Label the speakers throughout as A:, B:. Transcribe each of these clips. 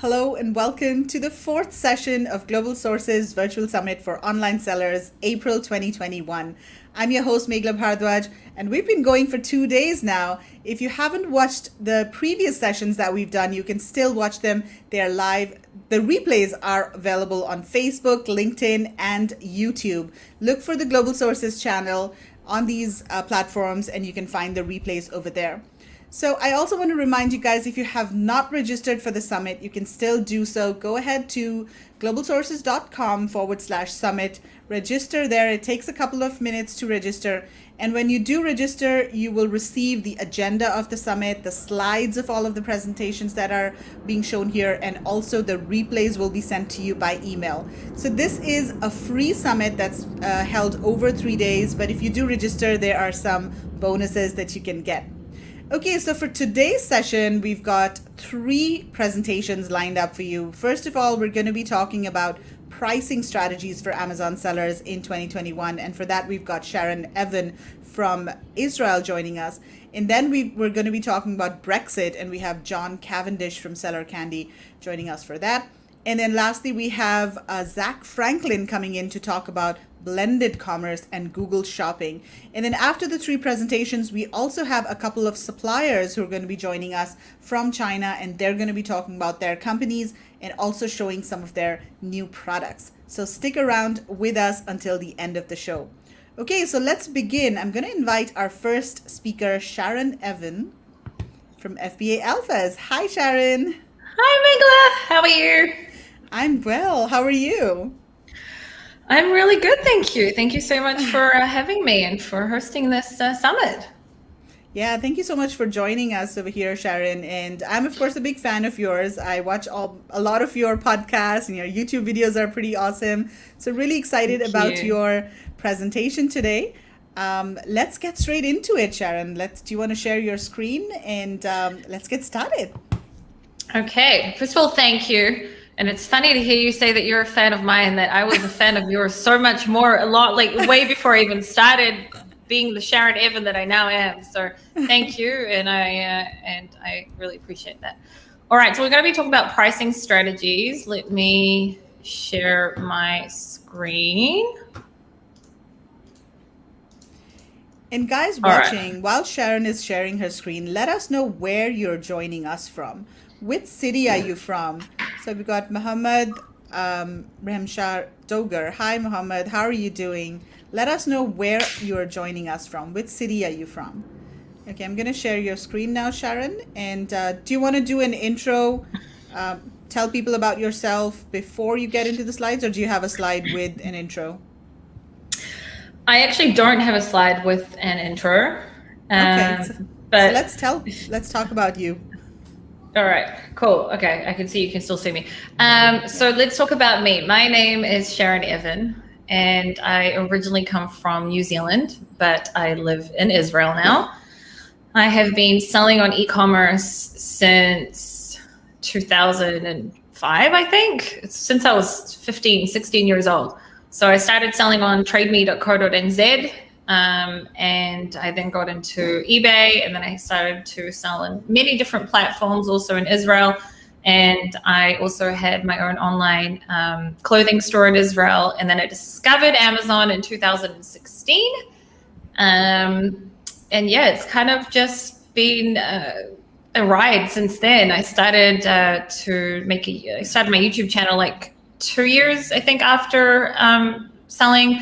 A: Hello and welcome to the fourth session of Global Sources Virtual Summit for Online Sellers, April 2021. I'm your host, Meghla Bhardwaj, and we've been going for 2 days now. If you haven't watched the previous sessions that we've done, you can still watch them. They are live. The replays are available on Facebook, LinkedIn, and YouTube. Look for the Global Sources channel on these platforms, and you can find the replays over there. So I also want to remind you guys, if you have not registered for the summit, you can still do so. Go ahead to globalsources.com/summit. Register there. It takes a couple of minutes to register. And when you do register, you will receive the agenda of the summit, the slides of all of the presentations that are being shown here, and also the replays will be sent to you by email. So this is a free summit that's held over 3 days. But if you do register, there are some bonuses that you can get. Okay, so for today's session, we've got 3 presentations lined up for you. First of all, we're going to be talking about pricing strategies for Amazon sellers in 2021. And for that, we've got Sharon Evan from Israel joining us. And then we're going to be talking about BREXIT, and we have John Cavendish from Seller Candy joining us for that. And then lastly, we have Zack Franklin coming in to talk about blended commerce and Google Shopping. And then after the 3 presentations, we also have a couple of suppliers who are going to be joining us from China, and they're going to be talking about their companies and also showing some of their new products. So stick around with us until the end of the show. Okay, so let's begin. I'm going to invite our first speaker, Sharon Evan from FBA Alphas. Hi, Sharon.
B: Hi, Meghla. How are you?
A: I'm well. How are you?
B: I'm really good, thank you. Thank you so much for having me and for hosting this summit.
A: Yeah, thank you so much for joining us over here, Sharon. And I'm, of course, a big fan of yours. I watch a lot of your podcasts, and your YouTube videos are pretty awesome. So really excited about your presentation today. Let's get straight into it, Sharon. Do you want to share your screen, and let's get started.
B: Okay, first of all, thank you. And it's funny to hear you say that you're a fan of mine, that I was a fan of yours so much more, a lot, like way before I even started being the Sharon Evan that I now am. So thank you, and I really appreciate that. All right, so we're going to be talking about pricing strategies. Let me share my screen.
A: And guys watching, while Sharon is sharing her screen, let us know where you're joining us from. Which city are you from? So we've got Muhammad Remshar Dogar. Hi, Muhammad. How are you doing? Let us know where you're joining us from. Which city are you from? Okay, I'm going to share your screen now, Sharon. And do you want to do an intro? Tell people about yourself before you get into the slides, or do you have a slide with an intro?
B: I actually don't have a slide with an intro.
A: Okay, but so let's talk about you.
B: All right, cool. Okay, I can see you can still see me. So let's talk about me. My name is Sharon Evan, and I originally come from New Zealand, but I live in Israel now. I have been selling on e-commerce since 2005, I think. Since I was 15, 16 years old. So I started selling on trademe.co.nz. And I then got into eBay, and then I started to sell in many different platforms, also in Israel. And I also had my own online clothing store in Israel. And then I discovered Amazon in 2016. And yeah, it's kind of just been a ride since then. I started I started my YouTube channel like 2 years, I think, after selling.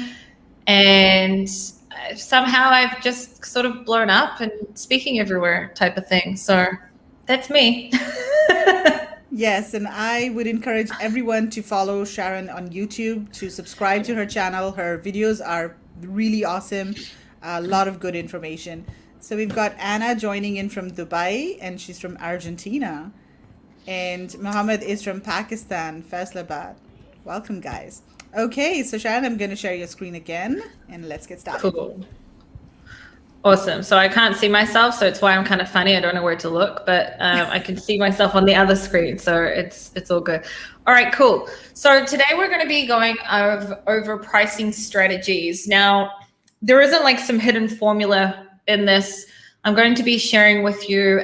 B: And somehow I've just sort of blown up and speaking everywhere type of thing. So that's me.
A: Yes, and I would encourage everyone to follow Sharon on YouTube, to subscribe to her channel. Her videos are really awesome. A lot of good information. So we've got Anna joining in from Dubai, and she's from Argentina. And Mohammed is from Pakistan, Faisalabad. Welcome, guys. Okay, so Sharon, I'm going to share your screen again, and let's get started.
B: Cool. Awesome. So I can't see myself, so it's why I'm kind of funny. I don't know where to look, but I can see myself on the other screen, so it's all good. All right, cool. So today we're going to be going over pricing strategies. Now, there isn't like some hidden formula in this. I'm going to be sharing with you,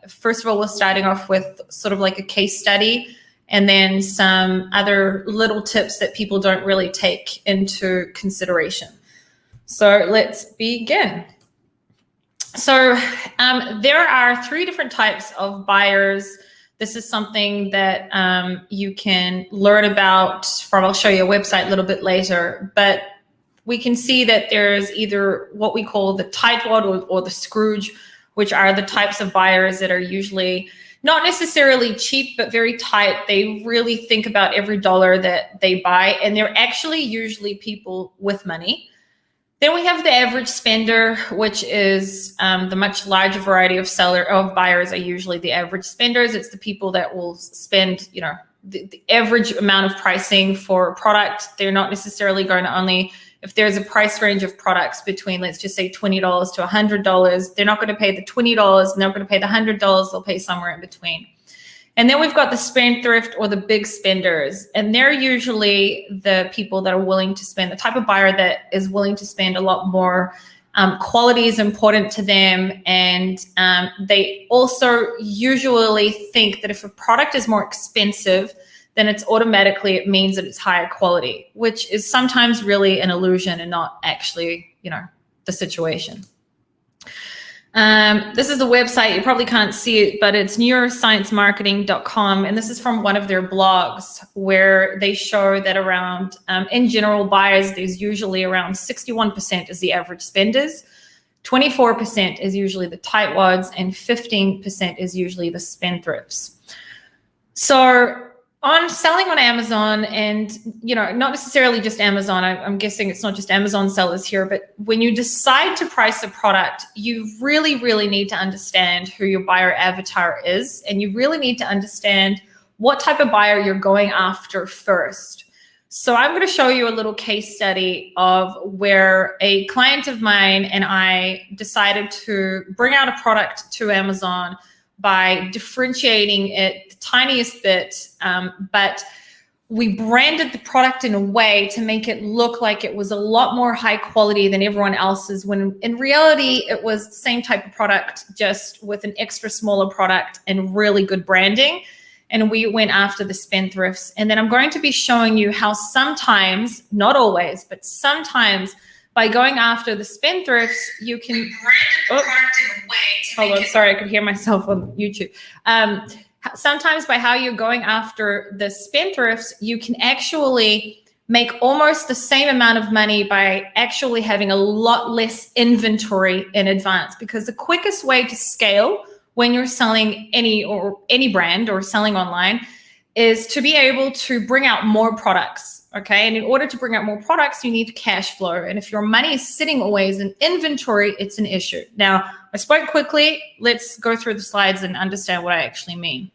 B: first of all, we're starting off with sort of like a case study and then some other little tips that people don't really take into consideration. So let's begin. So there are 3 different types of buyers. This is something that you can learn about from, I'll show you a website a little bit later, but we can see that there's either what we call the tightwad or the Scrooge, which are the types of buyers that are usually not necessarily cheap, but very tight. They really think about every dollar that they buy, and they're actually usually people with money. Then we have the average spender, which is the much larger variety of buyers are usually the average spenders. It's the people that will spend, the average amount of pricing for a product. They're not necessarily going to only, if there's a price range of products between, let's just say $20 to $100, they're not going to pay the $20 and they're not going to pay the $100. They'll pay somewhere in between. And then we've got the spendthrift or the big spenders, and they're usually the people that are willing to spend, the type of buyer that is willing to spend a lot more. Quality is important to them, and they also usually think that if a product is more expensive, then it means that it's higher quality, which is sometimes really an illusion and not actually, the situation. This is the website. You probably can't see it, but it's neurosciencemarketing.com. And this is from one of their blogs where they show that around, in general, buyers, there's usually around 61% is the average spenders, 24% is usually the tightwads, and 15% is usually the spendthrifts. So on selling on Amazon, and not necessarily just Amazon, I'm guessing it's not just Amazon sellers here, but when you decide to price a product, you really, really need to understand who your buyer avatar is, and you really need to understand what type of buyer you're going after first. So I'm going to show you a little case study of where a client of mine and I decided to bring out a product to Amazon by differentiating it the tiniest bit, but we branded the product in a way to make it look like it was a lot more high quality than everyone else's, when in reality, it was the same type of product, just with an extra smaller product and really good branding. And we went after the spendthrifts. And then I'm going to be showing you how sometimes, not always, but sometimes by going after the spendthrifts, you can, hold on, sorry, I could hear myself on YouTube. Sometimes by how you're going after the spendthrifts, you can actually make almost the same amount of money by actually having a lot less inventory in advance. Because the quickest way to scale when you're selling any brand or selling online is to be able to bring out more products. Okay. And in order to bring out more products, you need cash flow. And if your money is sitting always in inventory, it's an issue. Now, I spoke quickly. Let's go through the slides and understand what I actually mean.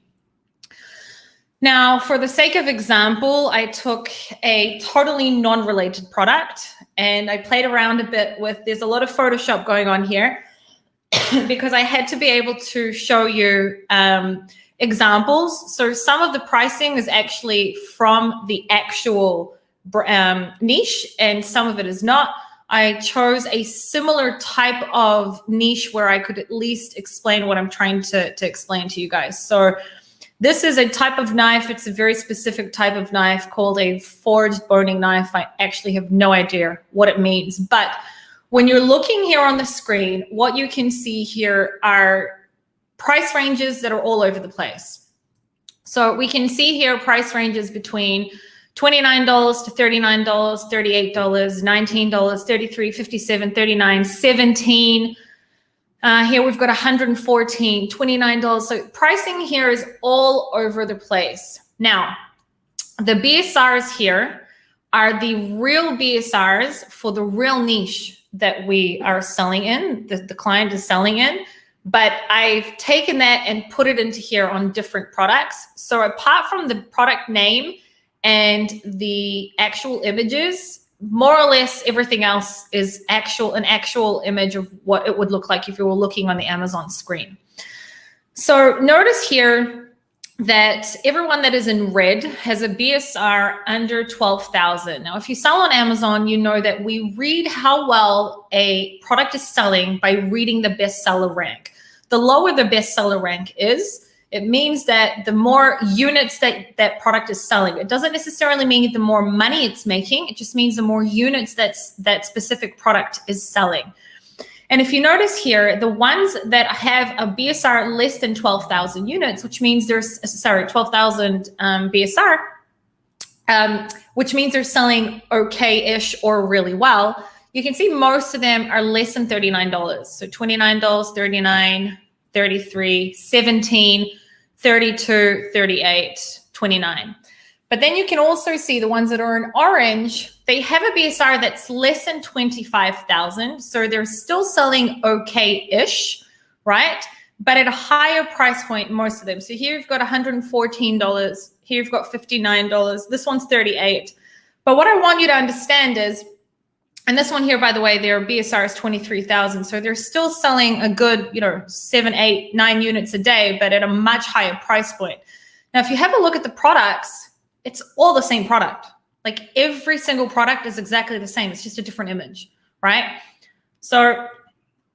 B: Now, for the sake of example, I took a totally non-related product and I played around a bit with, there's a lot of Photoshop going on here because I had to be able to show you examples. So some of the pricing is actually from the actual niche and some of it is not. I chose a similar type of niche where I could at least explain what I'm trying to explain to you guys. So this is a type of knife. It's a very specific type of knife called a forged boning knife. I actually have no idea what it means, but when you're looking here on the screen, what you can see here are price ranges that are all over the place. So we can see here price ranges between $29 to $39, $38, $19, $33, $57, $39, $17. Here we've got $114, $29. So pricing here is all over the place. Now, the BSRs here are the real BSRs for the real niche that we are selling in, the client is selling in. But I've taken that and put it into here on different products. So apart from the product name and the actual images, more or less everything else is an actual image of what it would look like if you were looking on the Amazon screen. So notice here that everyone that is in red has a BSR under 12,000. Now, if you sell on Amazon, you know that we read how well a product is selling by reading the bestseller rank. The lower the bestseller rank is, It means that the more units that that product is selling, it doesn't necessarily mean the more money it's making. It just means the more units that specific product is selling. And if you notice here, the ones that have a BSR less than 12,000 units, which means there's, 12,000 BSR, which means they're selling okay-ish or really well. You can see most of them are less than $39. So $29, $39, $33, $17, $32, $38, $29. But then you can also see the ones that are in orange, they have a BSR that's less than 25,000. So they're still selling okay-ish, right? But at a higher price point, most of them. So here you've got $114. Here you've got $59. This one's $38. But what I want you to understand is, and this one here, by the way, their BSR is 23,000. So they're still selling a good, 7, 8, 9 units a day, but at a much higher price point. Now, if you have a look at the products, it's all the same product. Like every single product is exactly the same. It's just a different image, right? So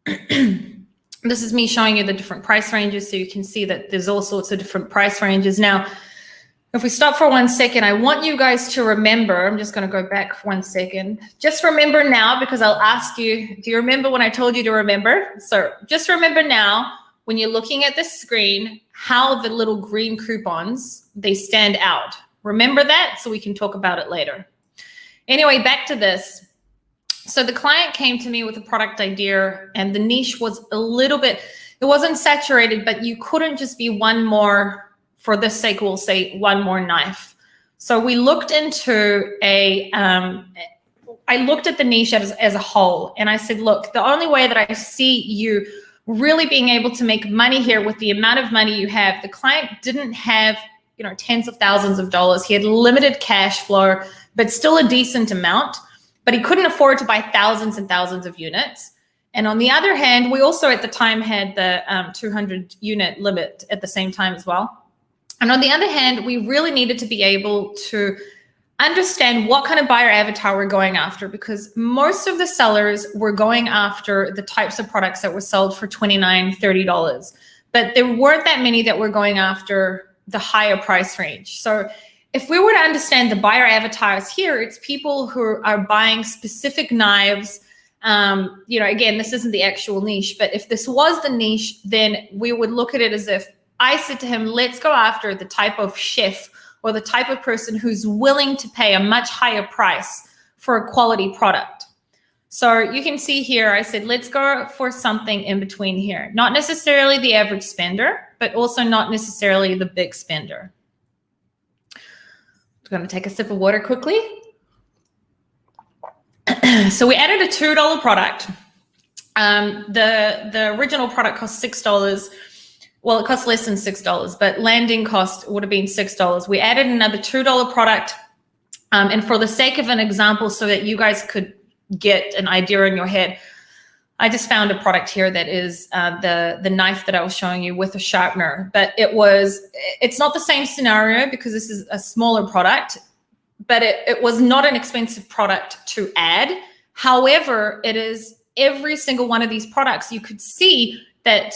B: this is me showing you the different price ranges. So you can see that there's all sorts of different price ranges. Now, if we stop for 1 second, I want you guys to remember, I'm just going to go back 1 second. Just remember now, because I'll ask you, do you remember when I told you to remember? So just remember now, when you're looking at the screen, how the little green coupons, they stand out. Remember that so we can talk about it later. Anyway, back to this. So the client came to me with a product idea and the niche was a little bit, it wasn't saturated, but you couldn't just be one more, for this sake, we'll say one more knife. So we looked into I looked at the niche as a whole and I said, look, the only way that I see you really being able to make money here with the amount of money you have, the client didn't have tens of thousands of dollars. He had limited cash flow, but still a decent amount, but he couldn't afford to buy thousands and thousands of units. And on the other hand, we also at the time had the 200 unit limit at the same time as well. And on the other hand, we really needed to be able to understand what kind of buyer avatar we're going after, because most of the sellers were going after the types of products that were sold for $29, $30, but there weren't that many that were going after the higher price range. So if we were to understand the buyer avatars here, it's people who are buying specific knives. Again, this isn't the actual niche, but if this was the niche, then we would look at it as if I said to him, let's go after the type of chef or the type of person who's willing to pay a much higher price for a quality product. So you can see here, I said, let's go for something in between here. Not necessarily the average spender, but also not necessarily the big spender. I'm going to take a sip of water quickly. So we added a $2 product. The original product cost $6. Well, it cost less than $6, but landing cost would have been $6. We added another $2 product. And for the sake of an example, so that you guys could get an idea in your head, I just found a product here that is the knife that I was showing you with a sharpener, but it's not the same scenario because this is a smaller product, but it was not an expensive product to add. However, it is every single one of these products, you could see that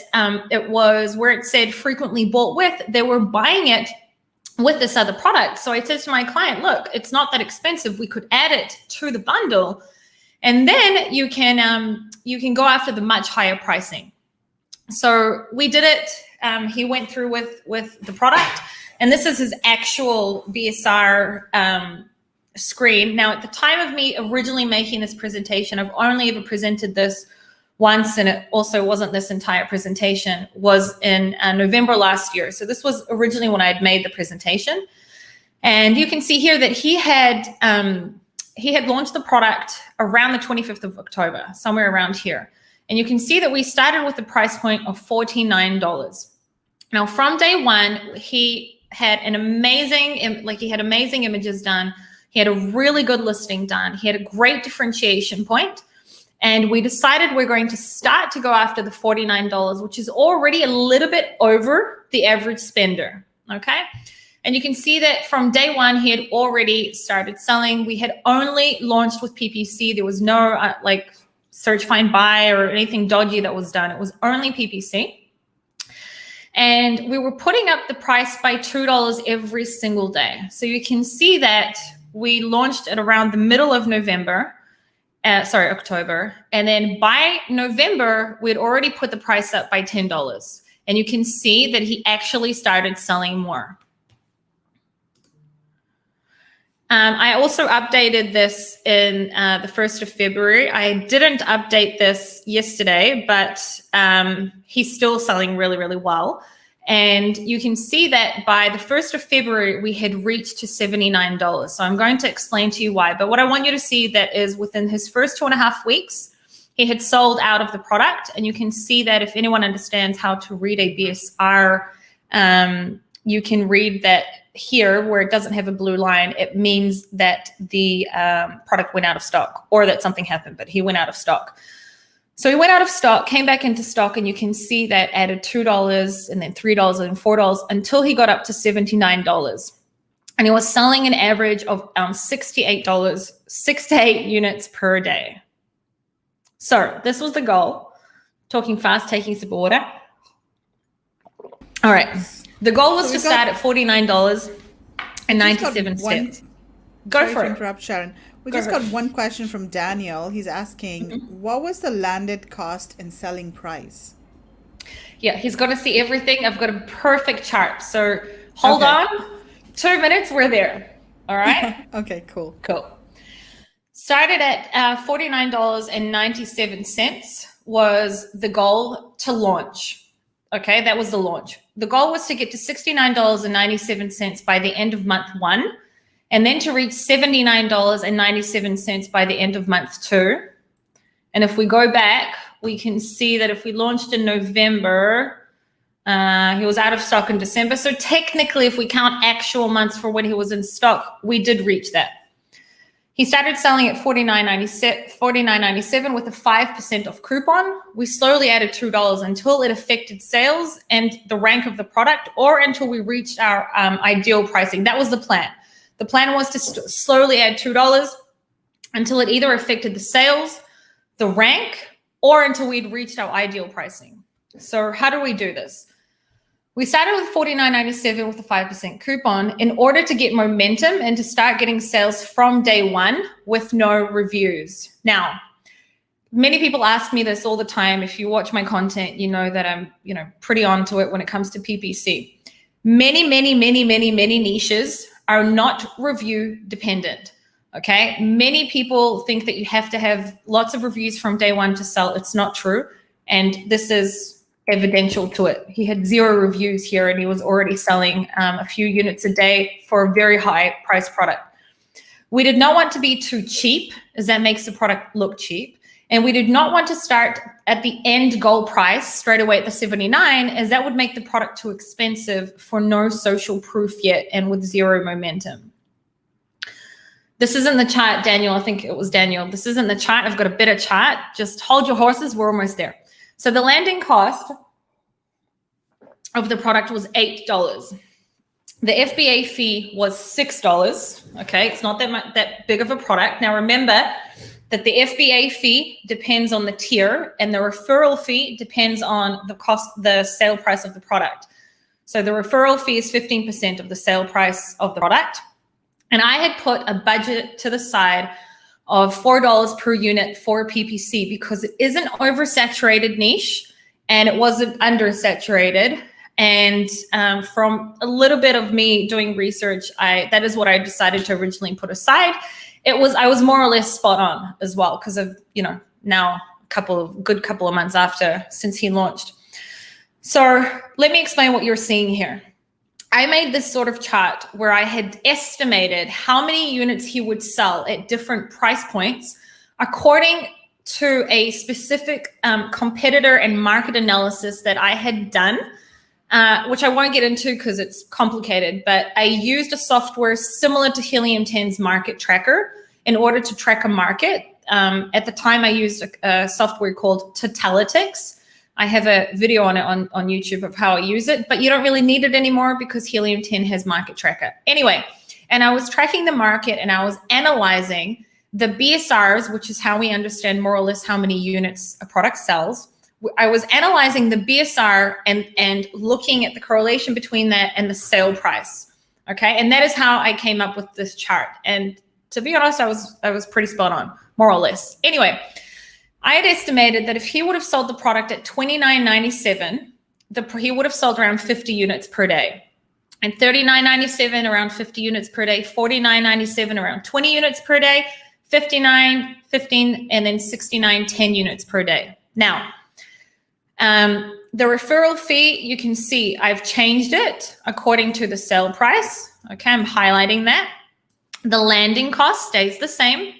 B: it was where it said frequently bought with, they were buying it with this other product. So I said to my client, look, it's not that expensive. We could add it to the bundle. And then you can go after the much higher pricing. So we did it. He went through with the product, and this is his actual BSR screen. Now, at the time of me originally making this presentation, I've only ever presented this once, and it also wasn't this entire presentation, was in November last year. So this was originally when I had made the presentation. And you can see here that he had launched the product around the 25th of October, somewhere around here. And you can see that we started with a price point of $49. Now, from day one, he had amazing images done. He had a really good listing done. He had a great differentiation point. And we decided we're going to start to go after the $49, which is already a little bit over the average spender, okay? And you can see that from day one, he had already started selling. We had only launched with PPC. There was no search, find, buy or anything dodgy that was done. It was only PPC. And we were putting up the price by $2 every single day. So you can see that we launched at around the middle of October. And then by November, we'd already put the price up by $10. And you can see that he actually started selling more. I also updated this in the 1st of February. I didn't update this yesterday, but he's still selling really, really well. And you can see that by the 1st of February, we had reached to $79. So I'm going to explain to you why. But what I want you to see that is within his first 2.5 weeks, he had sold out of the product. And you can see that if anyone understands how to read a BSR, you can read that here where it doesn't have a blue line, it means that the product went out of stock or that something happened, but he went out of stock. So he went out of stock, came back into stock, and you can see that added $2 and then $3 and $4 until he got up to $79. And he was selling an average of $68, 6 to 8 units per day. So this was the goal. Talking fast, taking some water. All right. The goal was to start at $49.97. Go for it.
A: Interrupt, Sharon. We just got one question from Daniel. He's asking, what was the landed cost and selling price?
B: Yeah, he's got to see everything. I've got a perfect chart. So hold on. 2 minutes, we're there. All right?
A: Okay, cool.
B: Cool. Started at $49.97 was the goal to launch. Okay, that was the launch. The goal was to get to $69.97 by the end of month 1, and then to reach $79.97 by the end of month 2. And if we go back, we can see that if we launched in November, he was out of stock in December. So technically, if we count actual months for when he was in stock, we did reach that. He started selling at $49.97 with a 5% off coupon. We slowly added $2 until it affected sales and the rank of the product, or until we reached our ideal pricing. That was the plan. The plan was to slowly add $2 until it either affected the sales, the rank, or until we'd reached our ideal pricing. So how do we do this? We started with $49.97 with a 5% coupon in order to get momentum and to start getting sales from day 1 with no reviews. Now, many people ask me this all the time. If you watch my content, you know that I'm, pretty onto it when it comes to PPC. Many niches are not review dependent. Okay. Many people think that you have to have lots of reviews from day 1 to sell. It's not true. And this is evidential to it. He had 0 reviews here and he was already selling a few units a day for a very high price product. We did not want to be too cheap, as that makes the product look cheap. And we did not want to start at the end goal price straight away at the 79, as that would make the product too expensive for no social proof yet and with 0 momentum. This isn't the chart, Daniel. I think it was Daniel. This isn't the chart. I've got a better chart. Just hold your horses. We're almost there. So the landing cost of the product was $8. The FBA fee was $6. Okay, it's not that big of a product. Now remember that the FBA fee depends on the tier, and the referral fee depends on the sale price of the product. So the referral fee is 15% of the sale price of the product. And I had put a budget to the side of $4 per unit for PPC because it is an oversaturated niche and it wasn't undersaturated. And from a little bit of me doing research, that is what I decided to originally put aside. I was more or less spot on as well because of, now a good couple of months since he launched. So let me explain what you're seeing here. I made this sort of chart where I had estimated how many units he would sell at different price points according to a specific competitor and market analysis that I had done, which I won't get into because it's complicated, but I used a software similar to Helium 10's market tracker in order to track a market. At the time, I used a software called Totalitics. I have a video on it on YouTube of how I use it, but you don't really need it anymore because Helium 10 has market tracker. Anyway, and I was tracking the market and I was analyzing the BSRs, which is how we understand more or less how many units a product sells, I was analyzing the BSR and looking at the correlation between that and the sale price. Okay, and that is how I came up with this chart. And to be honest, I was pretty spot on, more or less. Anyway, I had estimated that if he would have sold the product at $29.97, he would have sold around 50 units per day. And $39.97 around 50 units per day, $49.97 around 20 units per day, $59, 15, and then $69, 10 units per day. Now, the referral fee, you can see I've changed it according to the sale price. Okay, I'm highlighting that. The landing cost stays the same.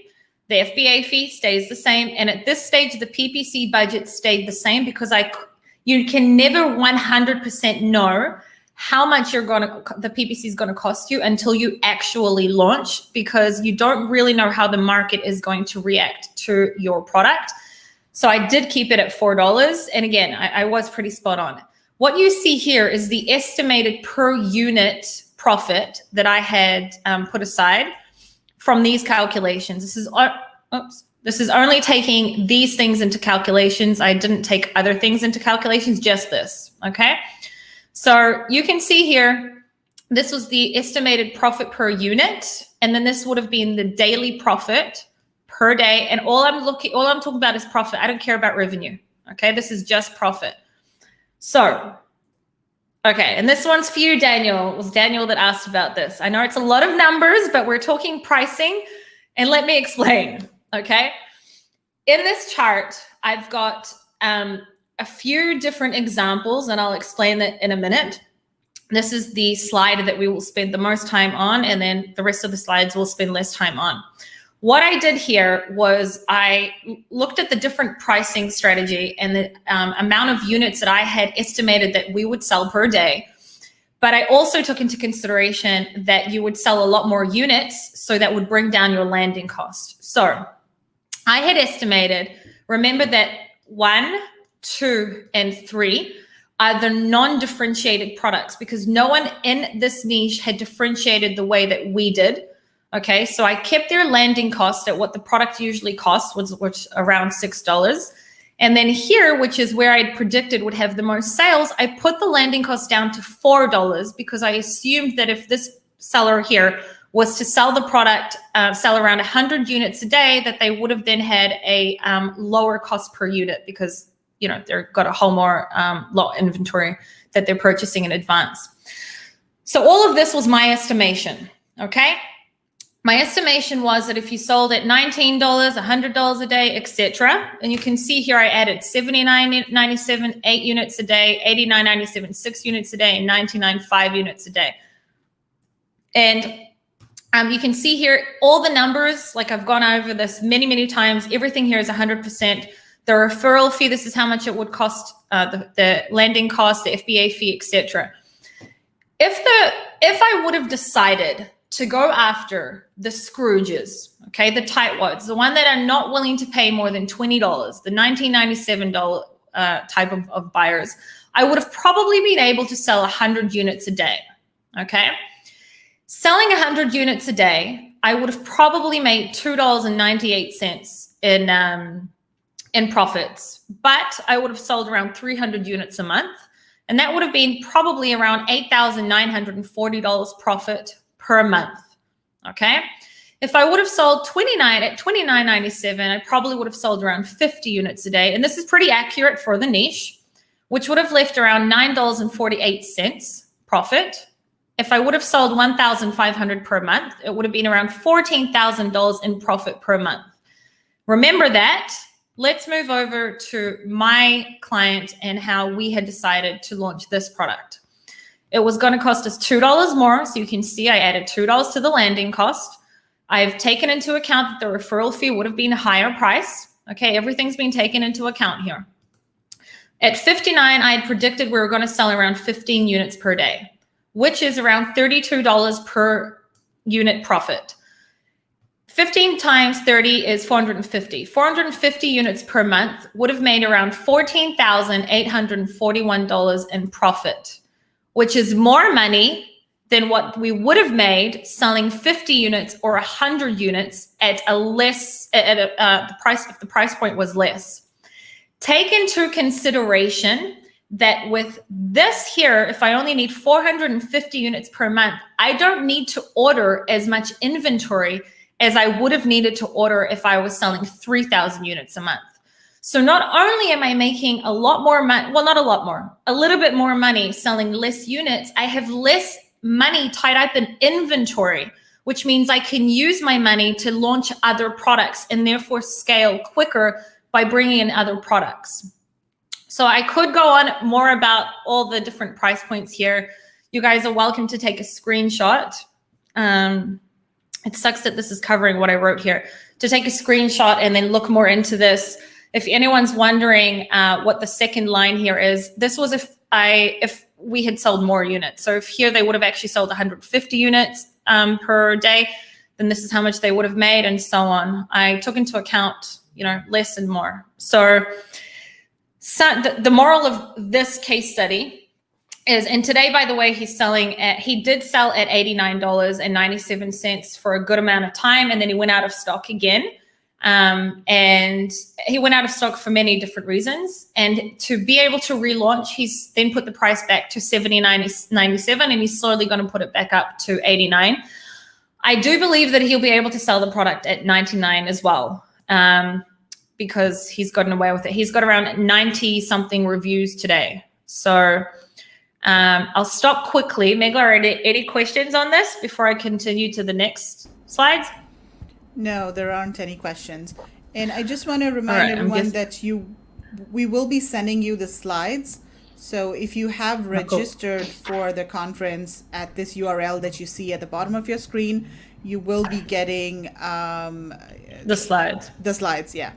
B: The FBA fee stays the same. And at this stage, the PPC budget stayed the same because you can never 100% know how much the PPC is going to cost you until you actually launch, because you don't really know how the market is going to react to your product. So I did keep it at $4. And again, I was pretty spot on. What you see here is the estimated per unit profit that I had put aside from these calculations. This is only taking these things into calculations. I didn't take other things into calculations, just this, okay? So you can see here, this was the estimated profit per unit, and then this would have been the daily profit per day. And all I'm talking about is profit. I don't care about revenue. Okay, this is just profit. So, okay, and this one's for you, Daniel. It was Daniel that asked about this. I know it's a lot of numbers, but we're talking pricing, and let me explain. Okay, in this chart, I've got a few different examples, and I'll explain that in a minute. This is the slide that we will spend the most time on, and then the rest of the slides we'll spend less time on. What I did here was I looked at the different pricing strategy and the amount of units that I had estimated that we would sell per day. But I also took into consideration that you would sell a lot more units, so that would bring down your landing cost. So I had estimated, remember that 1, 2, and 3 are the non-differentiated products, because no one in this niche had differentiated the way that we did. Okay, so I kept their landing cost at what the product usually costs, which around $6. And then here, which is where I'd predicted would have the most sales, I put the landing cost down to $4 because I assumed that if this seller here was to sell the product, sell around 100 units a day, that they would have then had a lower cost per unit, because they've got a whole more lot inventory that they're purchasing in advance. So all of this was my estimation, okay? My estimation was that if you sold at $19, $100 a day, etc., and you can see here I added $79.97, 8 units a day, $89.97, 6 units a day, and $99, 5 units a day. And you can see here all the numbers, like I've gone over this many, many times. Everything here is 100%. The referral fee, this is how much it would cost, the landing cost, the FBA fee, etc. If I would have decided to go after the Scrooges, okay, the tightwads, the one that are not willing to pay more than $20, the $19.97 type of buyers, I would have probably been able to sell 100 units a day, okay? Selling 100 units a day, I would have probably made $2.98 in profits, but I would have sold around 300 units a month, and that would have been probably around $8,940 profit per month, okay? If I would have sold 29 at $29.97, I probably would have sold around 50 units a day, and this is pretty accurate for the niche, which would have left around $9.48 profit. If I would have sold 1,500 per month, it would have been around $14,000 in profit per month. Remember that. Let's move over to my client and how we had decided to launch this product. It was going to cost us $2 more. So you can see I added $2 to the landing cost. I've taken into account that the referral fee would have been a higher price. Okay, everything's been taken into account here. At 59, I had predicted we were going to sell around 15 units per day, which is around $32 per unit profit. 15 times 30 is 450. 450 units per month would have made around $14,841 in profit, which is more money than what we would have made selling 50 units or 100 units at the price if the price point was less. take into consideration that with this here, if I only need 450 units per month, I don't need to order as much inventory as I would have needed to order if I was selling 3,000 units a month. So not only am I making a lot more money, well, not a lot more, a little bit more money selling less units, I have less money tied up in inventory, which means I can use my money to launch other products and therefore scale quicker by bringing in other products. So I could go on more about all the different price points here. You guys are welcome to take a screenshot. It sucks that this is covering what I wrote here. To take a screenshot and then look more into this. If anyone's wondering what the second line here is, this was if we had sold more units. So if here they would have actually sold 150 units per day, then this is how much they would have made, and so on. I took into account, less and more. So the moral of this case study is, and today, by the way, he did sell at $89.97 for a good amount of time, and then he went out of stock again. And he went out of stock for many different reasons. And to be able to relaunch, he's then put the price back to $70.97, and he's slowly going to put it back up to $89. I do believe that he'll be able to sell the product at $99 as well, because he's gotten away with it. He's got around 90 something reviews today. So I'll stop quickly. Megla, are there any questions on this before I continue to the next slides?
A: No, there aren't any questions. And I just want to remind everyone that we will be sending you the slides. So if you have registered for the conference at this URL that you see at the bottom of your screen, you will be getting
B: the slides.
A: The slides, yeah.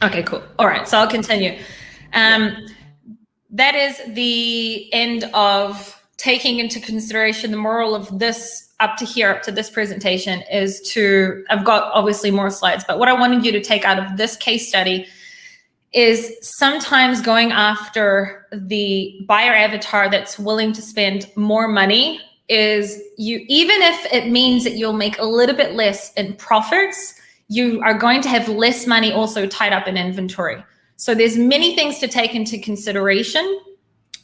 B: Okay, cool. All right, so I'll continue. That is the end of taking into consideration. The moral of this up to this presentation is I've got obviously more slides, but what I wanted you to take out of this case study is sometimes going after the buyer avatar that's willing to spend more money is even if it means that you'll make a little bit less in profits, you are going to have less money also tied up in inventory. So there's many things to take into consideration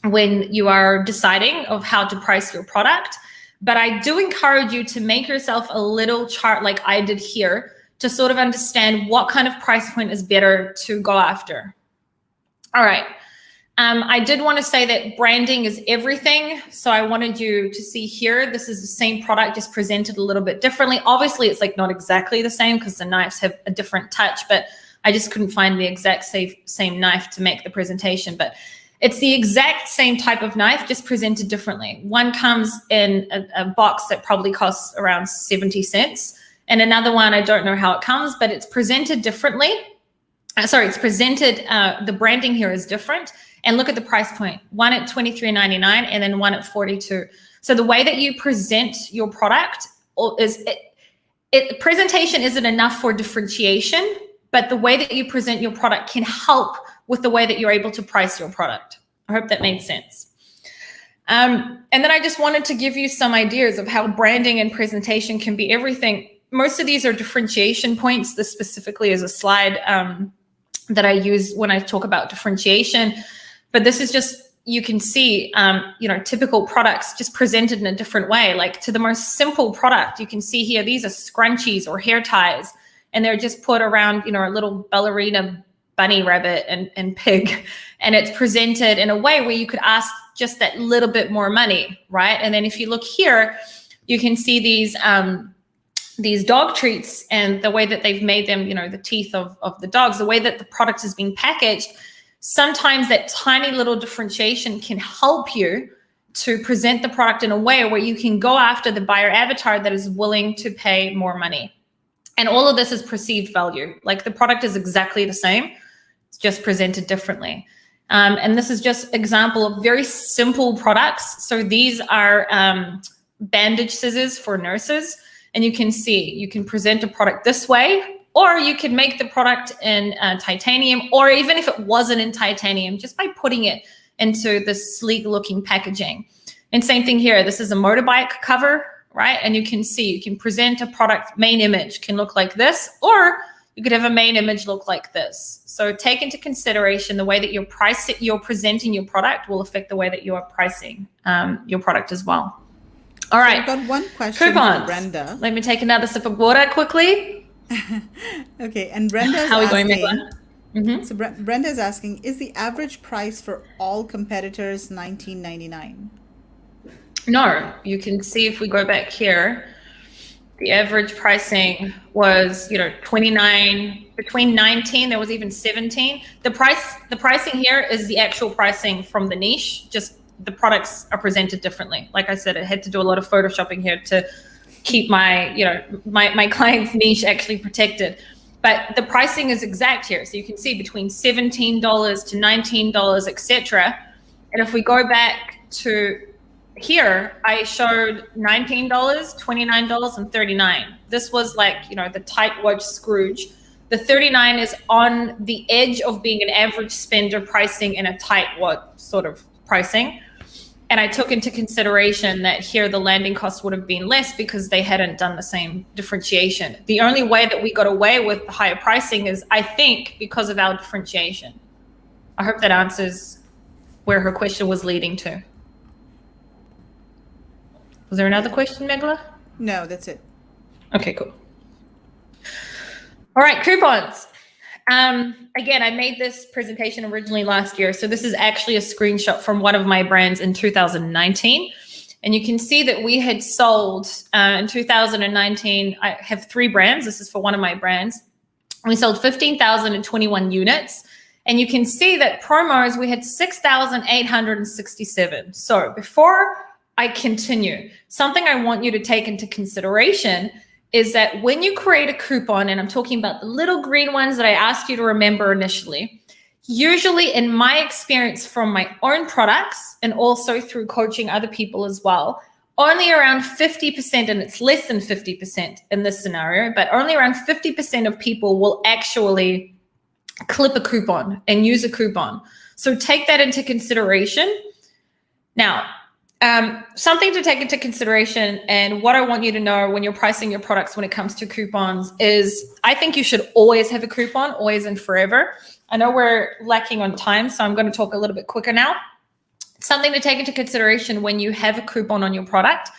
B: when you are deciding of how to price your product. But I do encourage you to make yourself a little chart like I did here to sort of understand what kind of price point is better to go after. All right. I did want to say that branding is everything. So I wanted you to see here, this is the same product, just presented a little bit differently. Obviously, it's like not exactly the same because the knives have a different touch, but I just couldn't find the exact same knife to make the presentation. But it's the exact same type of knife, just presented differently. One comes in a box that probably costs around 70 cents. And another one, I don't know how it comes, but it's presented differently. It's presented, the branding here is different. And look at the price point, one at $23.99 and then one at $42. So the way that you present your product presentation isn't enough for differentiation, but the way that you present your product can help with the way that you're able to price your product. I hope that made sense. And then I just wanted to give you some ideas of how branding and presentation can be everything. Most of these are differentiation points. This specifically is a slide that I use when I talk about differentiation. But this is just, you can see, typical products just presented in a different way. Like to the most simple product, you can see here, these are scrunchies or hair ties, and they're just put around, a little ballerina bunny rabbit and pig. And it's presented in a way where you could ask just that little bit more money, right? And then if you look here, you can see these dog treats and the way that they've made them, the teeth of the dogs, the way that the product is being packaged. Sometimes that tiny little differentiation can help you to present the product in a way where you can go after the buyer avatar that is willing to pay more money. And all of this is perceived value. Like the product is exactly the same, it's just presented differently. And this is just example of very simple products. So these are bandage scissors for nurses. And you can see, you can present a product this way, or you can make the product in titanium, or even if it wasn't in titanium, just by putting it into this sleek looking packaging. And same thing here, this is a motorbike cover, right? And you can see, you can present a product, main image can look like this, or you could have a main image look like this. So take into consideration the way that you're presenting your product will affect the way that you are pricing your product as well. All right.
A: I've got one question
B: Coupons.
A: from Brenda.
B: Let me take another sip of water quickly.
A: Okay, and Brenda's
B: How are we
A: asking,
B: going, Megla?
A: so Brenda's asking, is the average price for all competitors $19.99?
B: No, you can see if we go back here, the average pricing was, 29, between 19, there was even 17. The pricing here is the actual pricing from the niche, just the products are presented differently. Like I said, I had to do a lot of photoshopping here to keep my, my client's niche actually protected. But the pricing is exact here. So you can see between $17 to $19, etc. And if we go back to here, I showed $19, $29, and $39. This was like, the tightwad Scrooge. The 39 is on the edge of being an average spender pricing and a tightwad sort of pricing. And I took into consideration that here the landing cost would have been less because they hadn't done the same differentiation. The only way that we got away with the higher pricing is, I think, because of our differentiation. I hope that answers where her question was leading to. Was there another question, Megla?
A: No, that's it.
B: Okay, cool. All right, coupons. Again, I made this presentation originally last year. So this is actually a screenshot from one of my brands in 2019. And you can see that we had sold in 2019, I have 3 brands. This is for one of my brands. We sold 15,021 units. And you can see that promos, we had 6,867. So before I continue, something I want you to take into consideration is that when you create a coupon, and I'm talking about the little green ones that I asked you to remember initially, usually in my experience from my own products and also through coaching other people as well, only around 50%, and it's less than 50% in this scenario, but only around 50% of people will actually clip a coupon and use a coupon. So take that into consideration. Now, something to take into consideration, and what I want you to know when you're pricing your products when it comes to coupons is I think you should always have a coupon, always and forever. I know we're lacking on time, so I'm going to talk a little bit quicker now. Something to take into consideration when you have a coupon on your product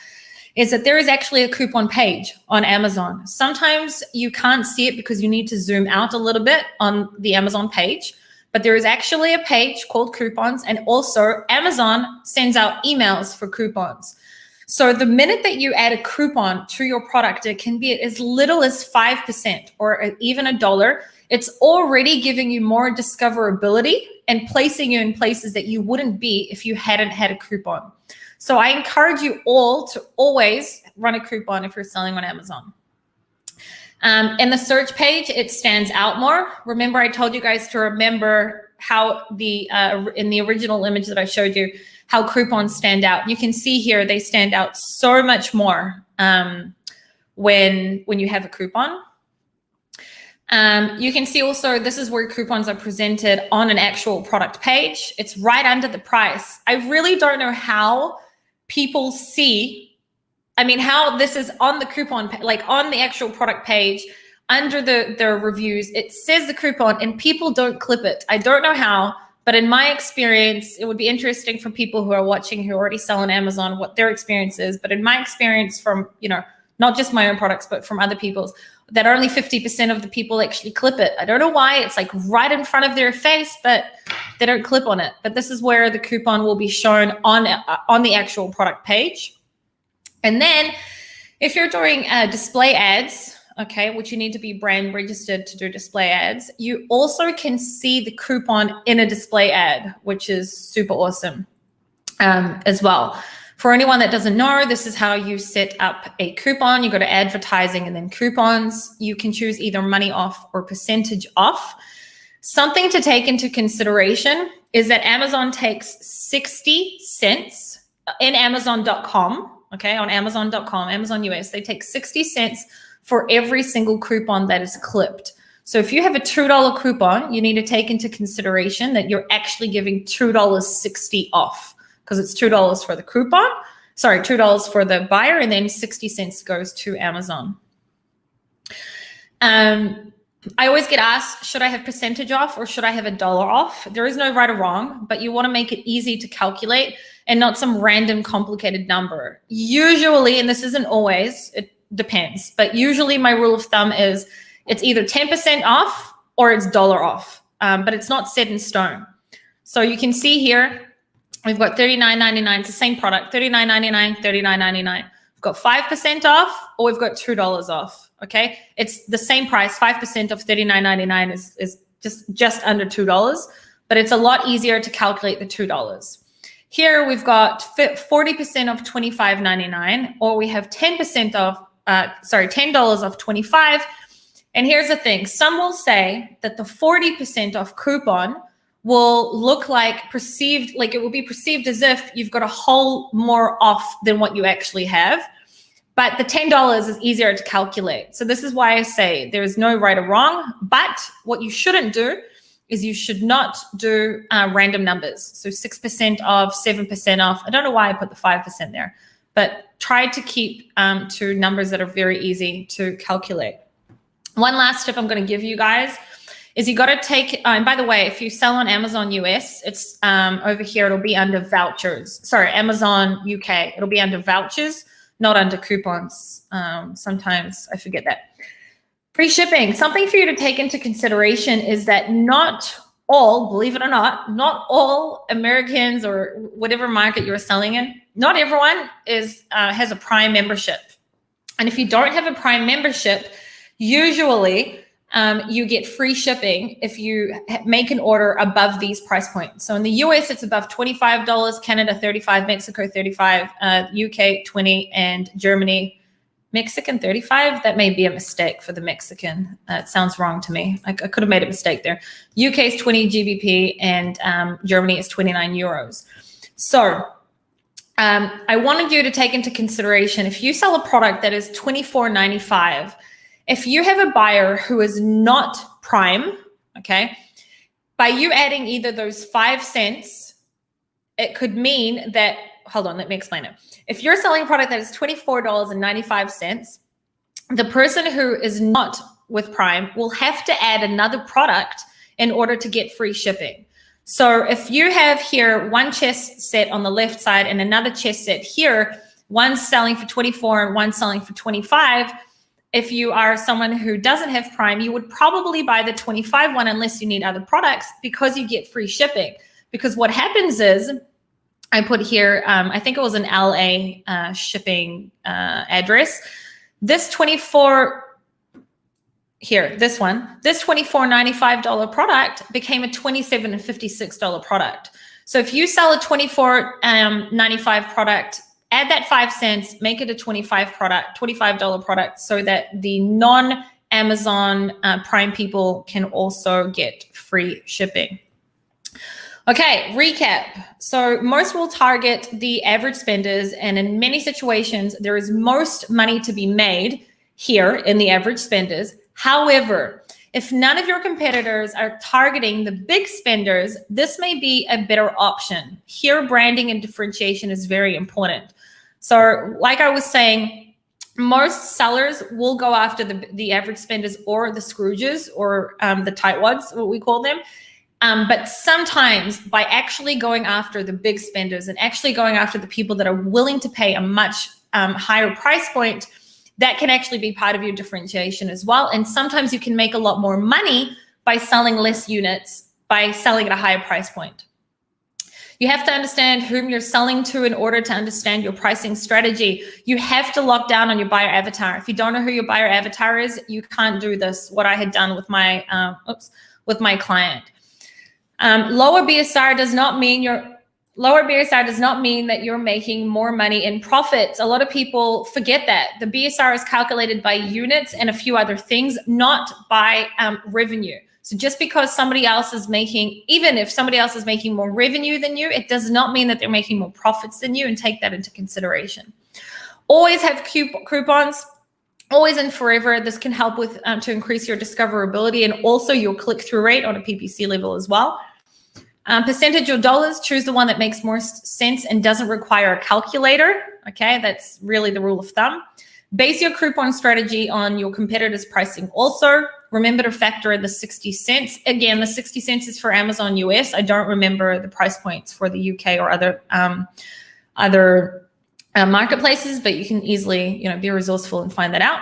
B: is that there is actually a coupon page on Amazon. Sometimes you can't see it because you need to zoom out a little bit on the Amazon page. But there is actually a page called coupons, and also Amazon sends out emails for coupons. So the minute that you add a coupon to your product, it can be as little as 5% or even $1. It's already giving you more discoverability and placing you in places that you wouldn't be if you hadn't had a coupon. So I encourage you all to always run a coupon if you're selling on Amazon. In the search page, it stands out more. Remember, I told you guys to remember how in the original image that I showed you, how coupons stand out. You can see here they stand out so much more when you have a coupon. You can see also this is where coupons are presented on an actual product page. It's right under the price. I really don't know how people see. How this is on the coupon, like on the actual product page, under the reviews, it says the coupon and people don't clip it. I don't know how, but in my experience, it would be interesting for people who are watching who already sell on Amazon, what their experience is. But in my experience from, not just my own products, but from other people's, that only 50% of the people actually clip it. I don't know why. It's like right in front of their face, but they don't clip on it. But this is where the coupon will be shown on the actual product page. And then if you're doing display ads, okay, which you need to be brand registered to do display ads, you also can see the coupon in a display ad, which is super awesome as well. For anyone that doesn't know, this is how you set up a coupon. You go to advertising and then coupons. You can choose either money off or percentage off. Something to take into consideration is that Amazon takes 60 cents in Amazon.com. Okay, on Amazon.com, Amazon US, they take 60 cents for every single coupon that is clipped. So if you have a $2 coupon, you need to take into consideration that you're actually giving $2.60 off because it's $2 for the coupon. Sorry, $2 for the buyer, and then 60 cents goes to Amazon. I always get asked, should I have percentage off or should I have $1 off? There is no right or wrong, but you want to make it easy to calculate and not some random complicated number. Usually, and this isn't always, it depends, but usually my rule of thumb is it's either 10% off or it's $1 off, but it's not set in stone. So you can see here, we've got $39.99, it's the same product, $39.99, $39.99. We've got 5% off or we've got $2 off, okay? It's the same price, 5% of $39.99 is just under $2, but it's a lot easier to calculate the $2. Here we've got 40% of $25.99, or we have 10% of, $10 off 25. And here's the thing, some will say that the 40% off coupon will look like it will be perceived as if you've got a whole more off than what you actually have. But the $10 is easier to calculate. So this is why I say there is no right or wrong, but what you shouldn't do is you should not do random numbers. So 6% off, 7% off. I don't know why I put the 5% there, but try to keep to numbers that are very easy to calculate. One last tip I'm going to give you guys is you got to take, and by the way, if you sell on Amazon US, it's over here, it'll be under vouchers. Sorry, Amazon UK, it'll be under vouchers, not under coupons. Sometimes I forget that. Free shipping. Something for you to take into consideration is that not all, believe it or not all Americans or whatever market you're selling in, not everyone has a Prime membership. And if you don't have a Prime membership, usually you get free shipping if you make an order above these price points. So in the US, it's above $25, Canada $35, Mexico $35, UK $20, and Germany, Mexican $35. That may be a mistake for the Mexican. It sounds wrong to me. I could have made a mistake there. UK is 20 GBP and Germany is 29 euros. So I wanted you to take into consideration, if you sell a product that is $24.95, if you have a buyer who is not Prime, okay, by you adding either those 5 cents, it could mean that, hold on, let me explain it. If you're selling a product that is $24.95, the person who is not with Prime will have to add another product in order to get free shipping. So if you have here one chest set on the left side and another chest set here, one's selling for 24 and one's selling for 25, if you are someone who doesn't have Prime, you would probably buy the 25 one unless you need other products because you get free shipping. Because what happens is, I put here, I think it was an LA shipping address. This $24.95 product became a $27.56 product. So if you sell a $24.95 product, add that 5 cents, make it a $25 product so that the non-Amazon Prime people can also get free shipping. Okay, recap. So most will target the average spenders, and in many situations, there is most money to be made here in the average spenders. However, if none of your competitors are targeting the big spenders, this may be a better option. Here, branding and differentiation is very important. So like I was saying, most sellers will go after the average spenders or the Scrooges or the tightwads, what we call them. But sometimes by actually going after the big spenders and actually going after the people that are willing to pay a much higher price point, that can actually be part of your differentiation as well. And sometimes you can make a lot more money by selling less units, by selling at a higher price point. You have to understand whom you're selling to in order to understand your pricing strategy. You have to lock down on your buyer avatar. If you don't know who your buyer avatar is, you can't do this, what I had done with my client. Lower BSR does not mean that you're making more money in profits. A lot of people forget that. The BSR is calculated by units and a few other things, not by revenue. So just because somebody else is making, even if somebody else is making more revenue than you, it does not mean that they're making more profits than you, and take that into consideration. Always have coupons, always and forever. This can help with to increase your discoverability and also your click-through rate on a PPC level as well. Percentage or dollars, choose the one that makes more sense and doesn't require a calculator. Okay, that's really the rule of thumb. Base your coupon strategy on your competitors' pricing also. remember to factor in the 60 cents. Again, the 60 cents is for Amazon US. I don't remember the price points for the UK or other marketplaces, but you can easily, be resourceful and find that out.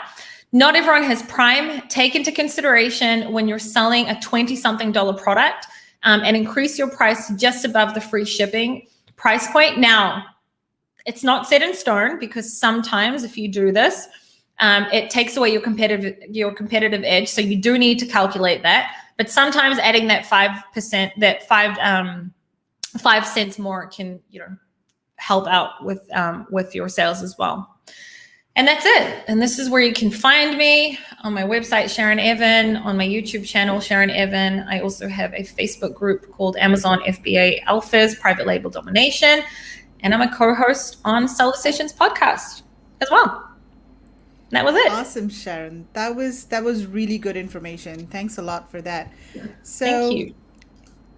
B: Not everyone has Prime. Take into consideration when you're selling a $20-something product and increase your price just above the free shipping price point. Now, it's not set in stone, because sometimes if you do this, it takes away your competitive edge. So you do need to calculate that. But sometimes adding that 5%, that 5 cents more can, help out with your sales as well. And that's it. And this is where you can find me on my website, Sharon Evan, on my YouTube channel, Sharon Evan. I also have a Facebook group called Amazon FBA Alphas, Private Label Domination. And I'm a co-host on Seller Sessions podcast as well. And that was it.
A: Awesome, Sharon. That was really good information. Thanks a lot for that. So,
B: thank you.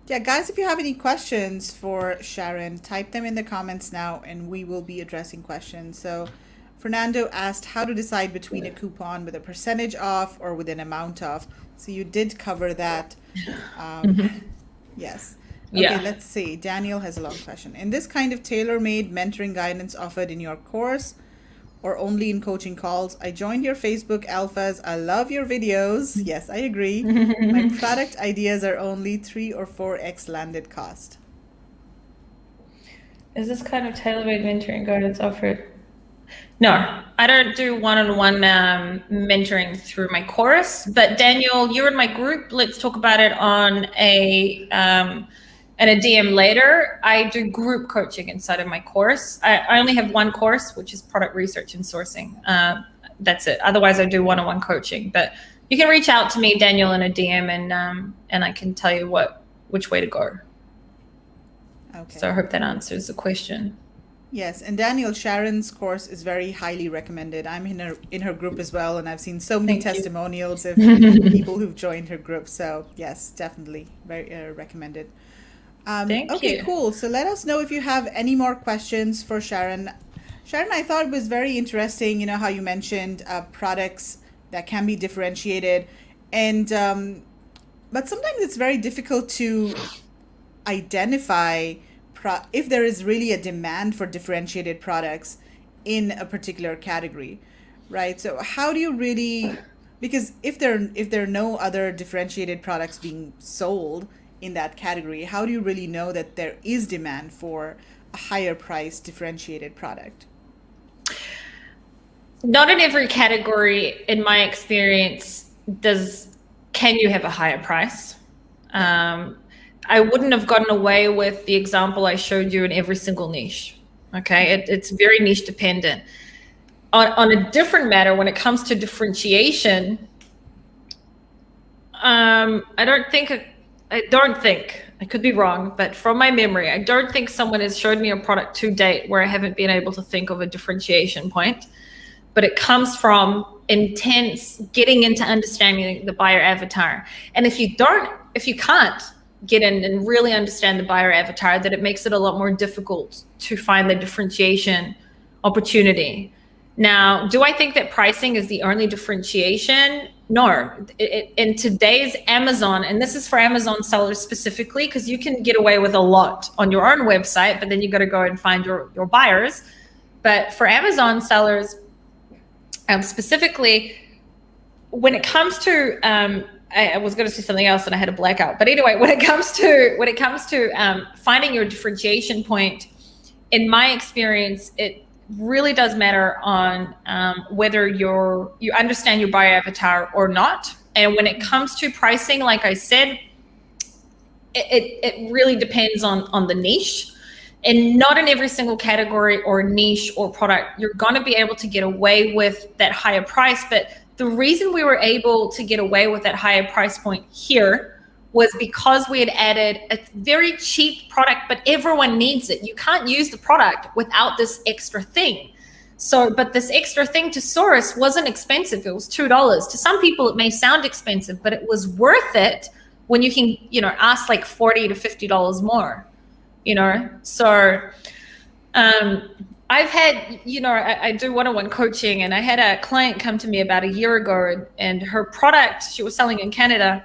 A: Yeah, guys, if you have any questions for Sharon, type them in the comments now and we will be addressing questions. So Fernando asked how to decide between a coupon with a percentage off or with an amount off. So you did cover that. Yes. Okay,
B: Yeah.
A: let's see. Daniel has a long question. In this kind of tailor-made mentoring guidance offered in your course or only in coaching calls, I joined your Facebook alphas. I love your videos. Yes, I agree. My product ideas are only 3 or 4x landed cost.
B: Is this kind of tailor-made mentoring guidance offered? No, I don't do one-on-one mentoring through my course. But Daniel, you're in my group. Let's talk about it on a DM later. I do group coaching inside of my course. I only have one course, which is product research and sourcing. That's it. Otherwise, I do one-on-one coaching. But you can reach out to me, Daniel, in a DM, and I can tell you which way to go.
A: Okay.
B: So I hope that answers the question.
A: Yes, and Daniel, Sharon's course is very highly recommended. I'm in her group as well, and I've seen so many testimonials of people who've joined her group. So yes, definitely very recommended.
B: Thank you.
A: Okay, cool. So let us know if you have any more questions for Sharon. Sharon, I thought it was very interesting, how you mentioned products that can be differentiated, and but sometimes it's very difficult to identify if there is really a demand for differentiated products in a particular category, right? So how do you really, because if there are no other differentiated products being sold in that category, how do you really know that there is demand for a higher price differentiated product?
B: Not in every category, in my experience, can you have a higher price? I wouldn't have gotten away with the example I showed you in every single niche. Okay, it's very niche dependent. On a different matter, when it comes to differentiation, I don't think, I could be wrong, but from my memory, I don't think someone has showed me a product to date where I haven't been able to think of a differentiation point. But it comes from intense getting into understanding the buyer avatar. And if you can't get in and really understand the buyer avatar, that it makes it a lot more difficult to find the differentiation opportunity. Now, do I think that pricing is the only differentiation? No. In today's Amazon, and this is for Amazon sellers specifically, because you can get away with a lot on your own website, but then you got to go and find your buyers. But for Amazon sellers, specifically, when it comes to I was going to say something else and I had a blackout. But anyway, when it comes to finding your differentiation point, in my experience, it really does matter on whether you understand your buyer avatar or not. And when it comes to pricing, like I said, it really depends on the niche. And not in every single category or niche or product, you're going to be able to get away with that higher price. But the reason we were able to get away with that higher price point here was because we had added a very cheap product, but everyone needs it. You can't use the product without this extra thing. But this extra thing to source wasn't expensive. It was $2. To some people, it may sound expensive, but it was worth it when you can, ask like $40 to $50 more. So I've had, I do one-on-one coaching, and I had a client come to me about a year ago, and her product, she was selling in Canada,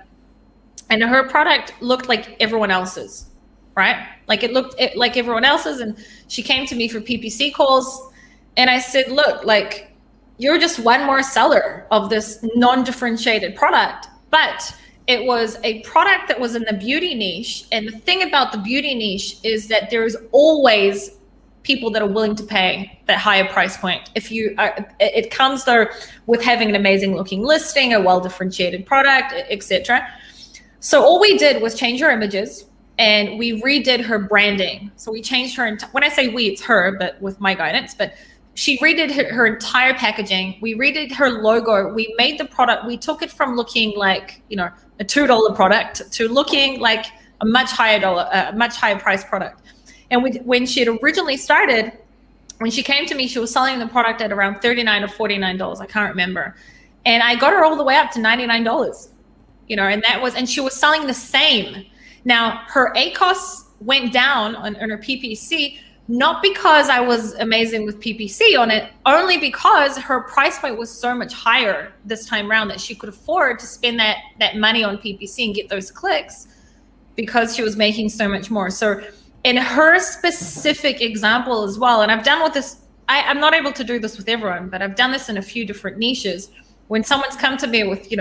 B: and her product looked like everyone else's, right? Like it looked like everyone else's. And she came to me for PPC calls, and I said, look, like, you're just one more seller of this non-differentiated product, but it was a product that was in the beauty niche. And the thing about the beauty niche is that there's always people that are willing to pay that higher price point. If you it comes though with having an amazing looking listing, a well-differentiated product, etc. So all we did was change her images, and we redid her branding. So we changed her, when I say we, it's her, but with my guidance, but she redid her entire packaging. We redid her logo. We made the product, we took it from looking like, a $2 product to looking like a much higher price product. And when she had originally started, when she came to me, she was selling the product at around $39 or $49. I can't remember. And I got her all the way up to $99, and she was selling the same. Now her ACOS went down on her PPC, not because I was amazing with PPC on it, only because her price point was so much higher this time around that she could afford to spend that money on PPC and get those clicks because she was making so much more. So in her specific example as well, and I've done with this, I'm not able to do this with everyone, but I've done this in a few different niches. When someone's come to me with,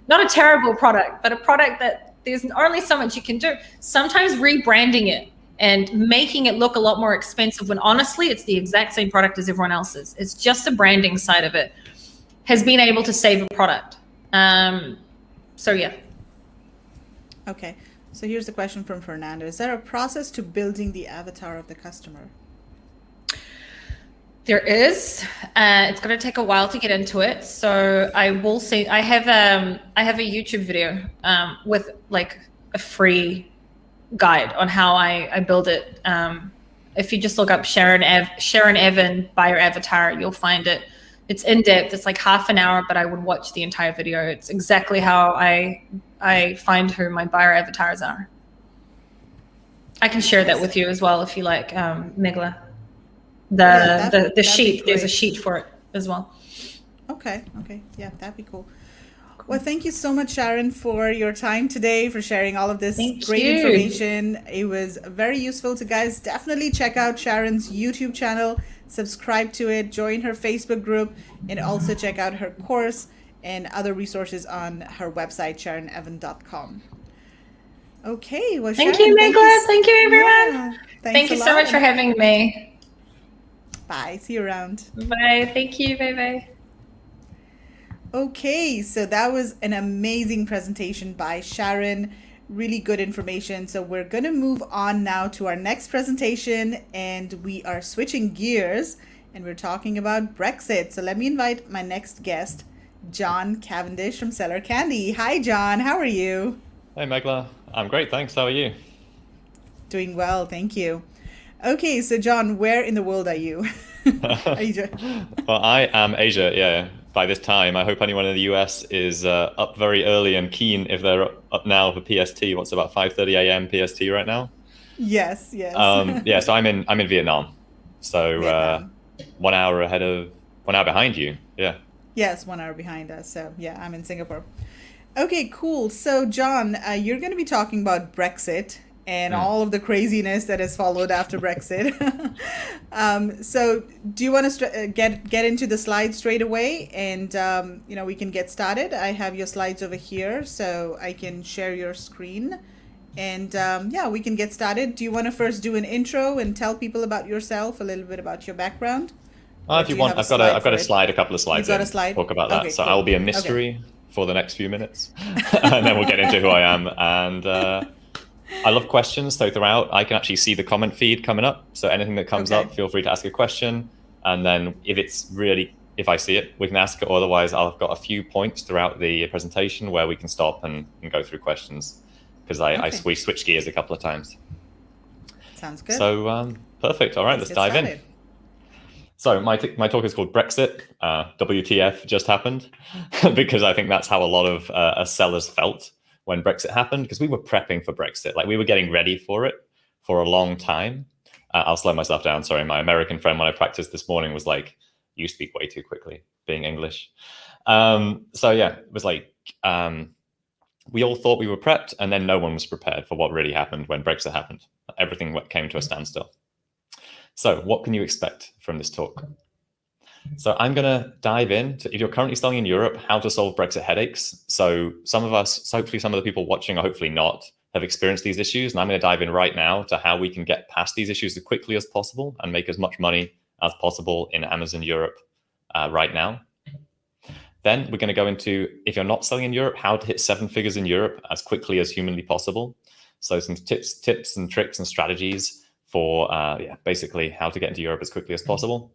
B: not a terrible product, but a product that there's only so much you can do, sometimes rebranding it and making it look a lot more expensive when honestly it's the exact same product as everyone else's. It's just the branding side of it has been able to save a product. So yeah.
A: Okay, so here's the question from Fernando. Is there a process to building the avatar of the customer?
B: There is. It's going to take a while to get into it. So I will say I have a YouTube video with like a free guide on how I build it. If you just look up Sharon Evan buyer avatar, you'll find it. It's in depth. It's like half an hour, but I would watch the entire video. It's exactly how I find who my buyer avatars are. I can share that with you as well if you like, Megla. The sheet, there's a sheet for it as well.
A: Okay. Yeah, that'd be cool. Well, thank you so much, Sharon, for your time today, for sharing all of this great information. It was very useful to guys. Definitely check out Sharon's YouTube channel, subscribe to it, join her Facebook group, and also check out her course and other resources on her website, sharonevan.com. Okay, well, Sharon,
B: thank you, Megla. Thank you, everyone.
A: Yeah,
B: thank you so much for having me.
A: Bye. See you around.
B: Bye. Thank you. Bye-bye.
A: Okay, so that was an amazing presentation by Sharon. Really good information. So we're going to move on now to our next presentation, and we are switching gears and we're talking about BREXIT. So let me invite my next guest, John Cavendish from Seller Candy. Hi, John. How are you?
C: Hey, Megla. I'm great. Thanks. How are you?
A: Doing well. Thank you. Okay, so John, where in the world are you? Are you
C: Well, I am Asia, yeah. By this time, I hope anyone in the US is up very early and keen if they're up now for PST. What's about 5:30 a.m. PST right now?
A: Yes.
C: Yeah, so I'm in Vietnam. So Vietnam. 1 hour behind you. Yeah.
A: Yes, 1 hour behind us. So yeah, I'm in Singapore. Okay, cool. So John, you're going to be talking about BREXIT and all of the craziness that has followed after Brexit. So do you want to get into the slides straight away, and we can get started? I have your slides over here, so I can share your screen, and yeah, we can get started. Do you want to first do an intro and tell people about yourself, a little bit about your background?
C: If you want, I've got a couple of slides.
A: You've got a slide?
C: Talk about that.
A: Okay,
C: so
A: cool.
C: I will be a mystery for the next few minutes, and then we'll get into who I am. And I love questions, so throughout I can actually see the comment feed coming up. So anything that comes up, feel free to ask a question. And then if I see it, we can ask it. Or otherwise, I've got a few points throughout the presentation where we can stop and go through questions, because we switched gears a couple of times.
A: Sounds good.
C: So perfect. All right, let's dive in. So my talk is called BREXIT. WTF just happened, because I think that's how a lot of sellers felt when Brexit happened, because we were prepping for Brexit. Like, we were getting ready for it for a long time. I'll slow myself down. Sorry, my American friend, when I practiced this morning, was like, "You speak way too quickly," being English. So yeah, it was like we all thought we were prepped, and then no one was prepared for what really happened when Brexit happened. Everything came to a standstill. So what can you expect from this talk? So I'm going to dive into, if you're currently selling in Europe, how to solve Brexit headaches. So some of us, hopefully some of the people watching, or hopefully not, have experienced these issues. And I'm going to dive in right now to how we can get past these issues as quickly as possible and make as much money as possible in Amazon Europe right now. Then we're going to go into, if you're not selling in Europe, how to hit 7 figures in Europe as quickly as humanly possible. So some tips and tricks and strategies for basically how to get into Europe as quickly as possible.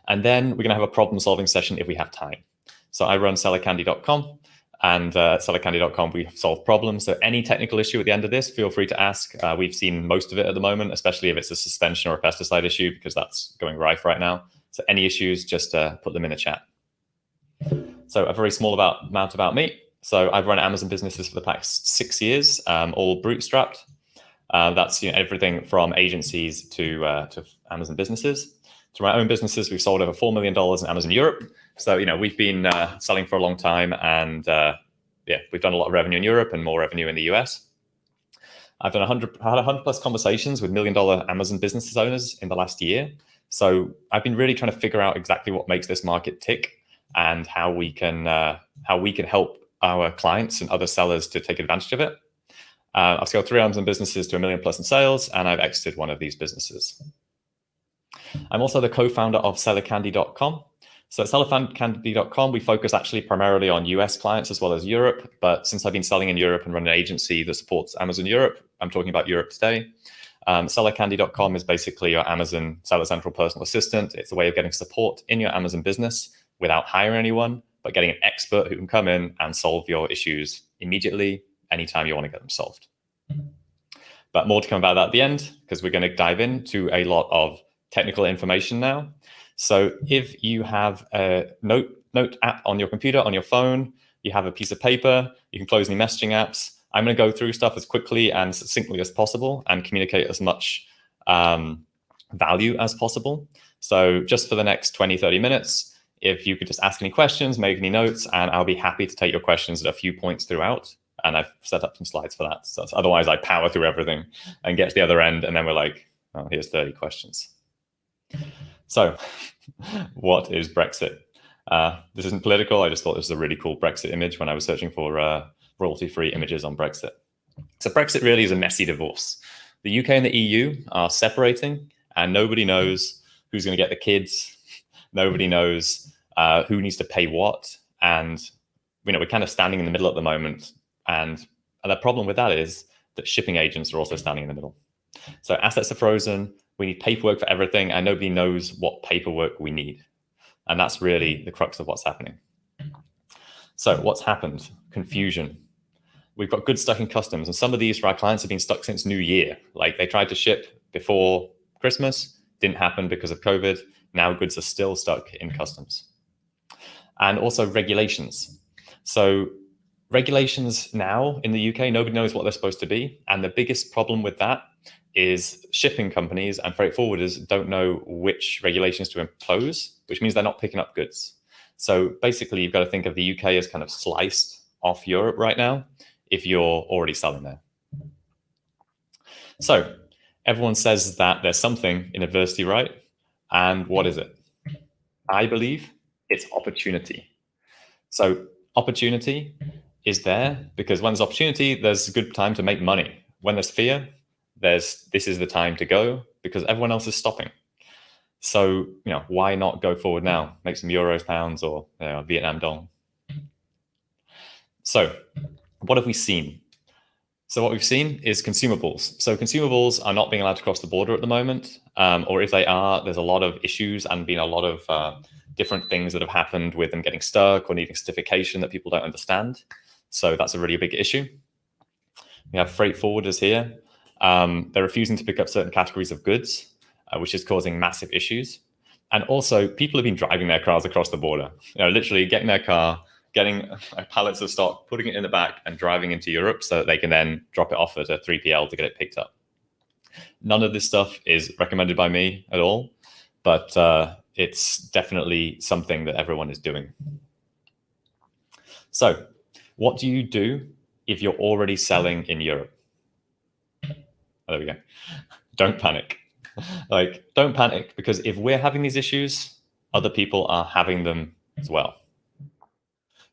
C: And then we're going to have a problem-solving session if we have time. So I run sellercandy.com, and sellercandy.com, we solve problems. So any technical issue at the end of this, feel free to ask. We've seen most of it at the moment, especially if it's a suspension or a pesticide issue, because that's going rife right now. So any issues, just put them in the chat. So a very small amount about me. So I've run Amazon businesses for the past 6 years, all bootstrapped. That's everything from agencies to Amazon businesses. To my own businesses, we've sold over $4 million in Amazon Europe. So, we've been selling for a long time, and we've done a lot of revenue in Europe and more revenue in the US. I've had 100 plus conversations with $1 million Amazon business owners in the last year. So I've been really trying to figure out exactly what makes this market tick and how we can help our clients and other sellers to take advantage of it. I've scaled 3 Amazon businesses to $1 million plus in sales, and I've exited one of these businesses. I'm also the co-founder of sellercandy.com. So at sellercandy.com, we focus actually primarily on US clients as well as Europe. But since I've been selling in Europe and run an agency that supports Amazon Europe, I'm talking about Europe today. Sellercandy.com is basically your Amazon Seller Central personal assistant. It's a way of getting support in your Amazon business without hiring anyone, but getting an expert who can come in and solve your issues immediately, anytime you want to get them solved. But more to come about that at the end, because we're going to dive into a lot of technical information now. So if you have a note app on your computer, on your phone, you have a piece of paper, you can close any messaging apps. I'm going to go through stuff as quickly and succinctly as possible and communicate as much value as possible. So just for the next 20, 30 minutes, if you could just ask any questions, make any notes, and I'll be happy to take your questions at a few points throughout. And I've set up some slides for that. So otherwise I power through everything and get to the other end, and then we're like, oh, here's 30 questions. So what is Brexit? This isn't political. I just thought this was a really cool Brexit image when I was searching for royalty-free images on Brexit. So Brexit really is a messy divorce. The UK and the EU are separating, and nobody knows who's going to get the kids. Nobody knows who needs to pay what. And we're kind of standing in the middle at the moment. And the problem with that is that shipping agents are also standing in the middle. So assets are frozen. We need paperwork for everything, and nobody knows what paperwork we need. And that's really the crux of what's happening. So what's happened? Confusion. We've got goods stuck in customs, and some of these for our clients have been stuck since New Year. Like they tried to ship before Christmas, didn't happen because of COVID. Now goods are still stuck in customs. And also regulations. So regulations now in the UK, nobody knows what they're supposed to be. And the biggest problem with that is shipping companies and freight forwarders don't know which regulations to impose, which means they're not picking up goods. So basically, you've got to think of the UK as kind of sliced off Europe right now if you're already selling there. So everyone says that there's something in adversity, right? And what is it? I believe it's opportunity. So opportunity is there because when there's opportunity, there's a good time to make money. When there's fear, this is the time to go because everyone else is stopping. So, why not go forward now? Make some euros, pounds, or Vietnam dong. So what have we seen? So what we've seen is consumables. So consumables are not being allowed to cross the border at the moment. Or if they are, there's a lot of issues and been a lot of different things that have happened with them getting stuck or needing certification that people don't understand. So that's a really big issue. We have freight forwarders here. They're refusing to pick up certain categories of goods, which is causing massive issues. And also, people have been driving their cars across the border. Literally getting their car, getting pallets of stock, putting it in the back, and driving into Europe so that they can then drop it off at a 3PL to get it picked up. None of this stuff is recommended by me at all, but it's definitely something that everyone is doing. So what do you do if you're already selling in Europe? Oh, there we go. Don't panic. Like, don't panic, because if we're having these issues, other people are having them as well.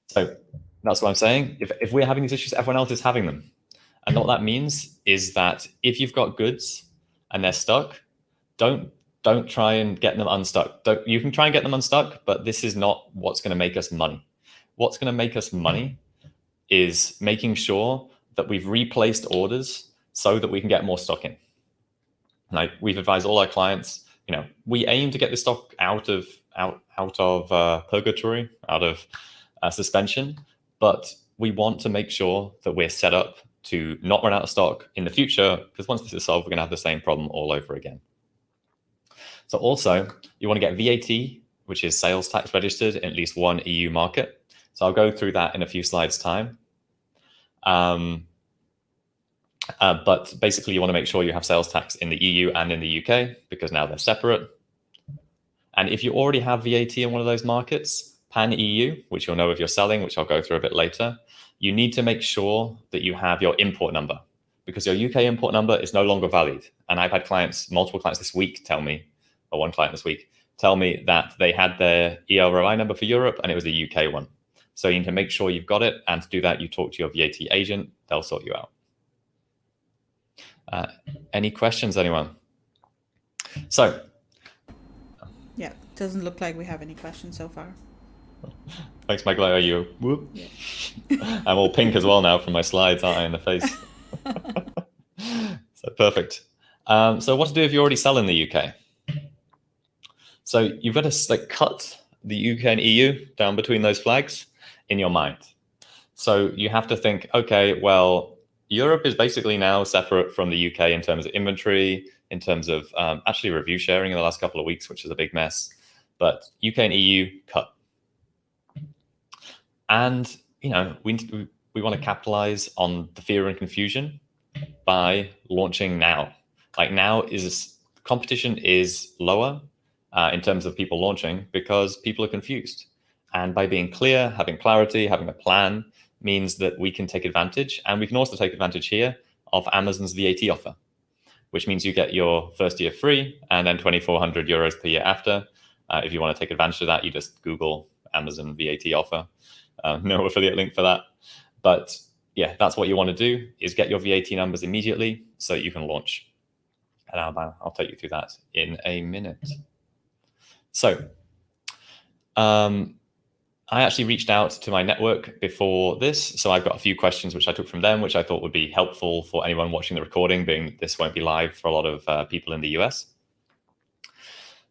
C: So that's what I'm saying. If we're having these issues, everyone else is having them. And what that means is that if you've got goods and they're stuck, don't try and get them unstuck. You can try and get them unstuck, but this is not what's going to make us money. What's going to make us money is making sure that we've replaced orders so that we can get more stock in. Like, we've advised all our clients, we aim to get this stock out of purgatory, out of suspension, but we want to make sure that we're set up to not run out of stock in the future, because once this is solved, we're going to have the same problem all over again. So also, you want to get VAT, which is sales tax registered in at least one EU market. So I'll go through that in a few slides' time. But basically, you want to make sure you have sales tax in the EU and in the UK, because now they're separate. And if you already have VAT in one of those markets, pan-EU, which you'll know if you're selling, which I'll go through a bit later, you need to make sure that you have your import number, because your UK import number is no longer valid. And I've had multiple clients this week tell me, or one client this week, tell me that they had their EROI number for Europe and it was a UK one. So you need to make sure you've got it. And to do that, you talk to your VAT agent, they'll sort you out. Any questions, anyone? So.
A: Yeah, doesn't look like we have any questions so far.
C: Thanks, Michael. Are you? Whoop.
A: Yeah.
C: I'm all pink as well now from my slides, aren't I, in the face? So perfect. So what to do if you already sell in the UK? So you've got to cut the UK and EU down between those flags in your mind. So you have to think, okay, well, Europe is basically now separate from the UK in terms of inventory, in terms of actually review sharing in the last couple of weeks, which is a big mess. But UK and EU cut. And, we want to capitalize on the fear and confusion by launching now. Like, now competition is lower in terms of people launching because people are confused. And by being clear, having clarity, having a plan means that we can take advantage. And we can also take advantage here of Amazon's VAT offer, which means you get your first year free and then 2,400 euros per year after. If you want to take advantage of that, you just Google Amazon VAT offer. No affiliate link for that. But yeah, that's what you want to do, is get your VAT numbers immediately so you can launch. And I'll take you through that in a minute. So I actually reached out to my network before this. So I've got a few questions which I took from them, which I thought would be helpful for anyone watching the recording, being this won't be live for a lot of people in the US.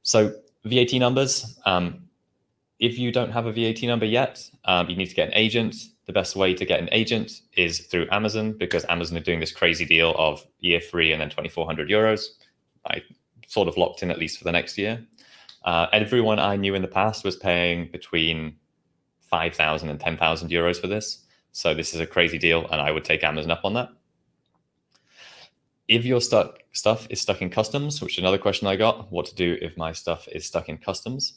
C: So VAT numbers. If you don't have a VAT number yet, you need to get an agent. The best way to get an agent is through Amazon, because Amazon are doing this crazy deal of year free and then 2,400 euros. I sort of locked in at least for the next year. Everyone I knew in the past was paying between 5,000 and 10,000 euros for this. So this is a crazy deal, and I would take Amazon up on that. If your stuff is stuck in customs, which is another question I got, what to do if my stuff is stuck in customs,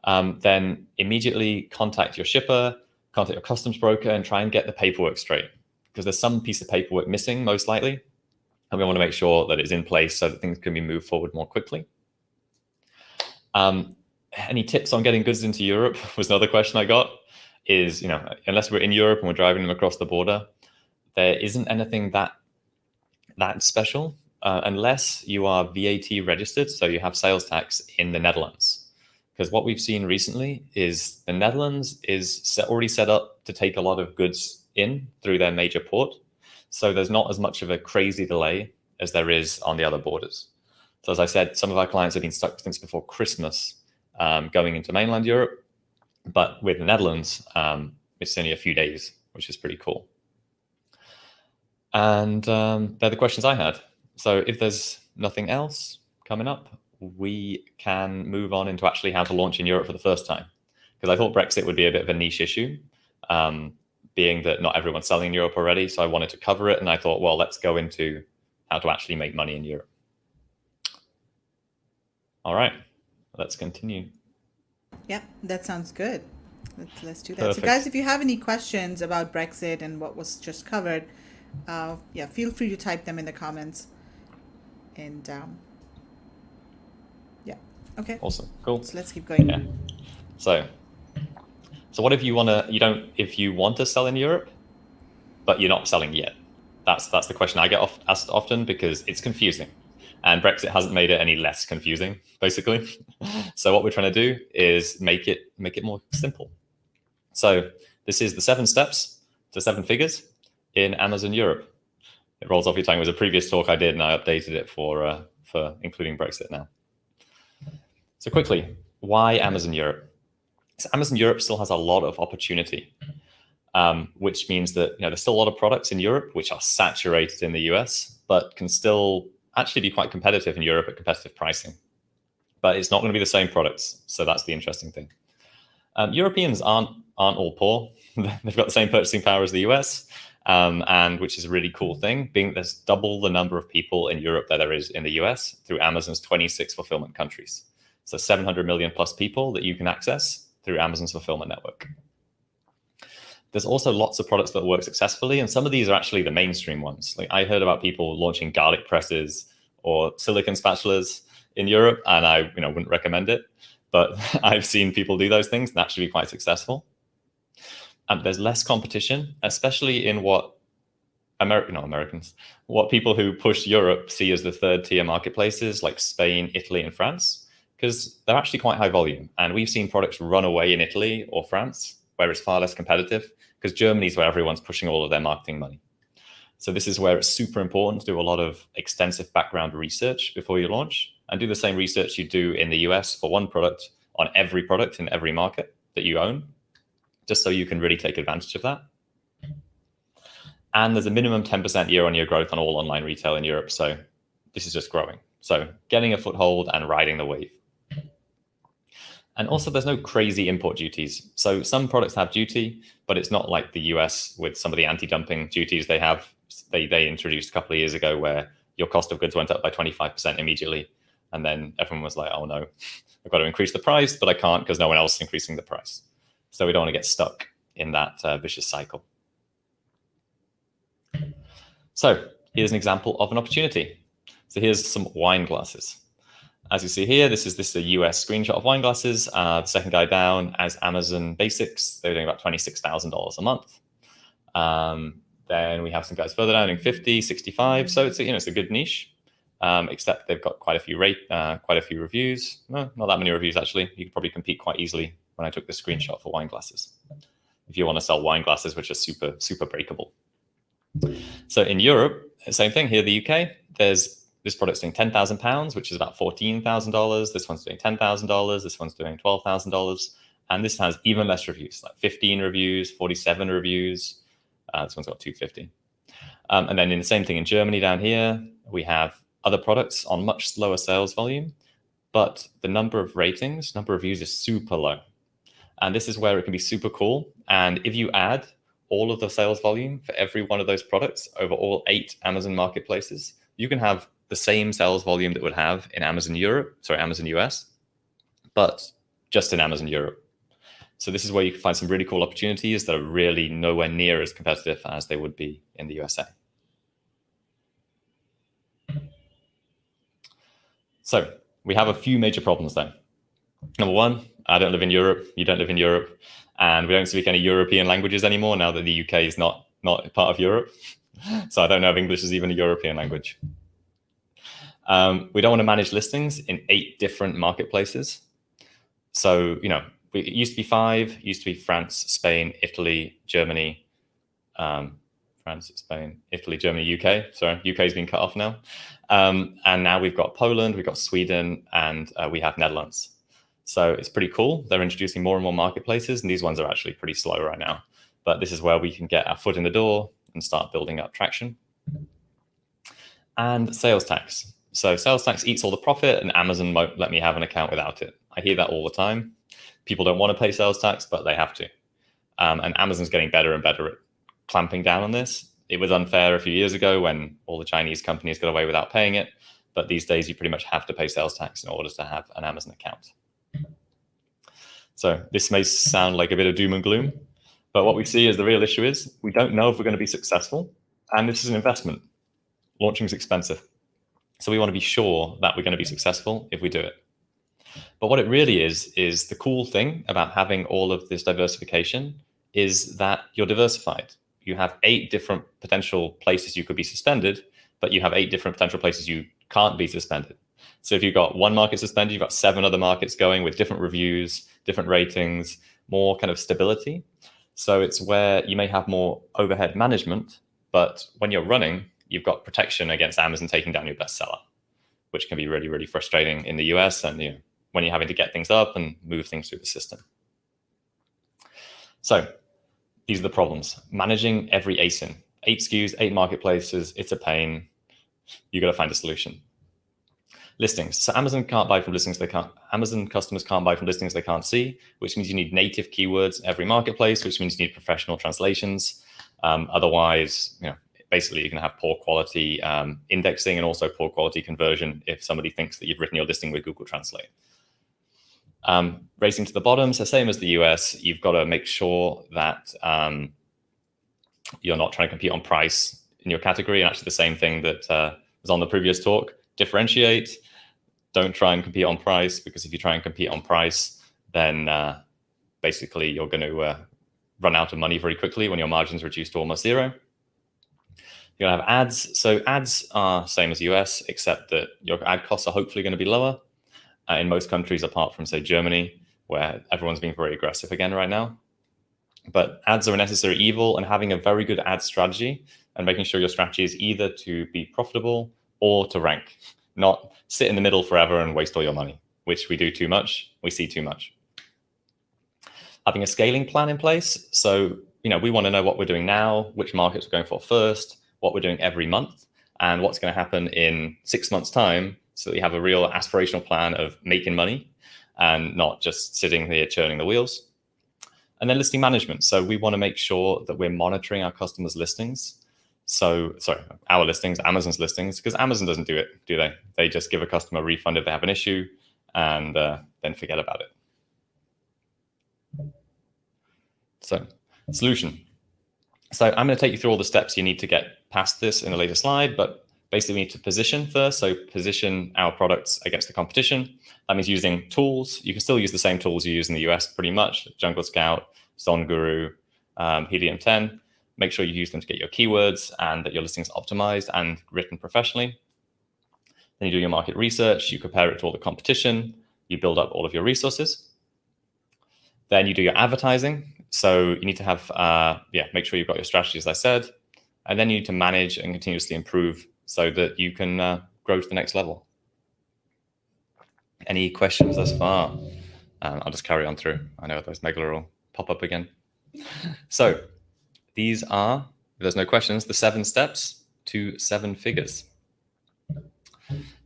C: then immediately contact your shipper, contact your customs broker, and try and get the paperwork straight, because there's some piece of paperwork missing, most likely. And we want to make sure that it's in place so that things can be moved forward more quickly. Any tips on getting goods into Europe was another question I got. Is, unless we're in Europe and we're driving them across the border, there isn't anything that special unless you are VAT registered, so you have sales tax in the Netherlands. Because what we've seen recently is the Netherlands is already set up to take a lot of goods in through their major port. So there's not as much of a crazy delay as there is on the other borders. So as I said, some of our clients have been stuck since before Christmas going into mainland Europe. But with the Netherlands, it's only a few days, which is pretty cool. And they're the questions I had. So if there's nothing else coming up, we can move on into actually how to launch in Europe for the first time. Because I thought Brexit would be a bit of a niche issue, being that not everyone's selling in Europe already. So I wanted to cover it. And I thought, well, let's go into how to actually make money in Europe. All right, let's continue.
A: Yeah, that sounds good. Let's do that.
C: Perfect.
A: So, guys, if you have any questions about Brexit and what was just covered, yeah, feel free to type them in the comments. And yeah, okay.
C: Awesome, cool.
A: So let's keep going.
C: Yeah. So what if you if you want to sell in Europe, but you're not selling yet? That's the question I get asked often, because it's confusing, and Brexit hasn't made it any less confusing, basically. So what we're trying to do is make it more simple. So this is the 7 steps to 7 figures in Amazon Europe. It rolls off your tongue. It was a previous talk I did, and I updated it for including Brexit now. So quickly, why Amazon Europe? So Amazon Europe still has a lot of opportunity, which means that there's still a lot of products in Europe which are saturated in the US, but can still actually be quite competitive in Europe at competitive pricing. But it's not going to be the same products, so that's the interesting thing. Europeans aren't all poor. They've got the same purchasing power as the US, and which is a really cool thing, being there's double the number of people in Europe that there is in the US through Amazon's 26 fulfillment countries. So 700 million plus people that you can access through Amazon's fulfillment network. There's also lots of products that work successfully, and some of these are actually the mainstream ones. Like I heard about people launching garlic presses or silicon spatulas in Europe, and I wouldn't recommend it, but I've seen people do those things and actually be quite successful. There's less competition, especially in what what people who push Europe see as the 3rd tier marketplaces like Spain, Italy, and France, because they're actually quite high volume. And we've seen products run away in Italy or France, where it's far less competitive, because Germany is where everyone's pushing all of their marketing money. So this is where it's super important to do a lot of extensive background research before you launch, and do the same research you do in the US for one product on every product in every market that you own, just so you can really take advantage of that. And there's a minimum 10% year-on-year growth on all online retail in Europe. So this is just growing. So getting a foothold and riding the wave. And also there's no crazy import duties. So some products have duty, but it's not like the US with some of the anti-dumping duties they have. They introduced a couple of years ago where your cost of goods went up by 25% immediately. And then everyone was like, oh no, I've got to increase the price, but I can't because no one else is increasing the price. So we don't want to get stuck in that vicious cycle. So here's an example of an opportunity. So here's some wine glasses. As you see here, this is a US screenshot of wine glasses. The second guy down as Amazon Basics. They're doing about $26,000 a month. Then we have some guys further down doing 50, 65. So it's it's a good niche, except they've got quite a few reviews. No, not that many reviews actually. You could probably compete quite easily when I took the screenshot for wine glasses, if you want to sell wine glasses which are super, super breakable. So in Europe, same thing. Here, the UK, there's this product's doing £10,000, which is about $14,000. This one's doing $10,000. This one's doing $12,000. And this has even less reviews, like 15 reviews, 47 reviews. This one's got 250. And then in the same thing in Germany down here, we have other products on much slower sales volume, but the number of reviews is super low. And this is where it can be super cool. And if you add all of the sales volume for every one of those products over all 8 Amazon marketplaces, you can have the same sales volume that would have in Amazon US, but just in Amazon Europe. So this is where you can find some really cool opportunities that are really nowhere near as competitive as they would be in the USA. So we have a few major problems then. Number one, I don't live in Europe, you don't live in Europe, and we don't speak any European languages anymore now that the UK is not part of Europe. So I don't know if English is even a European language. We don't want to manage listings in 8 different marketplaces. So, it used to be 5, it used to be France, Spain, Italy, Germany, UK. Sorry, UK's been cut off now. And now we've got Poland, we've got Sweden, and we have Netherlands. So it's pretty cool. They're introducing more and more marketplaces, and these ones are actually pretty slow right now. But this is where we can get our foot in the door and start building up traction. And sales tax. So sales tax eats all the profit, and Amazon won't let me have an account without it. I hear that all the time. People don't want to pay sales tax, but they have to. And Amazon's getting better and better at clamping down on this. It was unfair a few years ago when all the Chinese companies got away without paying it. but these days you pretty much have to pay sales tax in order to have an Amazon account. So this may sound like a bit of doom and gloom, but what we see is the real issue is we don't know if we're going to be successful, and this is an investment. Launching is expensive. So we want to be sure that we're going to be successful if we do it. But what it really is the cool thing about having all of this diversification is that you're diversified. You have 8 different potential places you could be suspended, but you have 8 different potential places you can't be suspended. So if you've got one market suspended, you've got 7 other markets going with different reviews, different ratings, more kind of stability. So it's where you may have more overhead management, but when you're running, you've got protection against Amazon taking down your bestseller, which can be really, really frustrating in the US and when you're having to get things up and move things through the system. So these are the problems. Managing every ASIN, 8 SKUs, 8 marketplaces, it's a pain. You got to find a solution. Listings. So Amazon can't buy from listings Amazon customers can't buy from listings they can't see, which means you need native keywords in every marketplace, which means you need professional translations. Otherwise, basically you're going to have poor quality indexing and also poor quality conversion if somebody thinks that you've written your listing with Google Translate. Racing to the bottom, so same as the US, you've got to make sure that you're not trying to compete on price in your category. And actually the same thing that was on the previous talk, differentiate. Don't try and compete on price, because if you try and compete on price, then basically you're going to run out of money very quickly when your margins reduce to almost zero. You're going to have ads. So ads are same as US, except that your ad costs are hopefully going to be lower in most countries, apart from, say, Germany, where everyone's being very aggressive again right now. But ads are a necessary evil, and having a very good ad strategy and making sure your strategy is either to be profitable or to rank, not sit in the middle forever and waste all your money, which we do too much. We see too much. Having a scaling plan in place. So, we want to know what we're doing now, which markets we're going for first, what we're doing every month, and what's going to happen in 6 months' time, so that we have a real aspirational plan of making money and not just sitting there churning the wheels. And then listing management. So we want to make sure that we're monitoring our customers' listings. So, our listings, Amazon's listings, because Amazon doesn't do it, do they? They just give a customer a refund if they have an issue and then forget about it. So, solution. So I'm going to take you through all the steps you need to get past this in a later slide, but basically we need to position first. So position our products against the competition. That means using tools. You can still use the same tools you use in the US pretty much, Jungle Scout, Zone Guru, Helium 10. Make sure you use them to get your keywords and that your listing is optimized and written professionally. Then you do your market research, you compare it to all the competition, you build up all of your resources. Then you do your advertising. So you need to have, make sure you've got your strategy, as I said, and then you need to manage and continuously improve so that you can grow to the next level. Any questions thus far? I'll just carry on through. I know those Megler will pop up again. So these are, if there's no questions, the 7 steps to 7 figures.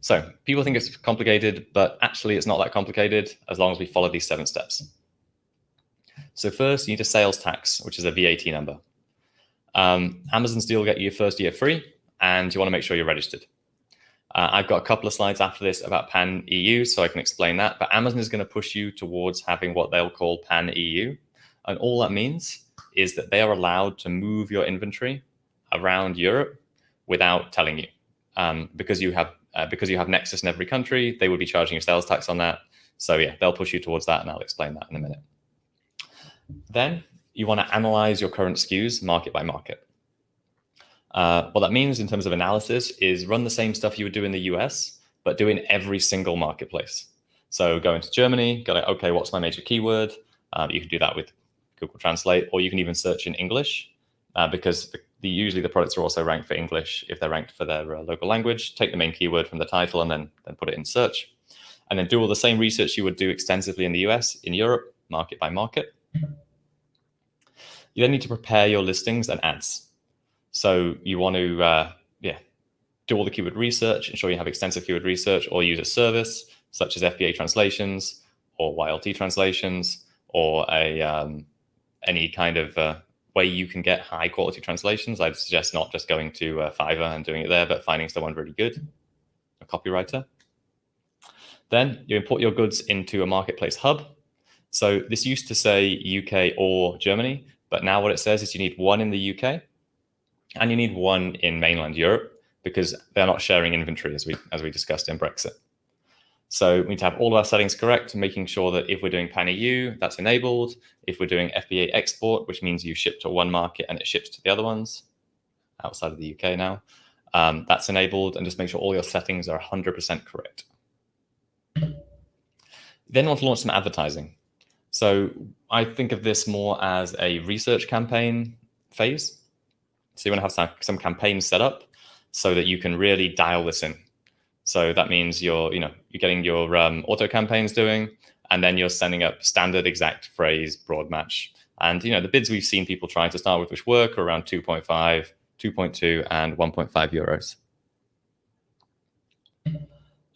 C: So people think it's complicated, but actually it's not that complicated as long as we follow these 7 steps. So first, you need a sales tax, which is a VAT number. Amazon still get you your first year free, and you want to make sure you're registered. I've got a couple of slides after this about pan-EU, so I can explain that. But Amazon is going to push you towards having what they'll call pan-EU. And all that means is that they are allowed to move your inventory around Europe without telling you. Because you have Nexus in every country, they would be charging you sales tax on that. So yeah, they'll push you towards that, and I'll explain that in a minute. Then you want to analyze your current SKUs market by market. What that means in terms of analysis is run the same stuff you would do in the US, but do in every single marketplace. So go into Germany, go like, okay, what's my major keyword? You can do that with Google Translate, or you can even search in English because usually the products are also ranked for English if they're ranked for their local language. Take the main keyword from the title and then put it in search. And then do all the same research you would do extensively in the US, in Europe, market by market. You then need to prepare your listings and ads. So you want to do all the keyword research, ensure you have extensive keyword research, or use a service such as FBA translations or YLT translations, or any kind of way you can get high quality translations. I'd suggest not just going to Fiverr and doing it there, but finding someone really good. copywriter. Then you import your goods into a marketplace hub. So this used to say UK or Germany, but now what it says is you need one in the UK and you need one in mainland Europe, because they're not sharing inventory as we discussed in Brexit. So we need to have all of our settings correct, making sure that if we're doing pan-EU, that's enabled. If we're doing FBA export, which means you ship to one market and it ships to the other ones outside of the UK now, that's enabled, and just make sure all your settings are 100% correct. Then we want to launch some advertising. So I think of this more as a research campaign phase. So you want to have some campaigns set up so that you can really dial this in. So that means you're getting your auto campaigns doing, and then you're sending up standard exact phrase broad match. And the bids we've seen people trying to start with which work are around 2.5, 2.2, and 1.5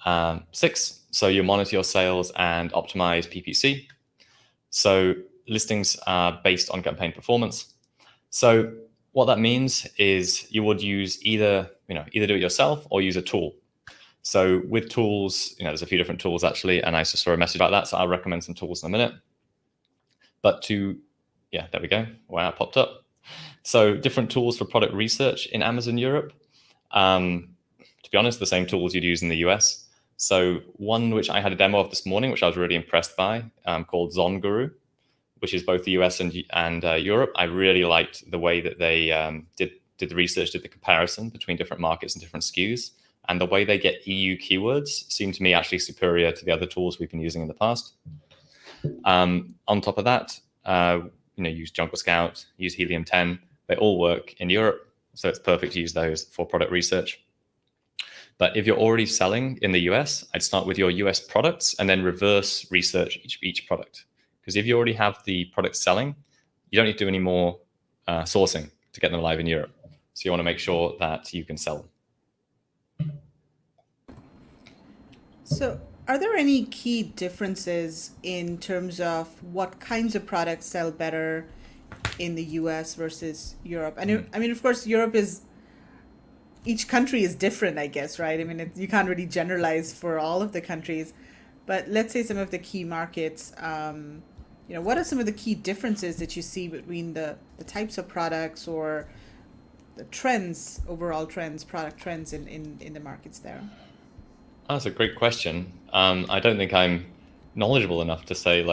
C: euros. 6, so you monitor your sales and optimize PPC. So listings are based on campaign performance. So what that means is you would use either do it yourself or use a tool. So with tools, there's a few different tools actually, and I just saw a message about that, so I'll recommend some tools in a minute. But there we go. Wow, it popped up. So different tools for product research in Amazon Europe. To be honest, the same tools you'd use in the US. So one which I had a demo of this morning, which I was really impressed by, called ZonGuru, which is both the US and Europe. I really liked the way that they did the research, did the comparison between different markets and different SKUs. And the way they get EU keywords seemed to me actually superior to the other tools we've been using in the past. On top of that, use Jungle Scout, use Helium 10. They all work in Europe, so it's perfect to use those for product research. But if you're already selling in the US, I'd start with your US products and then reverse research each product. Because if you already have the product selling, you don't need to do any more sourcing to get them live in Europe. So you want to make sure that you can sell them.
A: So are there any key differences in terms of what kinds of products sell better in the US versus Europe? And I mean, of course, each country is different, I guess, right? I mean, you can't really generalize for all of the countries, but let's say some of the key markets, what are some of the key differences that you see between the types of products or the trends, overall trends, product trends in the markets there?
C: That's a great question. I don't think I'm knowledgeable enough to say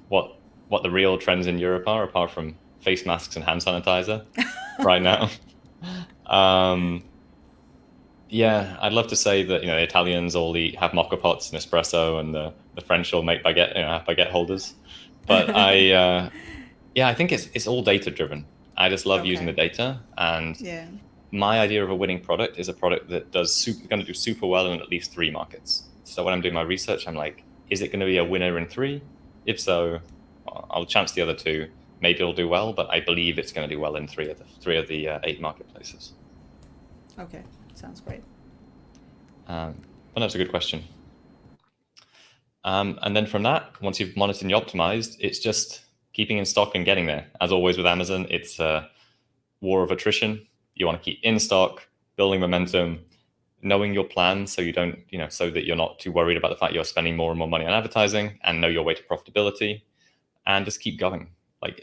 C: what the real trends in Europe are, apart from face masks and hand sanitizer right now. I'd love to say that the Italians all have mocha pots and espresso, and the French all make baguette holders. But I think it's all data driven. I just love using the data, and my idea of a winning product is a product that going to do super well in at least 3 markets. So when I'm doing my research, I'm like, is it going to be a winner in 3? If so, I'll chance the other 2. Maybe it'll do well, but I believe it's going to do well in 3 of the 8 marketplaces.
A: Okay, sounds great.
C: Well, that's a good question. And then from that, once you've monitored and you optimized, it's just keeping in stock and getting there. As always with Amazon, it's a war of attrition. You want to keep in stock, building momentum, knowing your plan so you don't, so that you're not too worried about the fact you're spending more and more money on advertising, and know your way to profitability, and just keep going.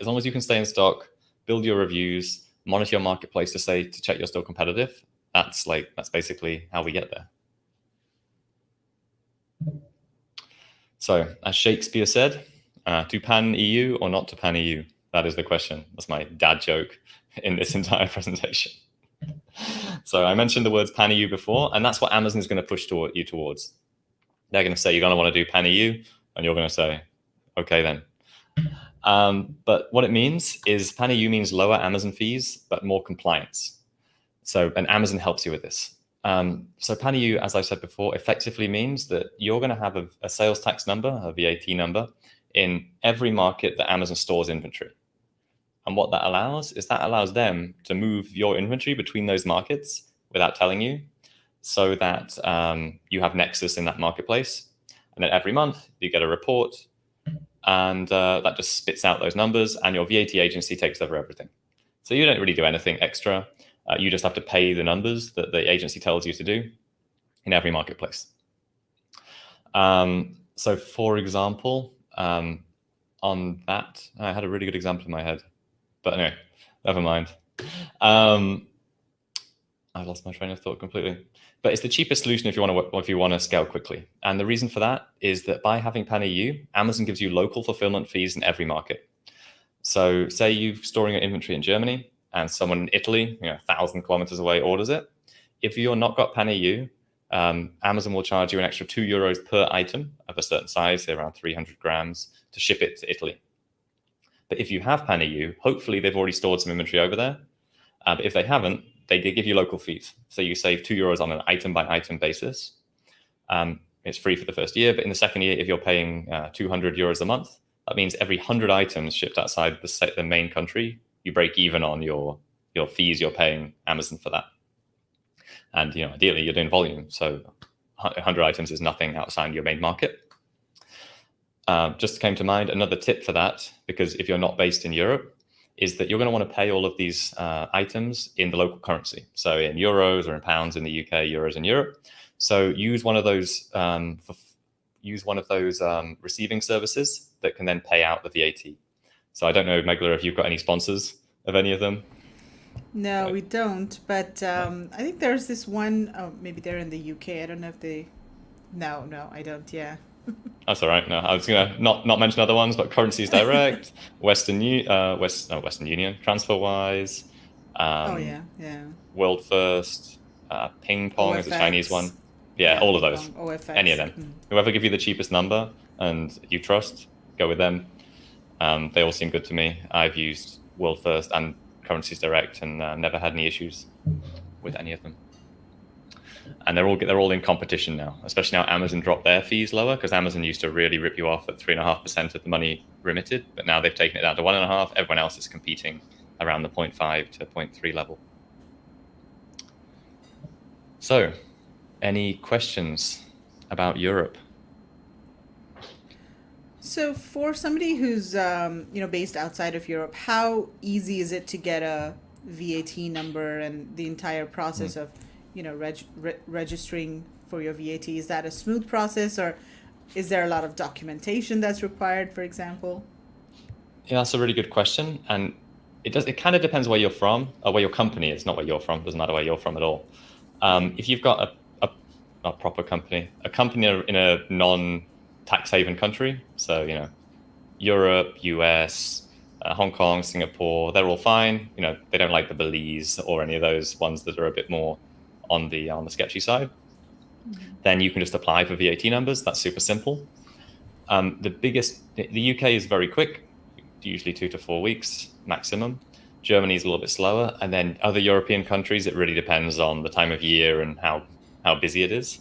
C: As long as you can stay in stock, build your reviews, monitor your marketplace to check you're still competitive. That's basically how we get there. So as Shakespeare said, to pan EU or not to pan EU? That is the question. That's my dad joke in this entire presentation. So I mentioned the words pan EU before, and that's what Amazon is going to push you towards. They're going to say you're going to want to do pan EU, and you're going to say, okay then. But what it means is pan EU means lower Amazon fees, but more compliance. And Amazon helps you with this. So pan EU, as I said before, effectively means that you're going to have a sales tax number, a VAT number, in every market that Amazon stores inventory. And what that allows them to move your inventory between those markets without telling you, so that you have nexus in that marketplace. And then every month you get a report, and that just spits out those numbers, and your VAT agency takes over everything. So you don't really do anything extra. You just have to pay the numbers that the agency tells you to do. in every marketplace. So for example, on that, I had a really good example in my head, but anyway, never mind. I lost my train of thought completely. But it's the cheapest solution if you want to scale quickly. And the reason for that is that by having Pan-EU, Amazon gives you local fulfillment fees in every market. So say you're storing your inventory in Germany and someone in Italy, 1,000 kilometers away, orders it. If you're not got Pan-EU, Amazon will charge you an extra €2 per item of a certain size, say around 300 grams, to ship it to Italy. But if you have Pan-EU, hopefully they've already stored some inventory over there. But if they haven't, they give you local fees. So you save €2 on an item by item basis. It's free for the first year, but in the second year, if you're paying €200 a month, that means every 100 items shipped outside the main country, you break even on your fees you're paying Amazon for that. And ideally, you're doing volume, so 100 items is nothing outside your main market. Just came to mind another tip for that, because if you're not based in Europe, is that you're going to want to pay all of these items in the local currency. So in euros or in pounds in the UK, euros in Europe. So use one of those receiving services that can then pay out the VAT. So I don't know, Megla, if you've got any sponsors of any of them.
A: No, we don't. But I think there's this one. Oh, maybe they're in the UK. I don't know if they. No, I don't. Yeah.
C: That's all right. No, I was going to not mention other ones, but Currencies Direct, Western Union, TransferWise. World First, Ping Pong is a Chinese one. Yeah, all of those.
A: OFX.
C: Any of them. Whoever give you the cheapest number and you trust, go with them. They all seem good to me. I've used World First and Currencies Direct and never had any issues with any of them. And they're all in competition now, especially now Amazon dropped their fees lower, because Amazon used to really rip you off at 3.5% of the money remitted, but now they've taken it down to 1.5%. Everyone else is competing around the 0.5 to 0.3 level. So, any questions about Europe?
A: So for somebody who's based outside of Europe, how easy is it to get a VAT number and the entire process of registering for your VAT? Is that a smooth process, or is there a lot of documentation that's required, for example?
C: Yeah, that's a really good question, and it kind of depends where you're from, or where your company is, not where you're from. Doesn't matter where you're from at all. If you've got a proper company, in a non-tax haven country, so Europe, US, Hong Kong, Singapore, they're all fine. They don't like the Belize or any of those ones that are a bit more on the sketchy side. Then you can just apply for VAT numbers. That's super simple. The UK is very quick, usually 2 to 4 weeks maximum. Germany is a little bit slower, and then other European countries, it really depends on the time of year and how busy it is.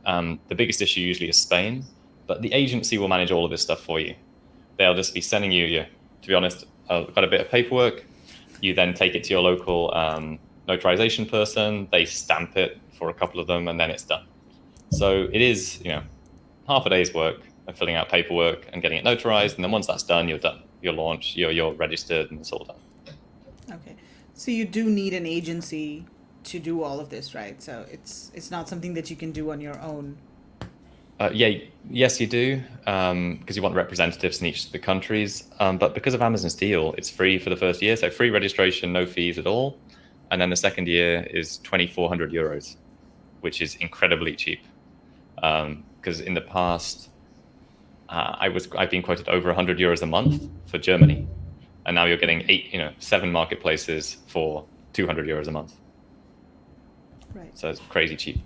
C: The biggest issue usually is Spain, but the agency will manage all of this stuff for you. They'll just be sending you, to be honest, got a bit of paperwork. You then take it to your local notarization person. They stamp it for a couple of them, and then it's done. So it is, half a day's work of filling out paperwork and getting it notarized, and then once that's done, you're done. You're launched, you're registered, and it's all done.
A: Okay, so you do need an agency to do all of this, right? So it's not something that you can do on your own.
C: Yes, you do, because you want representatives in each of the countries. But because of Amazon's deal, it's free for the first year, so free registration, no fees at all. And then the second year is €2,400, which is incredibly cheap. Because in the past, I've been quoted over €100 a month for Germany, and now you're getting 7 marketplaces for €200 a month.
A: Right.
C: So it's crazy cheap.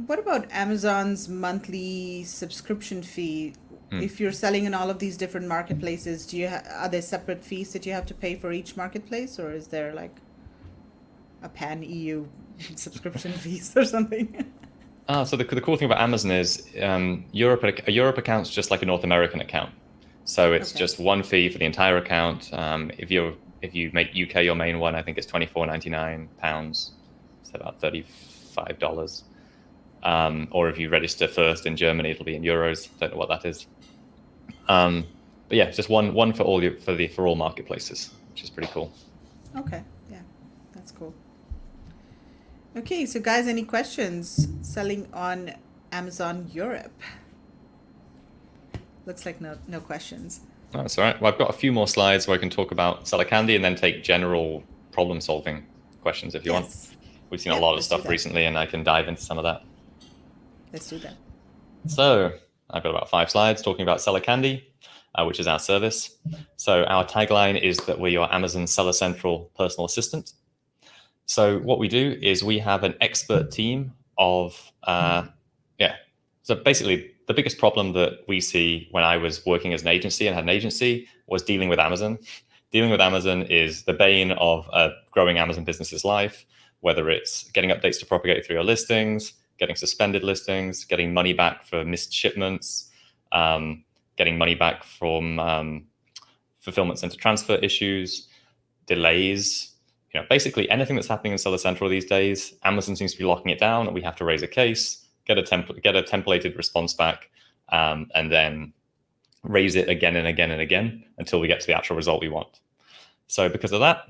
A: What about Amazon's monthly subscription fee? If you're selling in all of these different marketplaces, are there separate fees that you have to pay for each marketplace, or is there like a pan-EU subscription fees or something?
C: So the cool thing about Amazon is a Europe account's just like a North American account. So it's just one fee for the entire account. If you make UK your main one, I think it's £24.99, so about $35. Or if you register first in Germany, it'll be in euros. Don't know what that is. But yeah, it's just one for all marketplaces, which is pretty cool.
A: Okay, yeah, that's cool. Okay, so guys, any questions? Selling on Amazon Europe. Looks like no questions.
C: That's all right. Well, I've got a few more slides where I can talk about seller candy and then take general problem solving questions if you want. We've seen a lot of stuff recently, and I can dive into some of that.
A: Let's do that.
C: So I've got about 5 slides talking about seller candy, which is our service. So our tagline is that we're your Amazon Seller Central personal assistant. So what we do is we have an expert team of, So basically, the biggest problem that we see when I was working as an agency and had an agency was dealing with Amazon. Dealing with Amazon is the bane of a growing Amazon business's life, whether it's getting updates to propagate through your listings, getting suspended listings, getting money back for missed shipments, getting money back from fulfillment center transfer issues, delays. Basically anything that's happening in Seller Central these days, Amazon seems to be locking it down, and we have to raise a case, get a templated response back, and then raise it again and again and again until we get to the actual result we want. So because of that,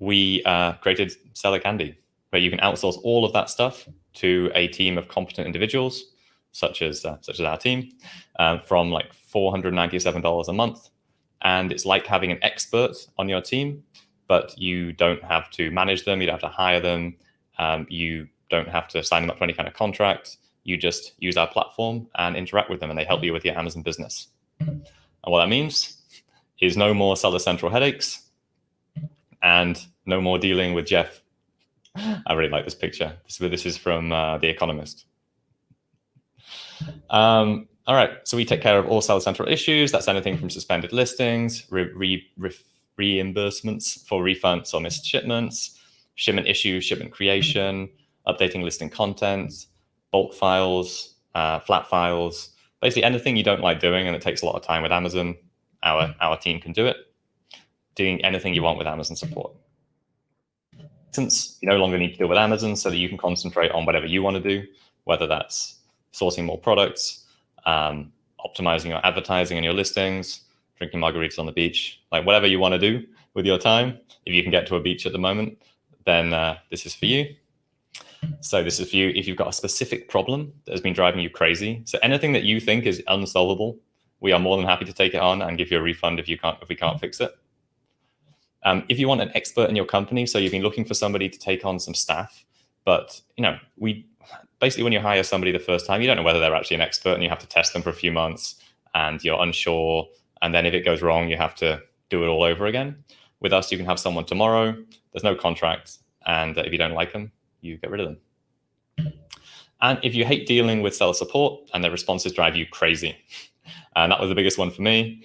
C: we created Seller Candy, where you can outsource all of that stuff to a team of competent individuals, such as our team, from like $497 a month. And it's like having an expert on your team, but you don't have to manage them. You don't have to hire them. You don't have to sign them up to any kind of contract. You just use our platform and interact with them, and they help you with your Amazon business. And what that means is no more Seller Central headaches and no more dealing with Jeff. I really like this picture. This is from The Economist. All right, so we take care of all Seller Central issues. That's anything from suspended listings, reimbursements for refunds or missed shipments, shipment issues, shipment creation, updating listing content, bulk files, flat files, basically anything you don't like doing and it takes a lot of time with Amazon, our team can do it. Doing anything you want with Amazon support. Since you no longer need to deal with Amazon, so that you can concentrate on whatever you want to do, whether that's sourcing more products, optimizing your advertising and your listings, drinking margaritas on the beach, like whatever you want to do with your time. If you can get to a beach at the moment, then this is for you. So this is for you if you've got a specific problem that has been driving you crazy. So anything that you think is unsolvable, we are more than happy to take it on and give you a refund if we can't fix it. If you want an expert in your company, so you've been looking for somebody to take on some staff, but basically when you hire somebody the first time, you don't know whether they're actually an expert, and you have to test them for a few months, and you're unsure. And then if it goes wrong, you have to do it all over again. With us, you can have someone tomorrow. There's no contract, and if you don't like them, you get rid of them. And if you hate dealing with seller support and their responses drive you crazy, and that was the biggest one for me.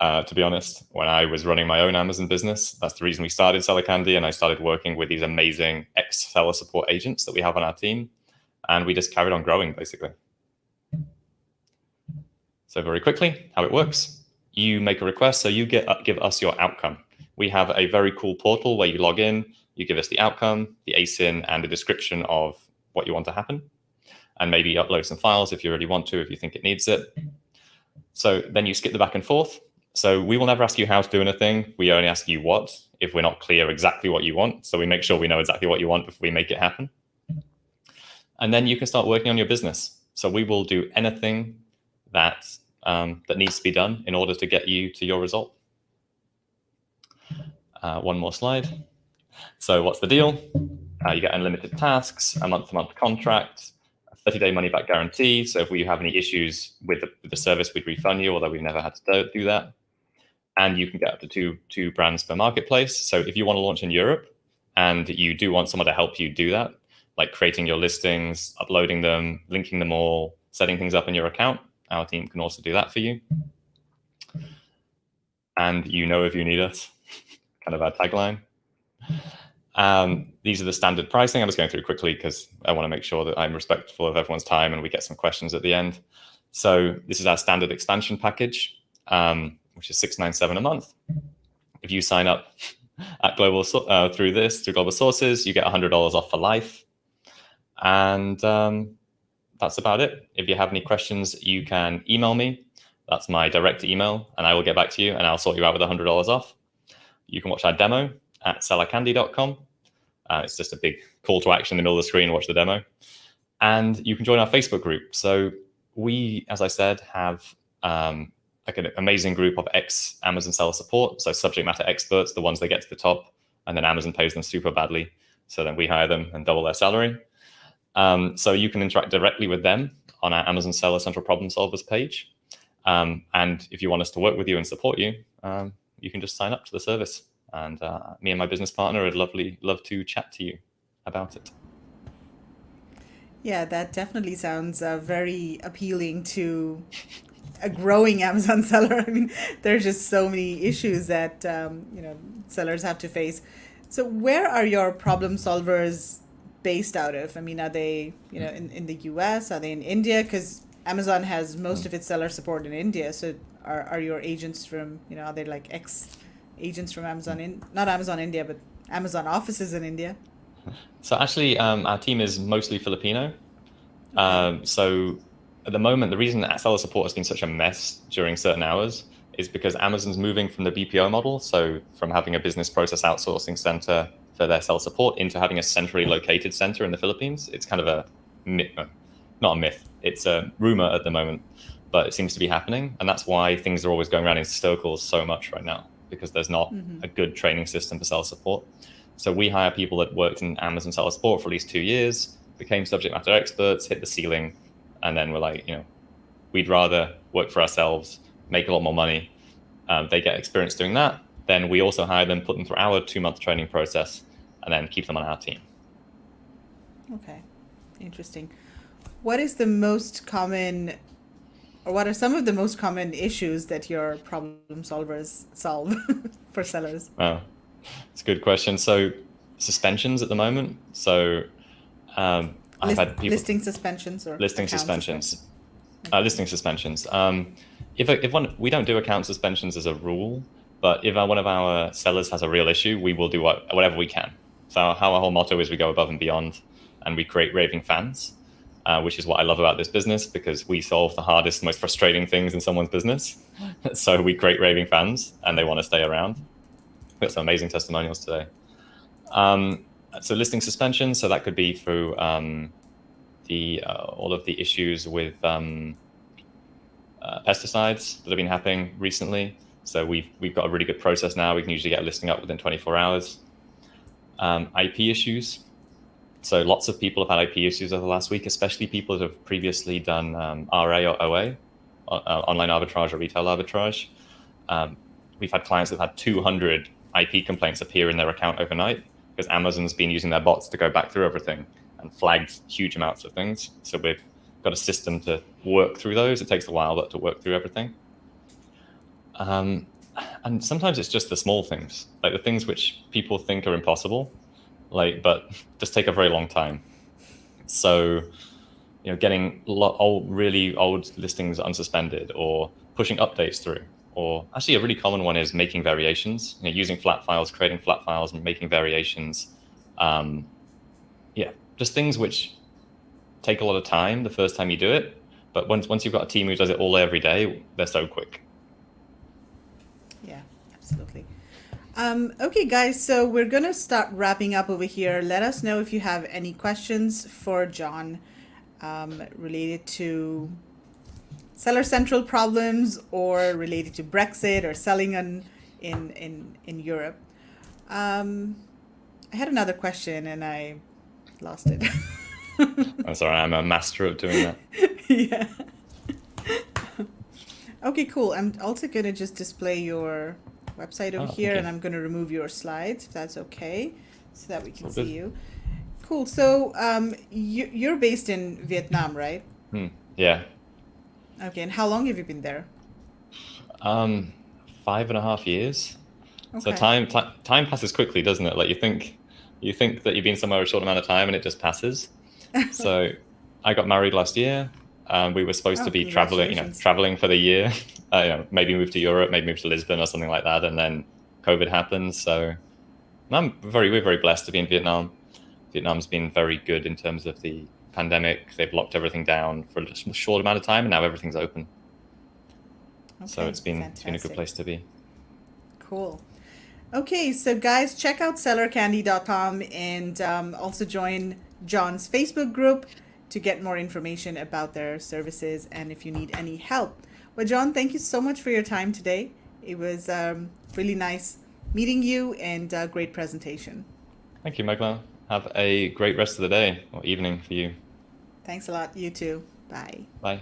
C: To be honest, when I was running my own Amazon business, that's the reason we started Seller Candy, and I started working with these amazing ex-seller support agents that we have on our team, and we just carried on growing, basically. So very quickly, how it works. You make a request, so you give us your outcome. We have a very cool portal where you log in, you give us the outcome, the ASIN, and a description of what you want to happen, and maybe upload some files if you really want to, if you think it needs it. So then you skip the back and forth. So we will never ask you how to do anything. We only ask you what, if we're not clear exactly what you want. So we make sure we know exactly what you want before we make it happen. And then you can start working on your business. So we will do anything that needs to be done in order to get you to your result. One more slide. So what's the deal? You get unlimited tasks, a month-to-month contract, a 30-day money-back guarantee. So if we have any issues with the service, we'd refund you, although we've never had to do that. And you can get up to two brands per marketplace. So if you want to launch in Europe and you do want someone to help you do that, like creating your listings, uploading them, linking them all, setting things up in your account, our team can also do that for you. And if you need us, kind of our tagline. These are the standard pricing. I'm just going through quickly because I want to make sure that I'm respectful of everyone's time and we get some questions at the end. So this is our standard expansion package, which is $697 a month. If you sign up at through Global Sources, you get $100 off for life. And that's about it. If you have any questions, you can email me. That's my direct email, and I will get back to you, and I'll sort you out with $100 off. You can watch our demo at sellercandy.com. It's just a big call to action in the middle of the screen, watch the demo. And you can join our Facebook group. So we, as I said, have like an amazing group of ex-Amazon seller support. So subject matter experts, the ones that get to the top, and then Amazon pays them super badly. So then we hire them and double their salary. So you can interact directly with them on our Amazon Seller Central Problem Solvers page. And if you want us to work with you and support you, you can just sign up to the service. And me and my business partner would love to chat to you about it.
A: Yeah, that definitely sounds very appealing to a growing Amazon seller. I mean, there's just so many issues that sellers have to face. So where are your problem solvers based out of? I mean, are they in the US? Are they in India? Because Amazon has most of its seller support in India. So are your agents from are they like ex-agents from Amazon not Amazon India, but Amazon offices in India?
C: So actually, our team is mostly Filipino. So at the moment, the reason that seller support has been such a mess during certain hours is because Amazon's moving from the BPO model, so from having a business process outsourcing center for their seller support into having a centrally located center in the Philippines. It's kind of a not a myth. It's a rumor at the moment, but it seems to be happening. And that's why things are always going around in circles so much right now, because there's not a good training system for seller support. So we hire people that worked in Amazon seller support for at least 2 years, became subject matter experts, hit the ceiling, and then we're like, we'd rather work for ourselves, make a lot more money. They get experience doing that. Then we also hire them, put them through our 2-month training process, and then keep them on our team.
A: Okay, interesting. What is the most common, or what are some of the most common issues that your problem solvers solve for sellers?
C: Oh, it's a good question. So suspensions at the moment. So I've had people
A: listing suspensions or
C: listing
A: account
C: suspensions. Listing suspensions. We don't do account suspensions as a rule, but if one of our sellers has a real issue, we will do whatever we can. So our whole motto is we go above and beyond, and we create raving fans, which is what I love about this business, because we solve the hardest, most frustrating things in someone's business. So we create raving fans, and they want to stay around. We've got some amazing testimonials today. So listing suspension, so that could be through all of the issues with pesticides that have been happening recently. So we've got a really good process now. We can usually get a listing up within 24 hours. IP issues. So lots of people have had IP issues over the last week, especially people that have previously done RA or OA, online arbitrage or retail arbitrage. We've had clients that have had 200 IP complaints appear in their account overnight because Amazon's been using their bots to go back through everything and flagged huge amounts of things. So we've got a system to work through those. It takes a while, but to work through everything. And sometimes it's just the small things, like the things which people think are impossible, but just take a very long time. So, getting really old listings unsuspended, or pushing updates through, or actually a really common one is making variations, using flat files, creating flat files and making variations. Just things which take a lot of time the first time you do it, but once you've got a team who does it all every day, they're so quick.
A: Yeah, absolutely. Okay, guys, so we're going to start wrapping up over here. Let us know if you have any questions for John related to Seller Central problems, or related to Brexit, or selling in Europe. I had another question and I lost it.
C: I'm sorry, I'm a master of doing that.
A: Yeah. Okay, cool. I'm also going to just display your website over here,
C: okay.
A: and I'm going to remove your slides, if that's okay, so that we can
C: All
A: see
C: good.
A: you. Cool. So you're based in Vietnam, right?
C: Yeah.
A: Okay, and how long have you been there?
C: 5.5 years. So
A: Okay.
C: time passes quickly, doesn't it? Like you think that you've been somewhere a short amount of time and it just passes. So I got married last year. We were supposed to be
A: Congratulations.
C: traveling for the year, maybe move to Europe, maybe move to Lisbon or something like that. And then COVID happened. So we're very blessed to be in Vietnam. Vietnam's been very good in terms of the pandemic. They've locked everything down for a short amount of time, and now everything's open.
A: Okay,
C: So it's been a good
A: fantastic.
C: place to be.
A: Cool. Okay, so guys, check out sellercandy.com and also join John's Facebook group to get more information about their services and if you need any help. Well, John, thank you so much for your time today. It was really nice meeting you and a great presentation.
C: Thank you, Megla. Have a great rest of the day or evening for you.
A: Thanks a lot. You too. Bye.
C: Bye.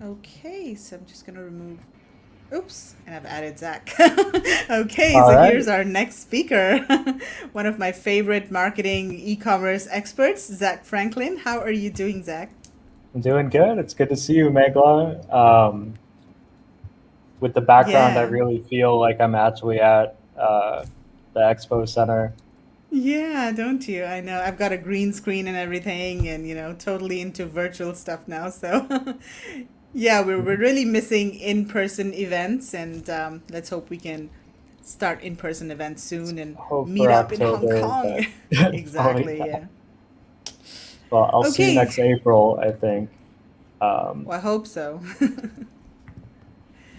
A: Okay, so I'm just going to remove. Oops, and I've added Zack. Okay,
D: All
A: so
D: right.
A: here's our next speaker, one of my favorite marketing e-commerce experts, Zack Franklin. How are you doing, Zack?
D: I'm doing good. It's good to see you, Megla. With the background, I
A: Yeah.
D: really feel like I'm actually at the expo center.
A: Yeah, don't you? I know. I've got a green screen and everything, and totally into virtual stuff now. So, yeah, we're really missing in-person events, and let's hope we can start in-person events soon and
D: Hope
A: meet
D: for
A: up in Hong
D: October,
A: Kong.
D: but
A: Exactly, yeah.
D: well, I'll see you
A: Okay.
D: next April, I think.
A: Well, I hope so.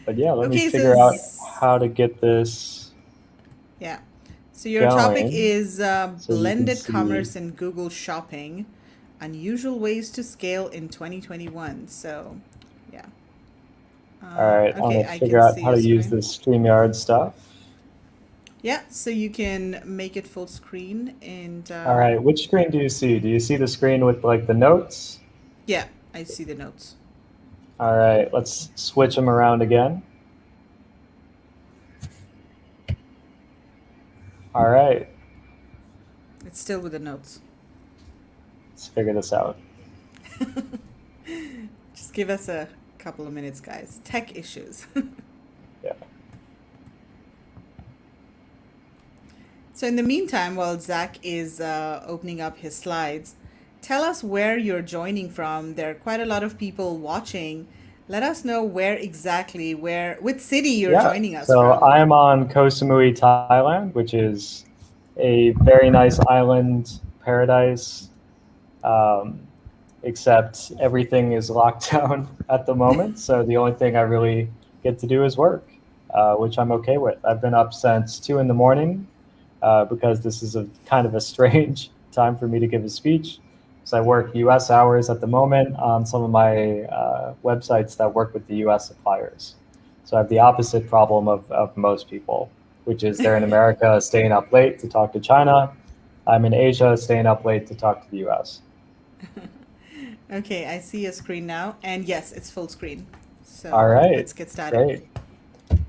D: But yeah, let me
A: Okay, so
D: figure out how to get this
A: yeah. So your topic
D: going
A: is
D: so you can
A: blended
D: see.
A: commerce and Google Shopping, unusual ways to scale in 2021. So, yeah.
D: All right, I'm
A: Okay,
D: gonna
A: I
D: figure
A: can
D: out
A: see
D: how
A: your
D: to use
A: screen.
D: this StreamYard stuff.
A: Yeah, so you can make it full screen and
D: All right, which screen do you see? Do you see the screen with like the notes?
A: yeah, I see the notes.
D: All right, let's switch them around again. All right,
A: It's still with the notes.
D: let's figure this out.
A: Just give us a couple of minutes, guys. Tech issues.
D: Yeah.
A: So in the meantime, while Zack is opening up his slides, tell us where you're joining from. There are quite a lot of people watching. Let us know where exactly, which city you're
D: Yeah,
A: joining us
D: so
A: from.
D: I am on Koh Samui, Thailand, which is a very nice island paradise, um, except everything is locked down at the moment. So the only thing I really get to do is work, which I'm okay with. I've been up since 2 in the morning because this is a kind of a strange time for me to give a speech. So I work US hours at the moment on some of my websites that work with the US suppliers. So I have the opposite problem of most people, which is they're in America staying up late to talk to China. I'm in Asia staying up late to talk to the US.
A: Okay, I see a screen now. And yes, it's full screen.
D: All
A: So
D: right,
A: let's get started.
D: great.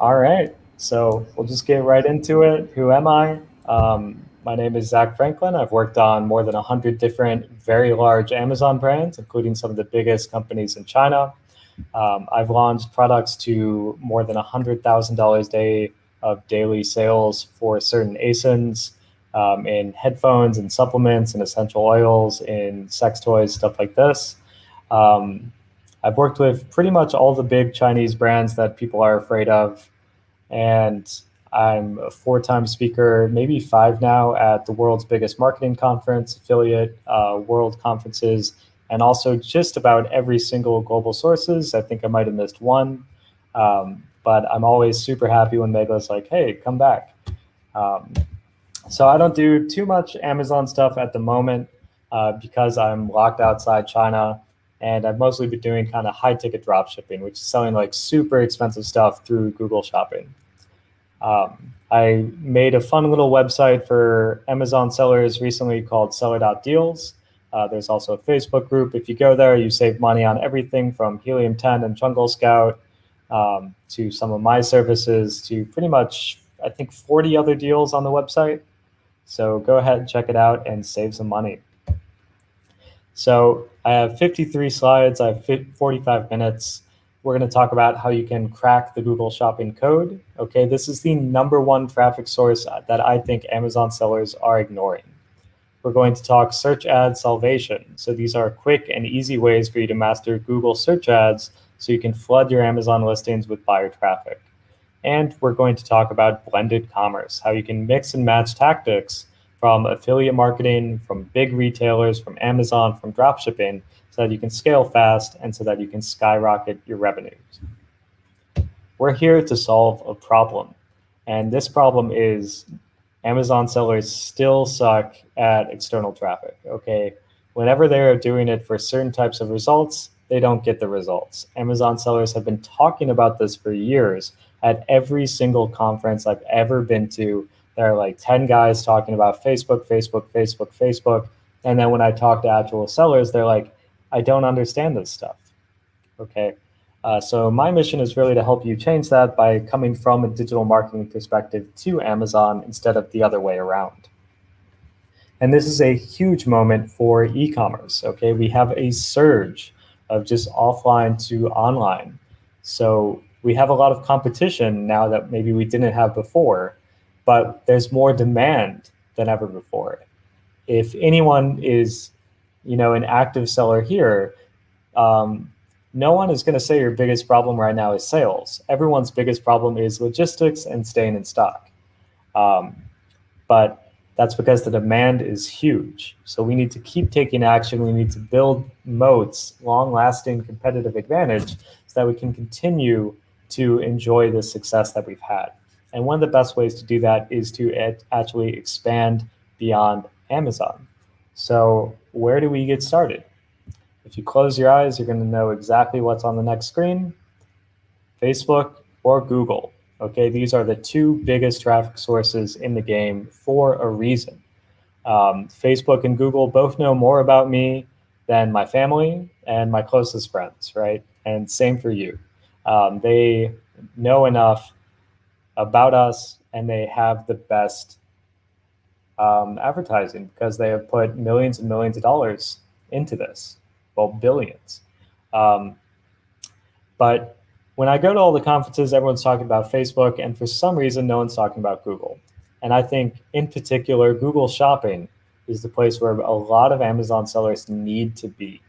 D: All right, so we'll just get right into it. Who am I? My name is Zack Franklin. I've worked on more than 100 different very large Amazon brands, including some of the biggest companies in China. I've launched products to more than $100,000 a day of daily sales for certain ASINs in headphones and supplements and essential oils, in sex toys, stuff like this. I've worked with pretty much all the big Chinese brands that people are afraid of. And I'm a 4-time speaker, maybe 5 now, at the world's biggest marketing conference, affiliate world conferences, and also just about every single global sources. I think I might have missed one. But I'm always super happy when Megla's like, hey, come back. So I don't do too much Amazon stuff at the moment because I'm locked outside China. And I've mostly been doing kind of high ticket drop shipping, which is selling like super expensive stuff through Google Shopping. I made a fun little website for Amazon sellers recently called seller.deals. There's also a Facebook group. If you go there, you save money on everything from Helium 10 and Jungle Scout to some of my services to pretty much, I think, 40 other deals on the website. So go ahead and check it out and save some money. So I have 53 slides. I have 45 minutes. We're going to talk about how you can crack the Google Shopping code. Okay, this is the #1 traffic source that I think Amazon sellers are ignoring. We're going to talk search ad salvation. So these are quick and easy ways for you to master Google search ads so you can flood your Amazon listings with buyer traffic. And we're going to talk about blended commerce, how you can mix and match tactics from affiliate marketing, from big retailers, from Amazon, from dropshipping, so that you can scale fast and so that you can skyrocket your revenues. We're here to solve a problem. And this problem is Amazon sellers still suck at external traffic, okay? Whenever they're doing it for certain types of results, they don't get the results. Amazon sellers have been talking about this for years. At every single conference I've ever been to, there are like 10 guys talking about Facebook, Facebook, Facebook, Facebook. And then when I talk to actual sellers, they're like, I don't understand this stuff, okay? So my mission is really to help you change that by coming from a digital marketing perspective to Amazon instead of the other way around. And this is a huge moment for e-commerce, okay? We have a surge of just offline to online. So we have a lot of competition now that maybe we didn't have before, but there's more demand than ever before. If anyone is, an active seller here, no one is going to say your biggest problem right now is sales. Everyone's biggest problem is logistics and staying in stock. But that's because the demand is huge. So we need to keep taking action. We need to build moats, long-lasting competitive advantage so that we can continue to enjoy the success that we've had. And one of the best ways to do that is to actually expand beyond Amazon. So where do we get started? If you close your eyes, you're going to know exactly what's on the next screen: Facebook or Google. Okay, these are the two biggest traffic sources in the game for a reason. Facebook and Google both know more about me than my family and my closest friends, right? And same for you. They know enough about us, and they have the best advertising because they have put millions and millions of dollars into this. Well, billions. But when I go to all the conferences, everyone's talking about Facebook, and for some reason, no one's talking about Google. And I think, in particular, Google Shopping is the place where a lot of Amazon sellers need to be.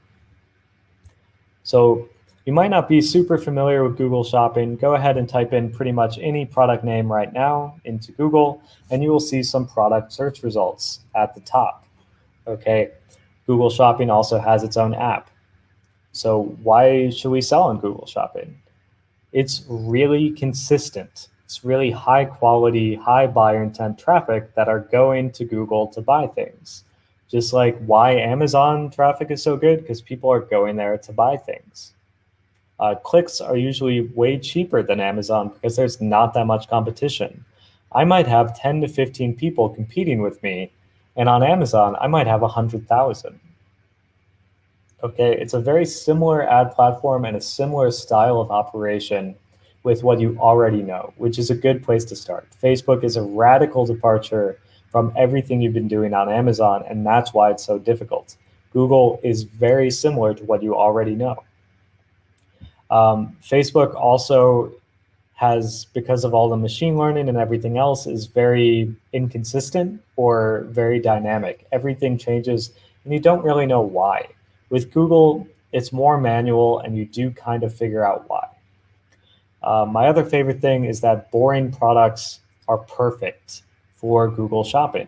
D: So you might not be super familiar with Google Shopping. Go ahead and type in pretty much any product name right now into Google, and you will see some product search results at the top. Okay. Google Shopping also has its own app. So why should we sell on Google Shopping? It's really consistent. It's really high quality, high buyer intent traffic that are going to Google to buy things. Just like why Amazon traffic is so good, because people are going there to buy things. Clicks are usually way cheaper than Amazon because there's not that much competition. I might have 10 to 15 people competing with me, and on Amazon, I might have 100,000. Okay, it's a very similar ad platform and a similar style of operation with what you already know, which is a good place to start. Facebook is a radical departure from everything you've been doing on Amazon, and that's why it's so difficult. Google is very similar to what you already know. Facebook also has, because of all the machine learning and everything else, is very inconsistent or very dynamic. Everything changes and you don't really know why. With Google, it's more manual and you do kind of figure out why. My other favorite thing is that boring products are perfect for Google Shopping.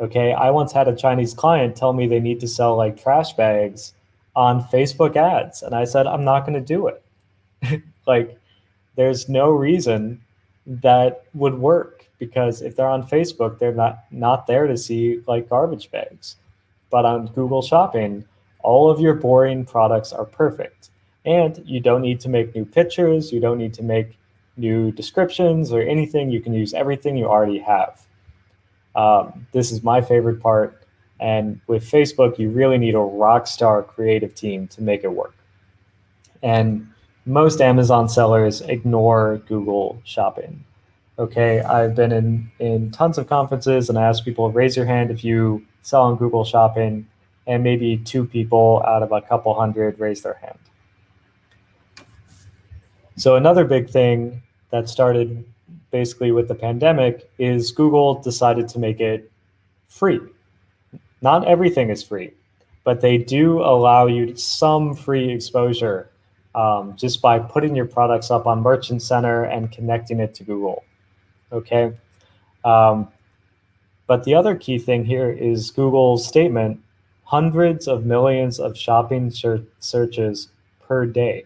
D: Okay, I once had a Chinese client tell me they need to sell like trash bags on Facebook ads. And I said, I'm not going to do it. Like, there's no reason that would work, because if they're on Facebook, they're not there to see like garbage bags. But on Google Shopping, all of your boring products are perfect. And you don't need to make new pictures. You don't need to make new descriptions or anything. You can use everything you already have. This is my favorite part. And with Facebook, you really need a rock star creative team to make it work. And most Amazon sellers ignore Google Shopping. Okay, I've been in tons of conferences and I ask people, raise your hand if you sell on Google Shopping, and maybe 2 people out of a couple hundred raise their hand. So another big thing that started basically with the pandemic is Google decided to make it free. Not everything is free, but they do allow you some free exposure just by putting your products up on Merchant Center and connecting it to Google. Okay. But the other key thing here is Google's statement: hundreds of millions of shopping searches per day.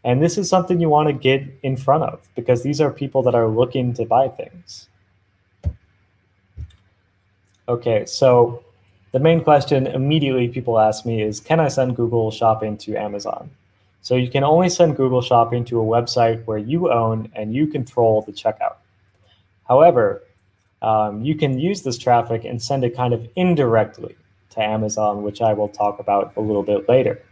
D: And this is something you want to get in front of because these are people that are looking to buy things. Okay, so the main question immediately people ask me is, can I send Google Shopping to Amazon? So you can only send Google Shopping to a website where you own and you control the checkout. However, you can use this traffic and send it kind of indirectly to Amazon, which I will talk about a little bit later.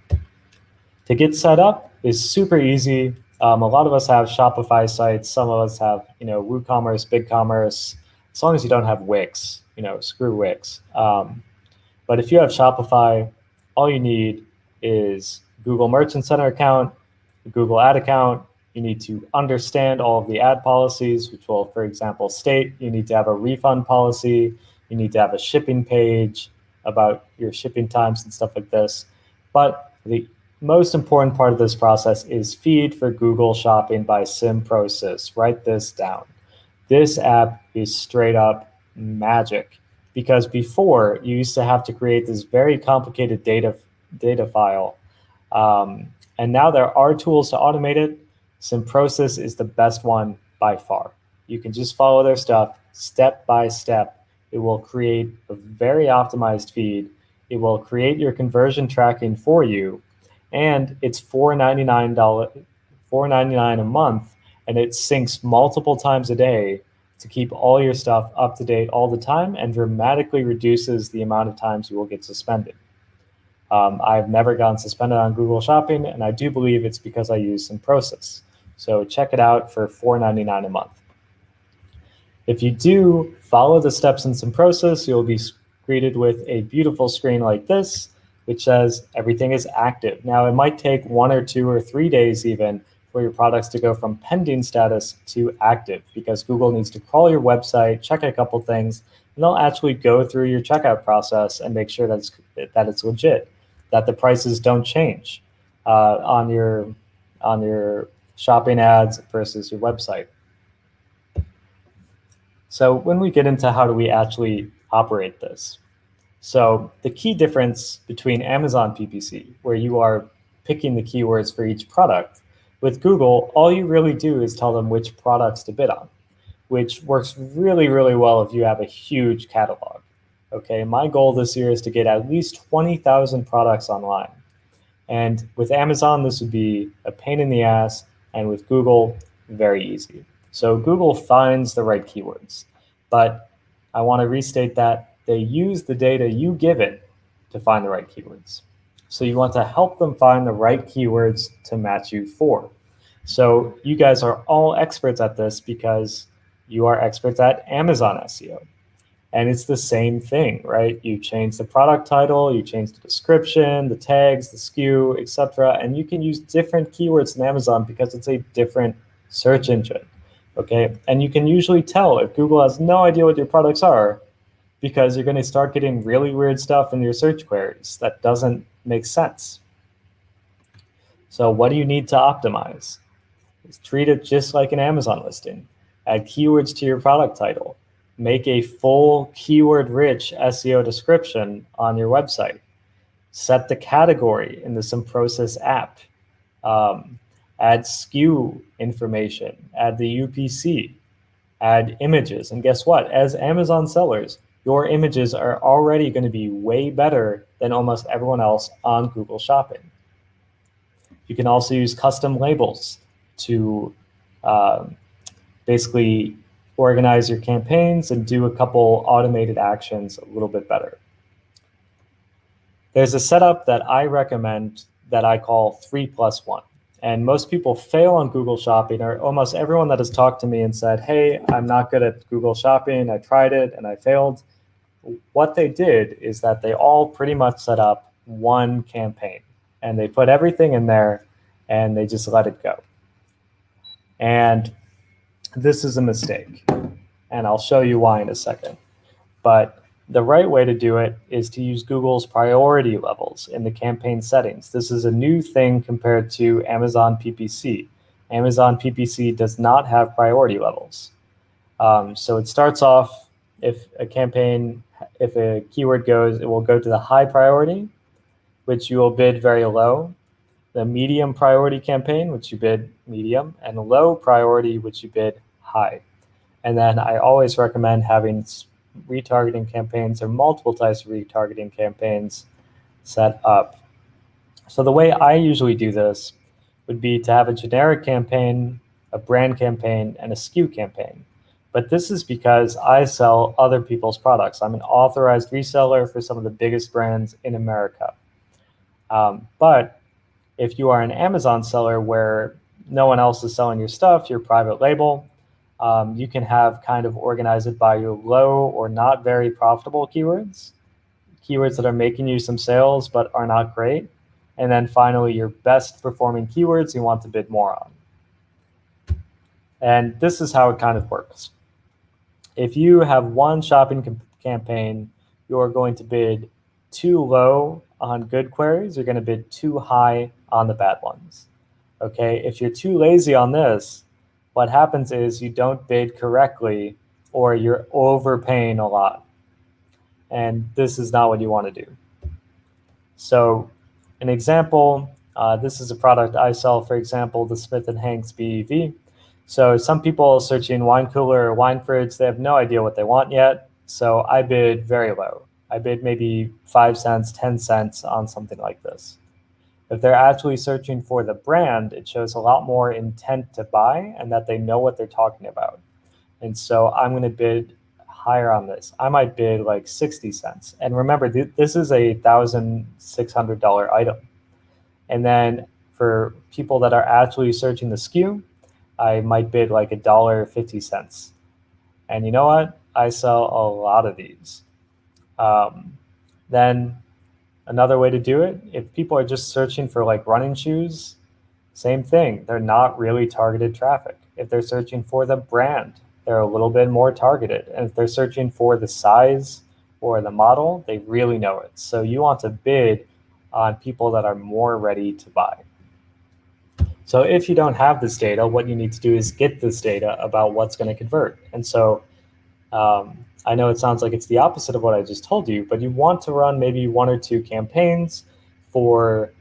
D: To get set up is super easy. A lot of us have Shopify sites. Some of us have, WooCommerce, BigCommerce. As long as you don't have Wix, screw Wix. But if you have Shopify, all you need is Google Merchant Center account, a Google Ad account. You need to understand all of the ad policies, which will, for example, state you need to have a refund policy. You need to have a shipping page about your shipping times and stuff like this. But the most important part of this process is feed for Google Shopping by Simprosys. Write this down. This app is straight up magic because before you used to have to create this very complicated data file. And now there are tools to automate it. Simprosys is the best one by far. You can just follow their stuff step by step. It will create a very optimized feed. It will create your conversion tracking for you. And it's $4.99 a month, and it syncs multiple times a day to keep all your stuff up to date all the time and dramatically reduces the amount of times you will get suspended. I've never gotten suspended on Google Shopping, and I do believe it's because I use Simprosys. So check it out for $4.99 a month. If you do follow the steps in Simprosys, you'll be greeted with a beautiful screen like this, which says everything is active. Now, it might take 1 or 2 or 3 days even for your products to go from pending status to active because Google needs to crawl your website, check a couple things, and they'll actually go through your checkout process and make sure that it's legit, that the prices don't change on your shopping ads versus your website. So when we get into how do we actually operate this, so the key difference between Amazon PPC, where you are picking the keywords for each product, with Google, all you really do is tell them which products to bid on, which works really, really well if you have a huge catalog. Okay, my goal this year is to get at least 20,000 products online. And with Amazon, this would be a pain in the ass, and with Google, very easy. So Google finds the right keywords, but I want to restate that they use the data you give it to find the right keywords. So you want to help them find the right keywords to match you for. So you guys are all experts at this because you are experts at Amazon SEO. And it's the same thing, right? You change the product title, you change the description, the tags, the SKU, etc. And you can use different keywords in Amazon because it's a different search engine, okay? And you can usually tell if Google has no idea what your products are because you're going to start getting really weird stuff in your search queries that doesn't make sense. So what do you need to optimize? Treat it just like an Amazon listing. Add keywords to your product title. Make a full keyword-rich SEO description on your website. Set the category in the Simprosys app. Add SKU information. Add the UPC. Add images. And guess what? As Amazon sellers, your images are already going to be way better than almost everyone else on Google Shopping. You can also use custom labels to basically organize your campaigns and do a couple automated actions a little bit better. There's a setup that I recommend that I call 3+1. And most people fail on Google Shopping, or almost everyone that has talked to me and said, hey, I'm not good at Google Shopping, I tried it and I failed. What they did is that they all pretty much set up one campaign and they put everything in there and they just let it go. And this is a mistake. And I'll show you why in a second. But the right way to do it is to use Google's priority levels in the campaign settings. This is a new thing compared to Amazon PPC. Amazon PPC does not have priority levels. So it starts off, if a keyword goes, it will go to the high priority, which you will bid very low. the medium priority campaign, which you bid medium, and low priority, which you bid high. And then I always recommend having retargeting campaigns or multiple types of retargeting campaigns set up. So the way I usually do this would be to have a generic campaign, a brand campaign, and a SKU campaign. But this is because I sell other people's products. I'm an authorized reseller for some of the biggest brands in America. But if you are an Amazon seller where no one else is selling your stuff, your private label, you can have kind of organize it by your low or not very profitable keywords that are making you some sales but are not great. And then finally, your best performing keywords you want to bid more on. And this is how it kind of works. If you have one shopping campaign, you're going to bid too low on good queries, you're going to bid too high on the bad ones. Okay, if you're too lazy on this, what happens is you don't bid correctly or you're overpaying a lot. And this is not what you want to do. So an example, this is a product I sell, for example, the Smith & Hanks BEV. So some people searching wine cooler or wine fridge, they have no idea what they want yet. So I bid very low. I bid maybe 5 cents, 10 cents on something like this. If they're actually searching for the brand, it shows a lot more intent to buy and that they know what they're talking about. And so I'm going to bid higher on this. I might bid like 60 cents. And remember, this is a $1,600 item. And then for people that are actually searching the SKU, I might bid like $1.50. And you know what? I sell a lot of these. Then another way to do it, if people are just searching for like running shoes, same thing. They're not really targeted traffic. If they're searching for the brand, they're a little bit more targeted. And if they're searching for the size or the model, they really know it. So you want to bid on people that are more ready to buy. So if you don't have this data, what you need to do is get this data about what's going to convert. And so I know it sounds like it's the opposite of what I just told you, but you want to run maybe 1 or 2 campaigns for,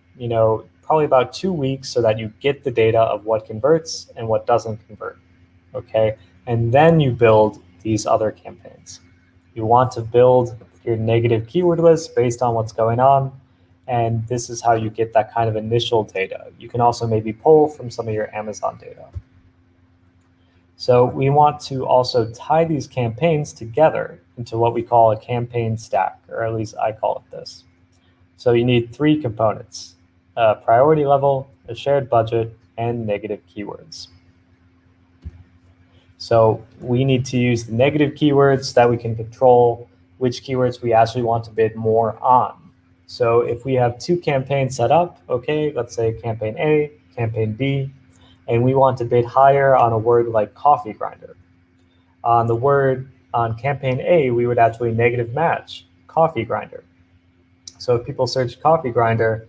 D: probably about 2 weeks so that you get the data of what converts and what doesn't convert, okay? And then you build these other campaigns. You want to build your negative keyword list based on what's going on, and this is how you get that kind of initial data. You can also maybe pull from some of your Amazon data. So we want to also tie these campaigns together into what we call a campaign stack, or at least I call it this. So you need 3 components: a priority level, a shared budget, and negative keywords. So we need to use the negative keywords so that we can control which keywords we actually want to bid more on. So if we have 2 campaigns set up, okay, let's say campaign A, campaign B, and we want to bid higher on a word like coffee grinder. On campaign A, we would actually negative match coffee grinder. So if people search coffee grinder,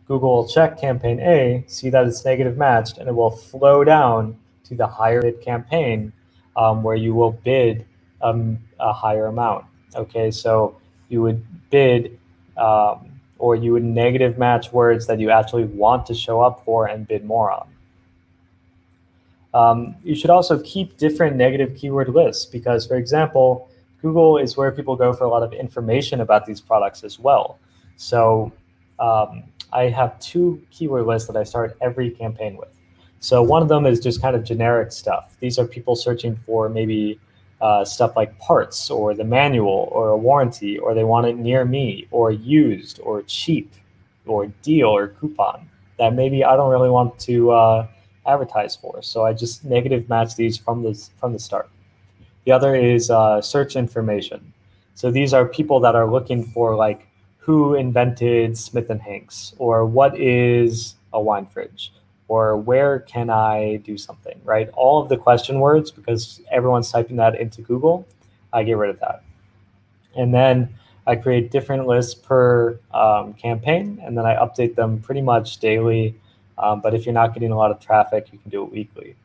D: Google will check campaign A, see that it's negative matched, and it will flow down to the higher bid campaign where you will bid a higher amount. Okay, so you would bid or you would negative match words that you actually want to show up for and bid more on. You should also keep different negative keyword lists because, for example, Google is where people go for a lot of information about these products as well. So I have 2 keyword lists that I start every campaign with. So one of them is just kind of generic stuff. These are people searching for maybe stuff like parts or the manual or a warranty, or they want it near me or used or cheap or deal or coupon that maybe I don't really want to advertise for. So I just negative match these from the start. The other is search information. So these are people that are looking for like who invented Smith & Hanks, or what is a wine fridge, or where can I do something, right? All of the question words, because everyone's typing that into Google, I get rid of that. And then I create different lists per campaign, and then I update them pretty much daily. But if you're not getting a lot of traffic, you can do it weekly.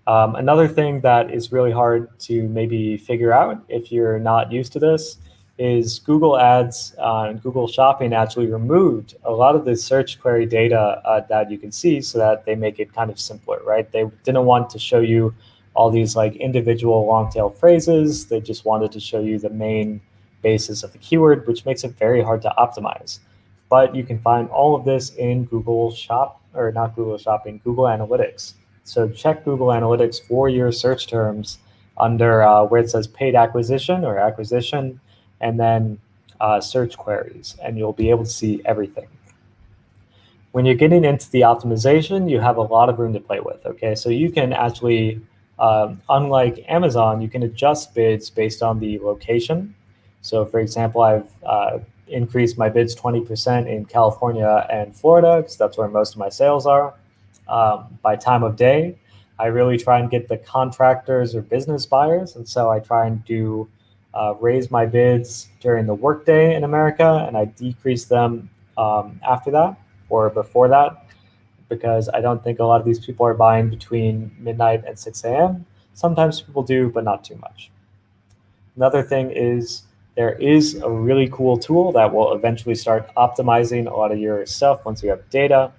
D: Another thing that is really hard to maybe figure out if you're not used to this is Google Ads and Google Shopping actually removed a lot of the search query data that you can see so that they make it kind of simpler, right? They didn't want to show you all these like individual long tail phrases. They just wanted to show you the main basis of the keyword, which makes it very hard to optimize. But you can find all of this in Google Google Analytics. So check Google Analytics for your search terms under where it says paid acquisition or acquisition, and then search queries, and you'll be able to see everything. When you're getting into the optimization, you have a lot of room to play with, okay? So you can actually, unlike Amazon, you can adjust bids based on the location. So for example, I've increased my bids 20% in California and Florida, because that's where most of my sales are. By time of day, I really try and get the contractors or business buyers, and so I try and do raise my bids during the workday in America, and I decrease them after that or before that, because I don't think a lot of these people are buying between midnight and 6 a.m. Sometimes people do, but not too much. Another thing is there is a really cool tool that will eventually start optimizing a lot of your stuff once you have data,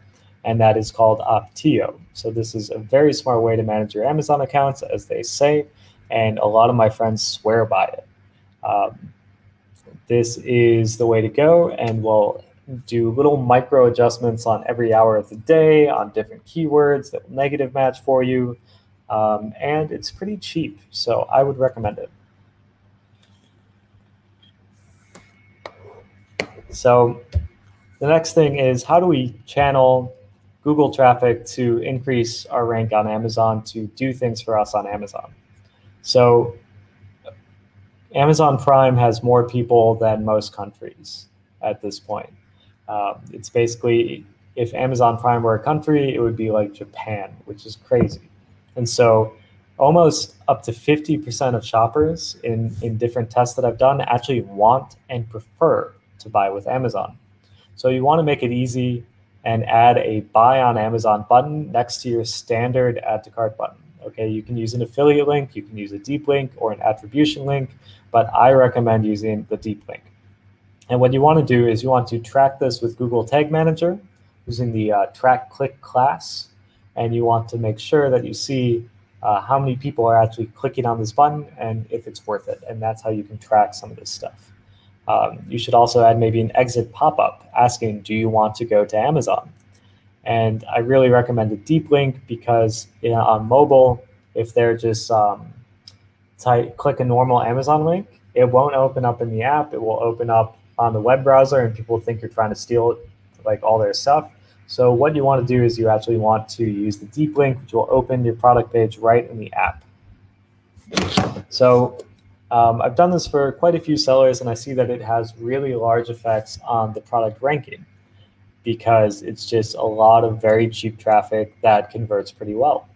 D: and that is called Optio. So this is a very smart way to manage your Amazon accounts, as they say, and a lot of my friends swear by it. This is the way to go, and we'll do little micro adjustments on every hour of the day on different keywords that will negative match for you. And it's pretty cheap, so I would recommend it. So the next thing is, how do we channel Google traffic to increase our rank on Amazon, to do things for us on Amazon? So Amazon Prime has more people than most countries at this point. It's basically, if Amazon Prime were a country, it would be like Japan, which is crazy. And so almost up to 50% of shoppers in different tests that I've done actually want and prefer to buy with Amazon. So you want to make it easy and add a buy on Amazon button next to your standard add to cart button. Okay, you can use an affiliate link, you can use a deep link or an attribution link, but I recommend using the deep link. And what you want to do is you want to track this with Google Tag Manager using the track click class, and you want to make sure that you see how many people are actually clicking on this button and if it's worth it. And that's how you can track some of this stuff. You should also add maybe an exit pop-up asking, do you want to go to Amazon? And I really recommend the deep link because on mobile, if they're just click a normal Amazon link, it won't open up in the app. It will open up on the web browser, and people think you're trying to steal like all their stuff. So what you want to do is you actually want to use the deep link, which will open your product page right in the app. So I've done this for quite a few sellers, and I see that it has really large effects on the product ranking because it's just a lot of very cheap traffic that converts pretty well.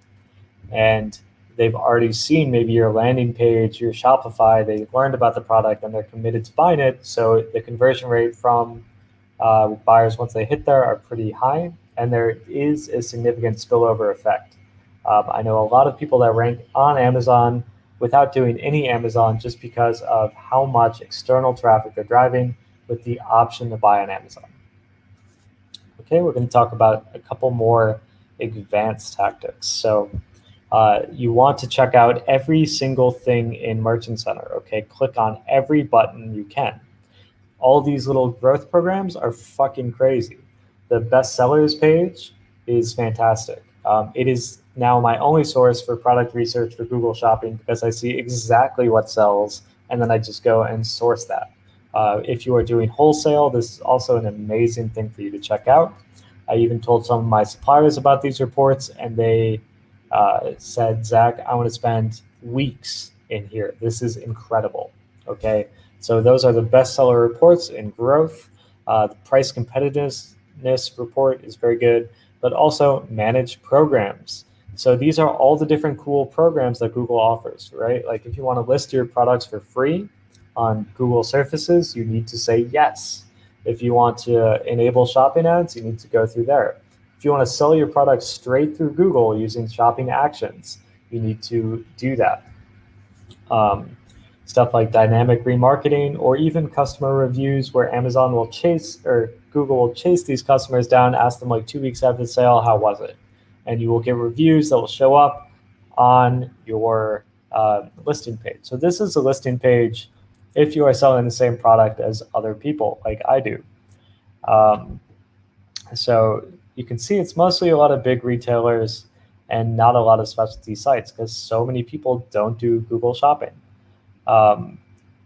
D: And they've already seen maybe your landing page, your Shopify, they learned about the product and they're committed to buying it. So the conversion rate from buyers once they hit there are pretty high, and there is a significant spillover effect. I know a lot of people that rank on Amazon without doing any Amazon just because of how much external traffic they're driving with the option to buy on Amazon. Okay, we're going to talk about a couple more advanced tactics. So you want to check out every single thing in Merchant Center, okay? Click on every button you can. All these little growth programs are fucking crazy. The bestsellers page is fantastic. It is now my only source for product research for Google Shopping because I see exactly what sells, and then I just go and source that. If you are doing wholesale, this is also an amazing thing for you to check out. I even told some of my suppliers about these reports, and they said, Zach, I want to spend weeks in here. This is incredible. Okay, so those are the bestseller reports in growth. The price competitiveness report is very good, but also manage programs. So these are all the different cool programs that Google offers, right? Like if you want to list your products for free on Google surfaces, you need to say yes. If you want to enable shopping ads, you need to go through there. If you want to sell your products straight through Google using shopping actions, you need to do that. stuff like dynamic remarketing, or even customer reviews where Amazon will chase, or Google will chase these customers down, ask them like 2 weeks after the sale, how was it? And you will get reviews that will show up on your listing page. So this is a listing page if you are selling the same product as other people, like I do. So you can see it's mostly a lot of big retailers and not a lot of specialty sites because so many people don't do Google Shopping.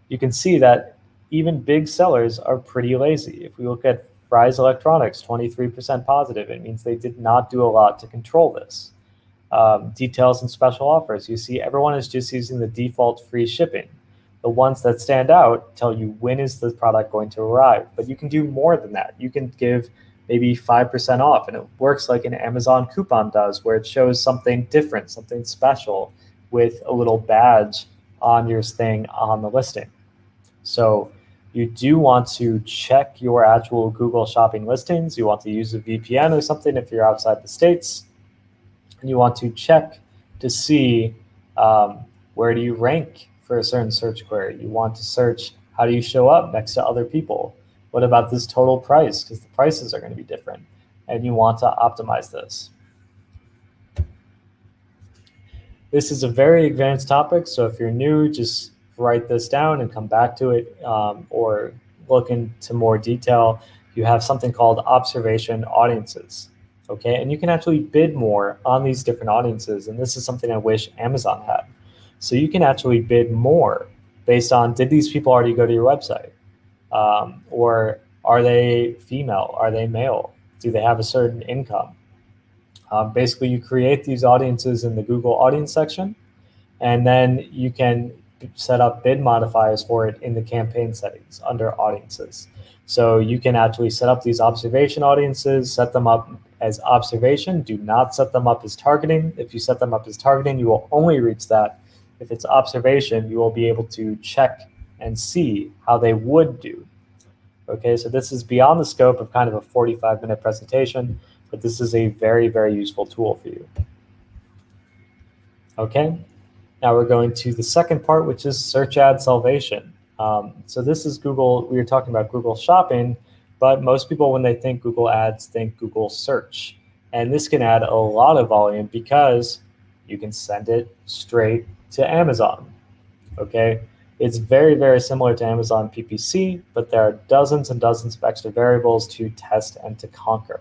D: You can see that even big sellers are pretty lazy. If we look at Fry's Electronics, 23% positive, it means they did not do a lot to control this. Details and special offers, you see everyone is just using the default free shipping. The ones that stand out tell you when is the product going to arrive, but you can do more than that. You can give maybe 5% off, and it works like an Amazon coupon does, where it shows something different, something special with a little badge on your thing on the listing. So you do want to check your actual Google Shopping listings. You want to use a VPN or something if you're outside the States. And you want to check to see where do you rank for a certain search query. You want to search how do you show up next to other people. What about this total price? Because the prices are going to be different. And you want to optimize this. This is a very advanced topic, so if you're new, just write this down and come back to it, or look into more detail. You have something called observation audiences, okay? And you can actually bid more on these different audiences, and this is something I wish Amazon had. So you can actually bid more based on, did these people already go to your website? Or are they female? Are they male? Do they have a certain income? Basically, you create these audiences in the Google audience section, and then you can set up bid modifiers for it in the campaign settings under audiences. So you can actually set up these observation audiences, set them up as observation. Do not set them up as targeting. If you set them up as targeting, you will only reach that. If it's observation, you will be able to check and see how they would do. Okay, so this is beyond the scope of kind of a 45-minute presentation, but this is a very, very useful tool for you. Okay, now we're going to the second part, which is search ad salvation. So this is Google. We were talking about Google Shopping, but most people, when they think Google Ads, think Google Search. And this can add a lot of volume because you can send it straight to Amazon. Okay, it's very, very similar to Amazon PPC, but there are dozens and dozens of extra variables to test and to conquer.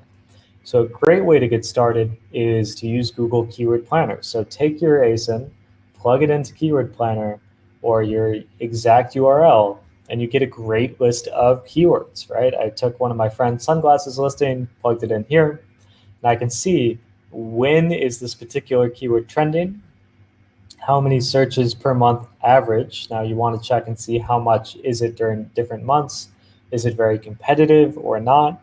D: So a great way to get started is to use Google Keyword Planner. So take your ASIN, plug it into Keyword Planner or your exact URL, and you get a great list of keywords, right? I took one of my friend's sunglasses listing, plugged it in here, and I can see when is this particular keyword trending, how many searches per month average. Now you want to check and see how much is it during different months. Is it very competitive or not?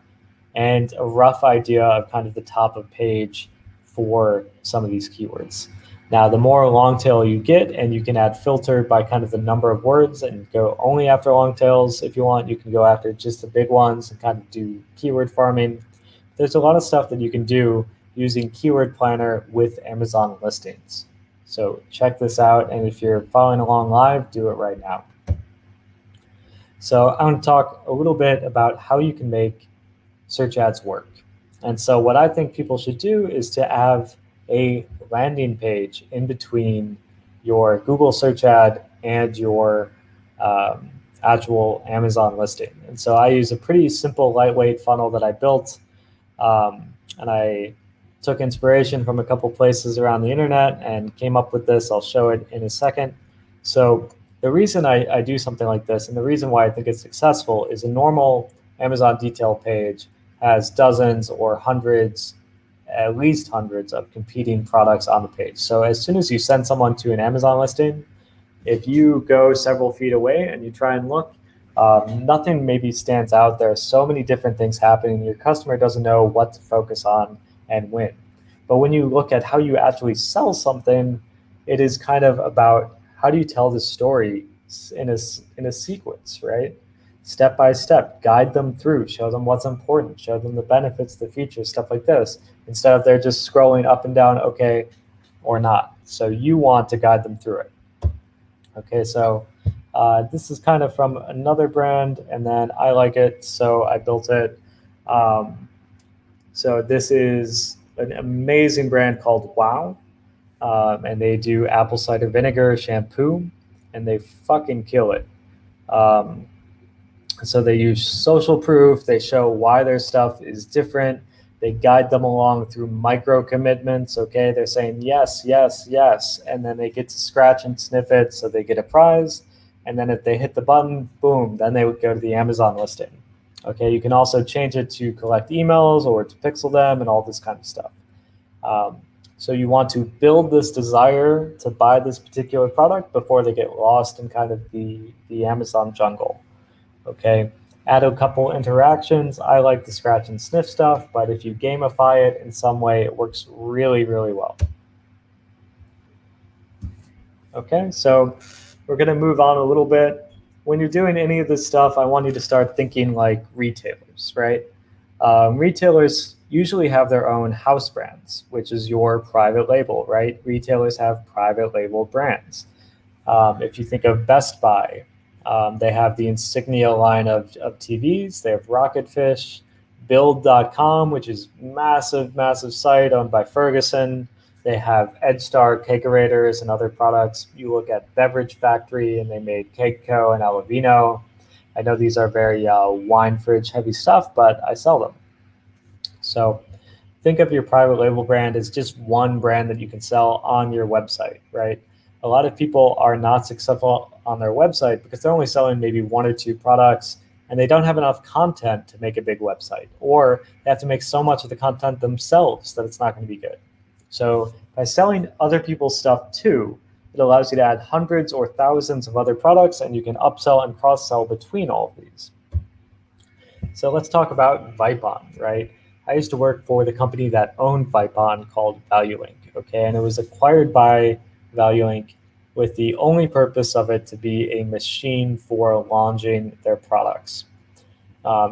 D: And a rough idea of kind of the top of page for some of these keywords. Now, the more long tail you get, and you can add filter by kind of the number of words and go only after long tails if you want. You can go after just the big ones and kind of do keyword farming. There's a lot of stuff that you can do using Keyword Planner with Amazon listings. So check this out, and if you're following along live, do it right now. So I want to talk a little bit about how you can make search ads work. And so what I think people should do is to have a landing page in between your Google search ad and your actual Amazon listing. And so I use a pretty simple, lightweight funnel that I built. And I took inspiration from a couple places around the internet and came up with this. I'll show it in a second. So the reason I do something like this, and the reason why I think it's successful, is a normal Amazon detail page has dozens or hundreds, at least hundreds of competing products on the page. So as soon as you send someone to an Amazon listing, if you go several feet away and you try and look, nothing maybe stands out. There are so many different things happening. Your customer doesn't know what to focus on and when. But when you look at how you actually sell something, it is kind of about how do you tell the story in a sequence, right? Step by step, guide them through, show them what's important, show them the benefits, the features, stuff like this, instead of they're just scrolling up and down, okay, or not. So you want to guide them through it. Okay, so This is kind of from another brand, and then I like it, so I built it. So this is an amazing brand called Wow, and they do apple cider vinegar shampoo, and they fucking kill it. So they use social proof. They show why their stuff is different. They guide them along through micro commitments. Okay, they're saying yes, yes, yes, and then they get to scratch and sniff it, so they get a prize. And then if they hit the button, boom, then they would go to the Amazon listing. Okay, you can also change it to collect emails or to pixel them and all this kind of stuff. So you want to build this desire to buy this particular product before they get lost in kind of the Amazon jungle. Okay, add a couple interactions. I like the scratch and sniff stuff, but if you gamify it in some way, it works really, really well. Okay, so we're going to move on a little bit. When you're doing any of this stuff, I want you to start thinking like retailers, right? Retailers usually have their own house brands, which is your private label, right? Retailers have private label brands. If you think of Best Buy, they have the Insignia line of TVs. They have Rocketfish, Build.com, which is massive, massive site owned by Ferguson. They have EdgeStar Cakerators and other products. You look at Beverage Factory, and they made Cake Co. and Alavino. I know these are very wine fridge heavy stuff, but I sell them. So think of your private label brand as just one brand that you can sell on your website, right? A lot of people are not successful on their website because they're only selling maybe one or two products, and they don't have enough content to make a big website, or they have to make so much of the content themselves that it's not going to be good. So by selling other people's stuff too, it allows you to add hundreds or thousands of other products, and you can upsell and cross-sell between all of these. So let's talk about Vipon, right? I used to work for the company that owned Vipon called ValueLink, okay? And it was acquired by ValueLink with the only purpose of it to be a machine for launching their products.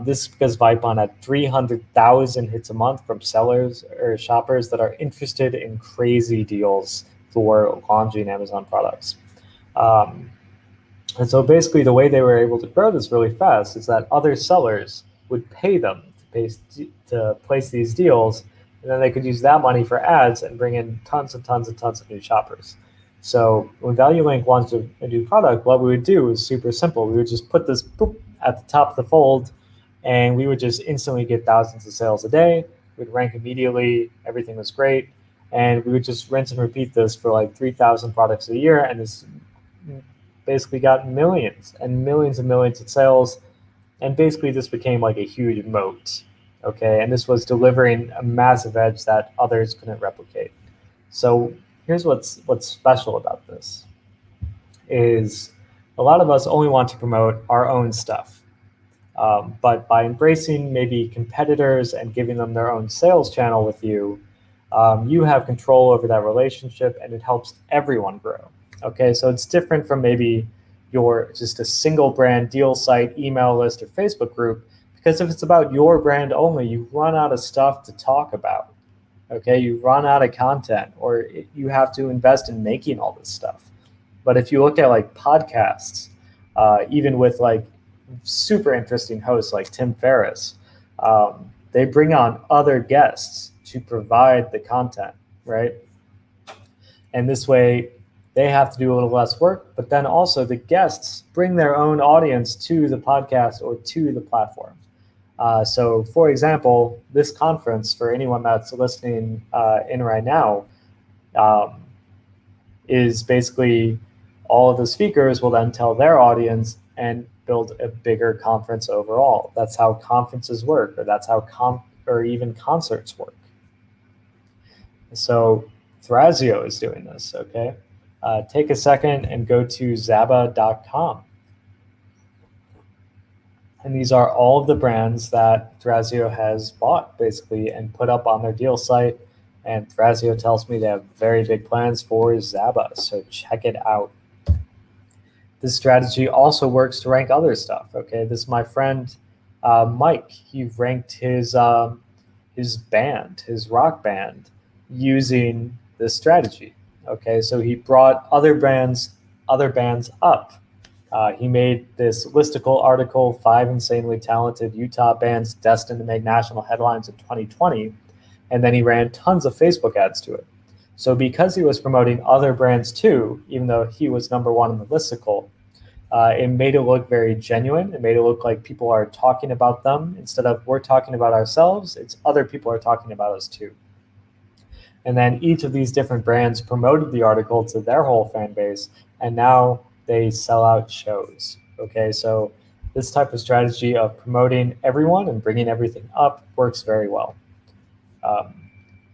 D: This is because Vipon had 300,000 hits a month from sellers or shoppers that are interested in crazy deals for launching Amazon products. And so basically the way they were able to grow this really fast is that other sellers would pay them to place these deals, and then they could use that money for ads and bring in tons and tons and tons of new shoppers. So when ValueLink launched a new product, what we would do was super simple. We would just put this boop at the top of the fold, and we would just instantly get thousands of sales a day. We'd rank immediately. Everything was great. And we would just rinse and repeat this for like 3,000 products a year. And this basically got millions and millions of sales. And basically this became like a huge moat. Okay. And this was delivering a massive edge that others couldn't replicate. So here's what's special about this is a lot of us only want to promote our own stuff. But by embracing maybe competitors and giving them their own sales channel with you, you have control over that relationship, and it helps everyone grow. Okay, so it's different from maybe your just a single brand deal site, email list, or Facebook group, because if it's about your brand only, you run out of stuff to talk about. Okay, you run out of content, or you have to invest in making all this stuff. But if you look at like podcasts, even with like super interesting hosts like Tim Ferriss, they bring on other guests to provide the content, right? And this way they have to do a little less work, but then also the guests bring their own audience to the podcast or to the platform. So for example, this conference, for anyone that's listening in right now, is basically all of the speakers will then tell their audience and build a bigger conference overall. That's how conferences work, or that's how or even concerts work. So Thrasio is doing this, okay? Take a second and go to Zaba.com. And these are all of the brands that Thrasio has bought, basically, and put up on their deal site. And Thrasio tells me they have very big plans for Zaba, so check it out. This strategy also works to rank other stuff, okay? This is my friend Mike. He ranked his band, his rock band, using this strategy, okay? So he brought other bands up, He made this listicle article, 5 Insanely Talented Utah Bands Destined to Make National Headlines in 2020, and then he ran tons of Facebook ads to it. So because he was promoting other brands too, even though he was number one in the listicle, it made it look very genuine. It made it look like people are talking about them. Instead of we're talking about ourselves, it's other people are talking about us too. And then each of these different brands promoted the article to their whole fan base, and now they sell out shows. Okay, so this type of strategy of promoting everyone and bringing everything up works very well.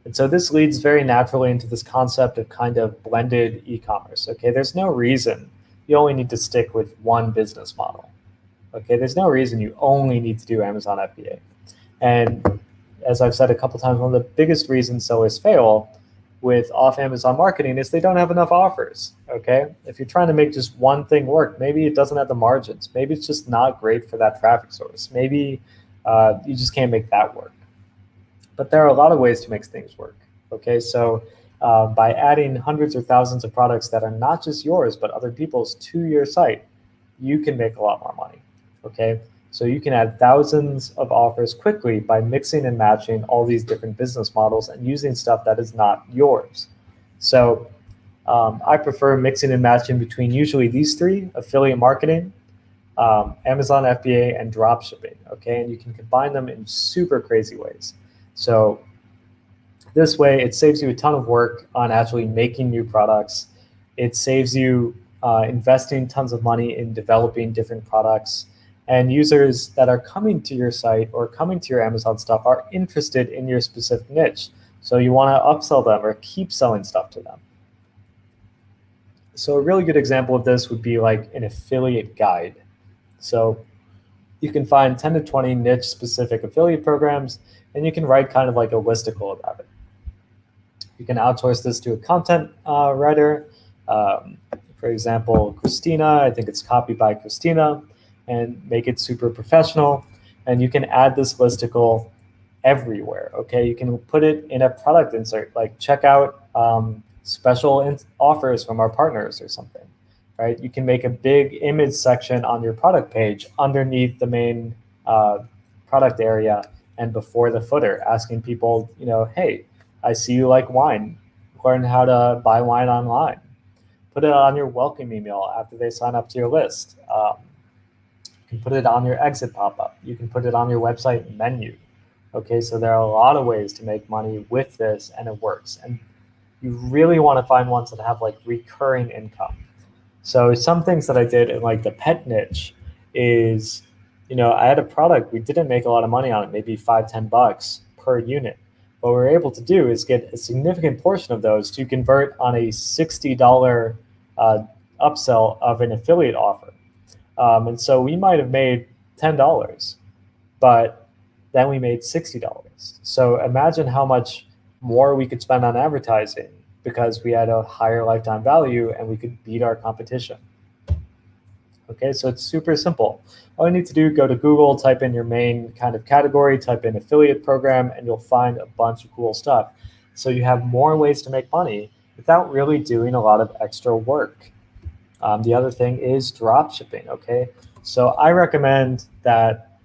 D: And so this leads very naturally into this concept of kind of blended e-commerce. Okay, there's no reason you only need to stick with one business model. Okay, there's no reason you only need to do Amazon FBA. And as I've said a couple times, one of the biggest reasons sellers fail with off Amazon marketing is they don't have enough offers. Okay, if you're trying to make just one thing work, maybe it doesn't have the margins. Maybe it's just not great for that traffic source. Maybe you just can't make that work. But there are a lot of ways to make things work. Okay, so by adding hundreds or thousands of products that are not just yours, but other people's to your site, you can make a lot more money. Okay, so you can add thousands of offers quickly by mixing and matching all these different business models and using stuff that is not yours. So I prefer mixing and matching between usually these three: affiliate marketing, Amazon FBA, and drop shipping. Okay, and you can combine them in super crazy ways. So this way, it saves you a ton of work on actually making new products. It saves you investing tons of money in developing different products. And users that are coming to your site or coming to your Amazon stuff are interested in your specific niche. So you want to upsell them or keep selling stuff to them. So a really good example of this would be like an affiliate guide. So you can find 10 to 20 niche specific affiliate programs, and you can write kind of like a listicle about it. You can outsource this to a content writer. For example, Christina, I think it's copied by Christina, and make it super professional. And you can add this listicle everywhere. Okay, you can put it in a product insert, like check out special offers from our partners or something. Right? You can make a big image section on your product page underneath the main product area and before the footer, asking people, you know, hey, I see you like wine. Learn how to buy wine online. Put it on your welcome email after they sign up to your list. You can put it on your exit pop-up. You can put it on your website menu. Okay, so there are a lot of ways to make money with this, and it works. And you really want to find ones that have like recurring income. So some things that I did in like the pet niche is, you know, I had a product, we didn't make a lot of money on it, maybe $5-10 per unit. What we were able to do is get a significant portion of those to convert on a $60 upsell of an affiliate offer. And so we might have made $10, but then we made $60. So imagine how much more we could spend on advertising because we had a higher lifetime value and we could beat our competition. Okay, so it's super simple. All you need to do, go to Google, type in your main kind of category, type in affiliate program, and you'll find a bunch of cool stuff. So you have more ways to make money without really doing a lot of extra work. The other thing is drop shipping, okay? So I recommend that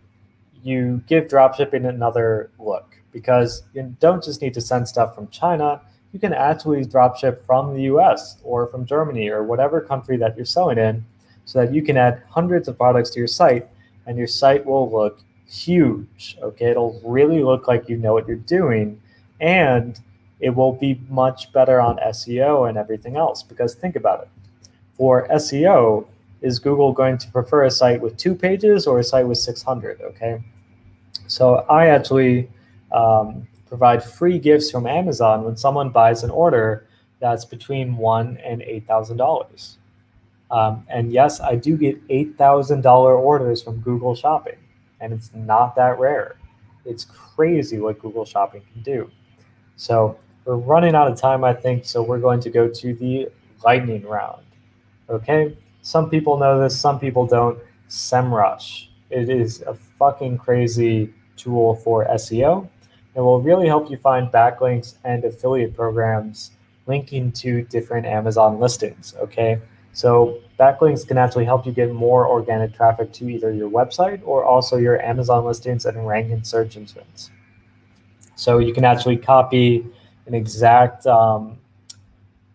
D: you give drop shipping another look because you don't just need to send stuff from China. You can actually drop ship from the US or from Germany or whatever country that you're selling in, so that you can add hundreds of products to your site and your site will look huge. Okay, it'll really look like you know what you're doing, and it will be much better on SEO and everything else. Because think about it. For SEO, is Google going to prefer a site with 2 pages or a site with 600? Okay, so I actually provide free gifts from Amazon when someone buys an order that's between $1,000 and $8,000. And yes, I do get $8,000 orders from Google Shopping, and it's not that rare. It's crazy what Google Shopping can do. So we're running out of time, I think, so we're going to go to the lightning round. Okay, some people know this, some people don't. SEMrush. It is a fucking crazy tool for SEO. It will really help you find backlinks and affiliate programs linking to different Amazon listings. Okay, so backlinks can actually help you get more organic traffic to either your website or also your Amazon listings and rank in search engines. So you can actually copy an exact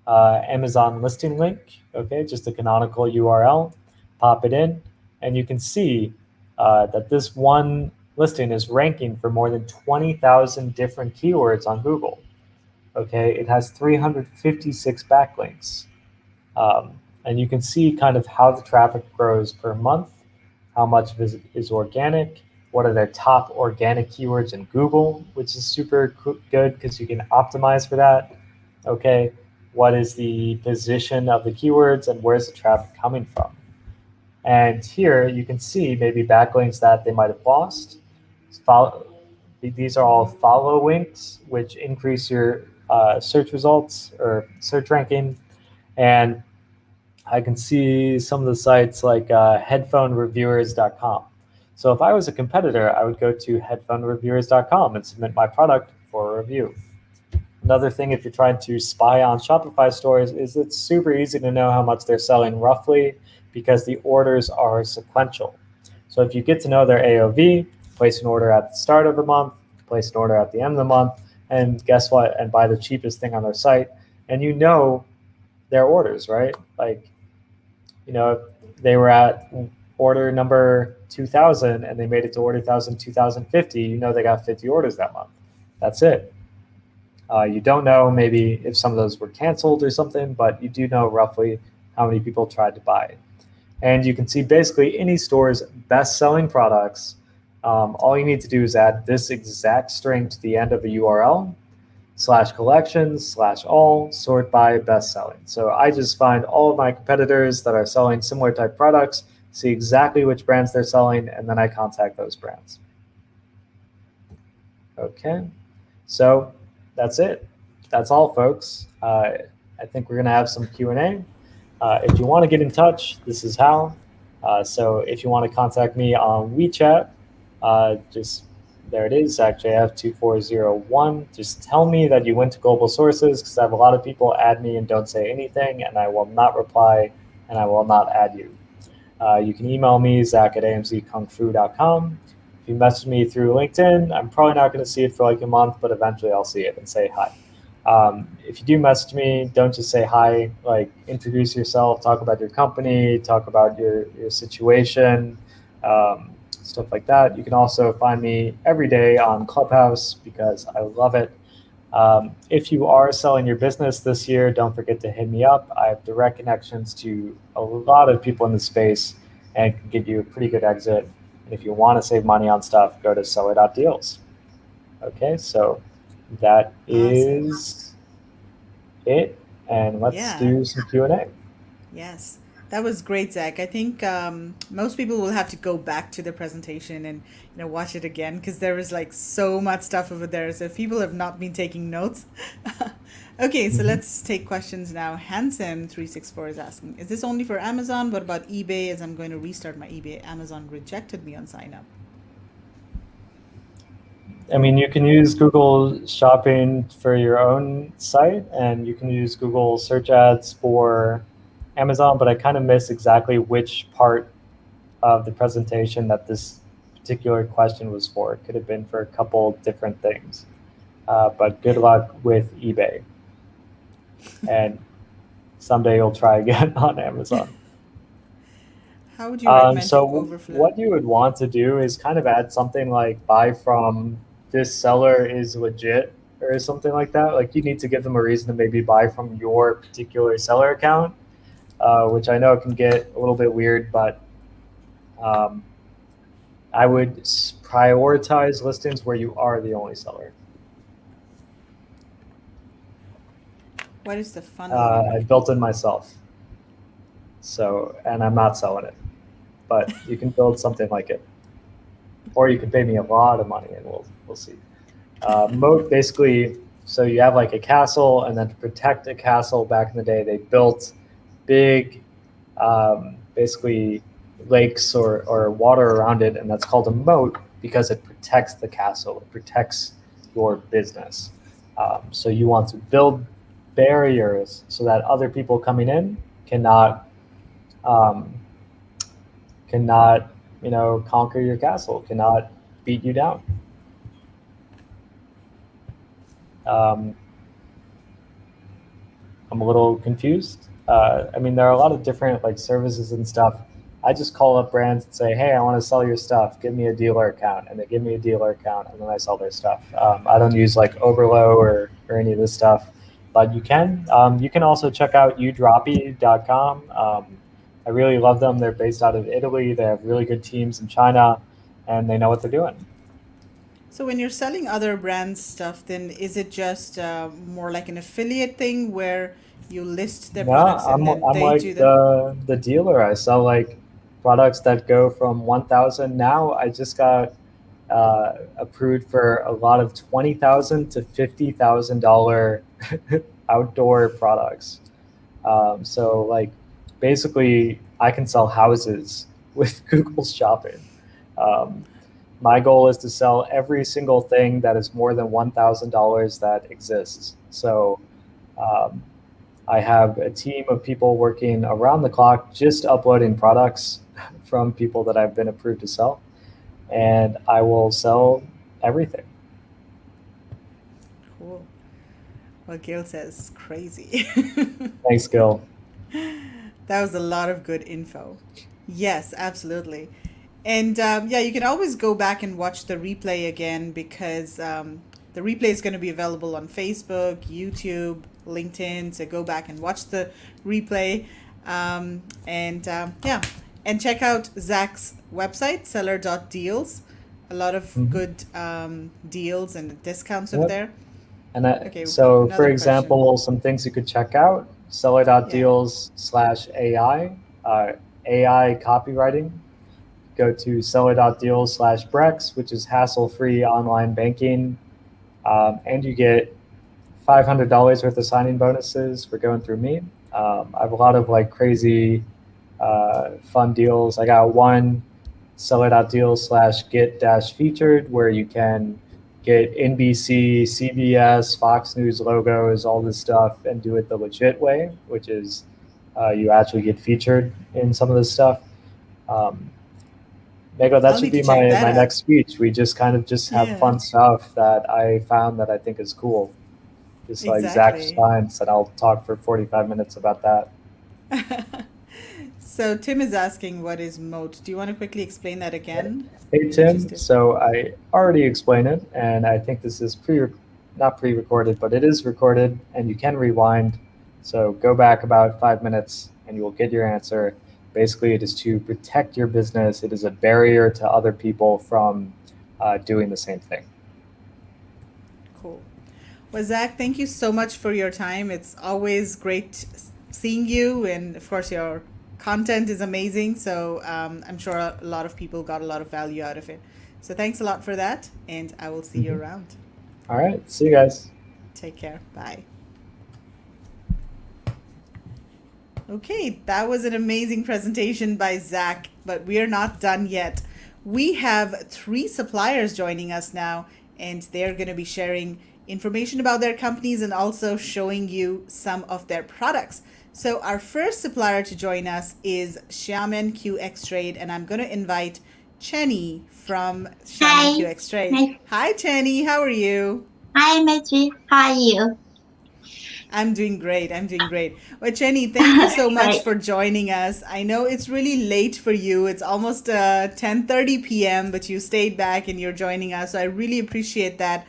D: Amazon listing link, okay, just a canonical URL, pop it in, and you can see that this one listing is ranking for more than 20,000 different keywords on Google. Okay, it has 356 backlinks. And you can see kind of how the traffic grows per month, how much of it is organic, what are their top organic keywords in Google, which is super good because you can optimize for that. Okay, what is the position of the keywords and where's the traffic coming from? And here you can see maybe backlinks that they might have lost. These are all follow links, which increase your search results or search ranking. And I can see some of the sites like headphonereviewers.com. So if I was a competitor, I would go to headphonereviewers.com and submit my product for a review. Another thing, if you're trying to spy on Shopify stores, is it's super easy to know how much they're selling roughly because the orders are sequential. So if you get to know their AOV, place an order at the start of the month, place an order at the end of the month, and guess what? And buy the cheapest thing on their site, and you know their orders, right? Like, you know, they were at order number 2000 and they made it to order 2050, you know they got 50 orders that month. That's it. You don't know maybe if some of those were canceled or something, but you do know roughly how many people tried to buy. And you can see basically any store's best-selling products. All you need to do is add this exact string to the end of a URL, /collections/all, sort by best-selling. So I just find all of my competitors that are selling similar type products, see exactly which brands they're selling, and then I contact those brands. Okay, so that's it. That's all, folks. I think we're going to have some Q&A. If you want to get in touch, this is how. So if you want to contact me on WeChat, just there it is, ZackJF2401. Just tell me that you went to Global Sources because I have a lot of people add me and don't say anything, and I will not reply, and I will not add you. You can email me, Zack@amzkungfu.com. If you message me through LinkedIn, I'm probably not going to see it for like a month, but eventually I'll see it and say hi. If you do message me, don't just say hi, like introduce yourself, talk about your company, talk about your situation, stuff like that. You can also find me every day on Clubhouse because I love it. If you are selling your business this year, don't forget to hit me up. I have direct connections to a lot of people in the space and can get you a pretty good exit. And if you want to save money on stuff, go to seller.deals. Okay, so that is it. And let's do some Q&A.
A: Yes, that was great, Zach. I think most people will have to go back to the presentation and watch it again because there is like so much stuff over there. So if people have not been taking notes. Okay, so let's take questions now. Handsome364 is asking, is this only for Amazon? What about eBay? As I'm going to restart my eBay, Amazon rejected me on sign up.
D: I mean, you can use Google Shopping for your own site, and you can use Google search ads for Amazon, but I kind of missed exactly which part of the presentation that this particular question was for. It could have been for a couple different things, but good luck with eBay. And someday you'll try again on Amazon.
A: How would you recommend
D: so
A: overflow?
D: what you would want to do is kind of add something like buy from this seller is legit or something like that. Like you need to give them a reason to maybe buy from your particular seller account, which I know can get a little bit weird, but I would prioritize listings where you are the only seller.
A: What is the funnel?
D: I built it myself. So, and I'm not selling it, but you can build something like it. Or you can pay me a lot of money and we'll see. Moat basically, so you have like a castle, and then to protect a castle back in the day, they built big, basically lakes or water around it, and that's called a moat because it protects the castle, it protects your business. So you want to build barriers so that other people coming in cannot cannot, conquer your castle, cannot beat you down. I'm a little confused. I mean, there are a lot of different like services and stuff. I just call up brands and say, hey, I want to sell your stuff. Give me a dealer account. And they give me a dealer account, and then I sell their stuff. I don't use like Oberlo or any of this stuff, but you can. You can also check out udroppy.com. I really love them. They're based out of Italy. They have really good teams in China, and they know what they're doing.
A: So when you're selling other brands stuff, then is it just more like an affiliate thing where you list their products and then
D: I'm
A: they
D: like
A: do them?
D: the dealer. I sell like products that go from 1,000. Now I just got approved for a lot of $20,000 to $50,000 outdoor products. So like basically I can sell houses with Google Shopping. My goal is to sell every single thing that is more than $1,000 that exists. So I have a team of people working around the clock just uploading products from people that I've been approved to sell, and I will sell everything.
A: Cool. Well, Gil says crazy.
D: Thanks, Gil.
A: That was a lot of good info. Yes, absolutely. And yeah, you can always go back and watch the replay again because the replay is going to be available on Facebook, YouTube, LinkedIn. So go back and watch the replay. Yeah, and check out Zack's website, seller.deals. A lot of good deals and discounts over there.
D: And
A: Okay,
D: so,
A: another
D: for example, some things you could check out: seller.deals/AI, AI copywriting. Go to seller.deals/BREXIT, which is hassle-free online banking, and you get $500 worth of signing bonuses for going through me. I have a lot of like crazy fun deals. I got one seller.deals/get-featured where you can get NBC, CBS, Fox News logos, all this stuff, and do it the legit way, which is you actually get featured in some of this stuff. Maybe that should be my next speech. We just kind of have fun stuff that I found that I think is cool. Just like Zack Steins, and I'll talk for 45 minutes about that.
A: So Tim is asking, what is moat? Do you want to quickly explain that again?
D: Hey, Tim. So I already explained it, and I think this is not pre-recorded, but it is recorded, and you can rewind. So go back about 5 minutes, and you will get your answer. Basically, it is to protect your business. It is a barrier to other people from doing the same thing.
A: Cool. Well, Zack, thank you so much for your time. It's always great seeing you. And of course, your content is amazing. So I'm sure a lot of people got a lot of value out of it. So thanks a lot for that. And I will see you around.
D: All right. See you guys.
A: Take care. Bye. Okay, that was an amazing presentation by Zack, but we are not done yet. We have 3 suppliers joining us now, and they're going to be sharing information about their companies and also showing you some of their products. So our first supplier to join us is Xiamen QX Trade, and I'm going to invite Chenny from Xiamen QX Trade. Hi, Chenny. How are you?
E: Hi, Maggie. How are you?
A: I'm doing great. Well, Chenny, thank you so much for joining us. I know it's really late for you. It's almost 10:30 p.m., but you stayed back and you're joining us. So I really appreciate that.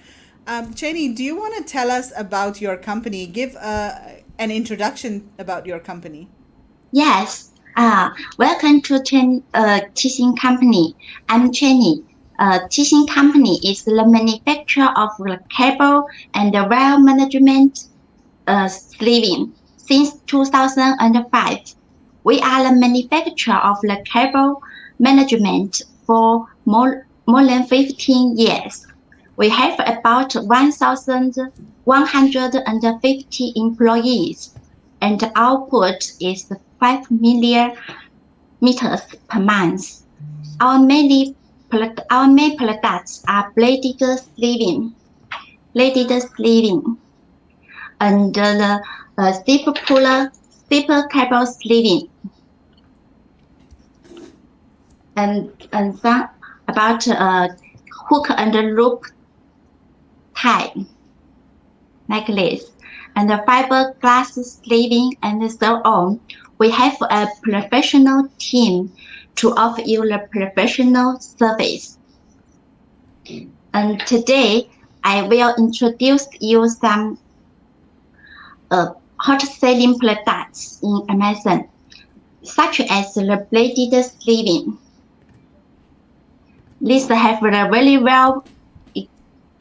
A: Chenny, do you want to tell us about your company? Give an introduction about your company.
E: Yes. Welcome to Tixin Company. I'm Chenny. Tixin Company is the manufacturer of the cable and the wire management sleeving since 2005. We are the manufacturer of the cable management for more than 15 years. We have about 1,150 employees, and the output is 5 million meters per month. Our main products are bladed sleeving, and the staple cable sleeving. and some about hook and loop tie like this, and the fiberglass sleeving and so on. We have a professional team to offer you the professional service. And today I will introduce you some hot selling products in Amazon, such as the bladed sleeving. This have a very well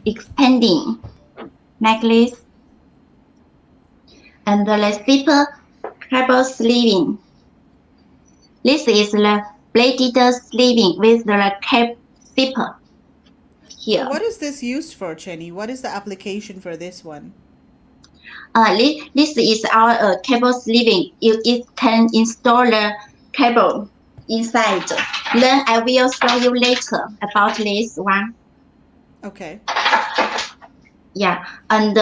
E: expanding necklace, and the zipper cable sleeving. This is the bladed sleeving with the cap zipper here.
A: So what is this used for, Chenny? What is the application for this one?
E: This is our cable sleeving. It can install the cable inside. Then I will show you later about this one.
A: Okay.
E: Yeah, and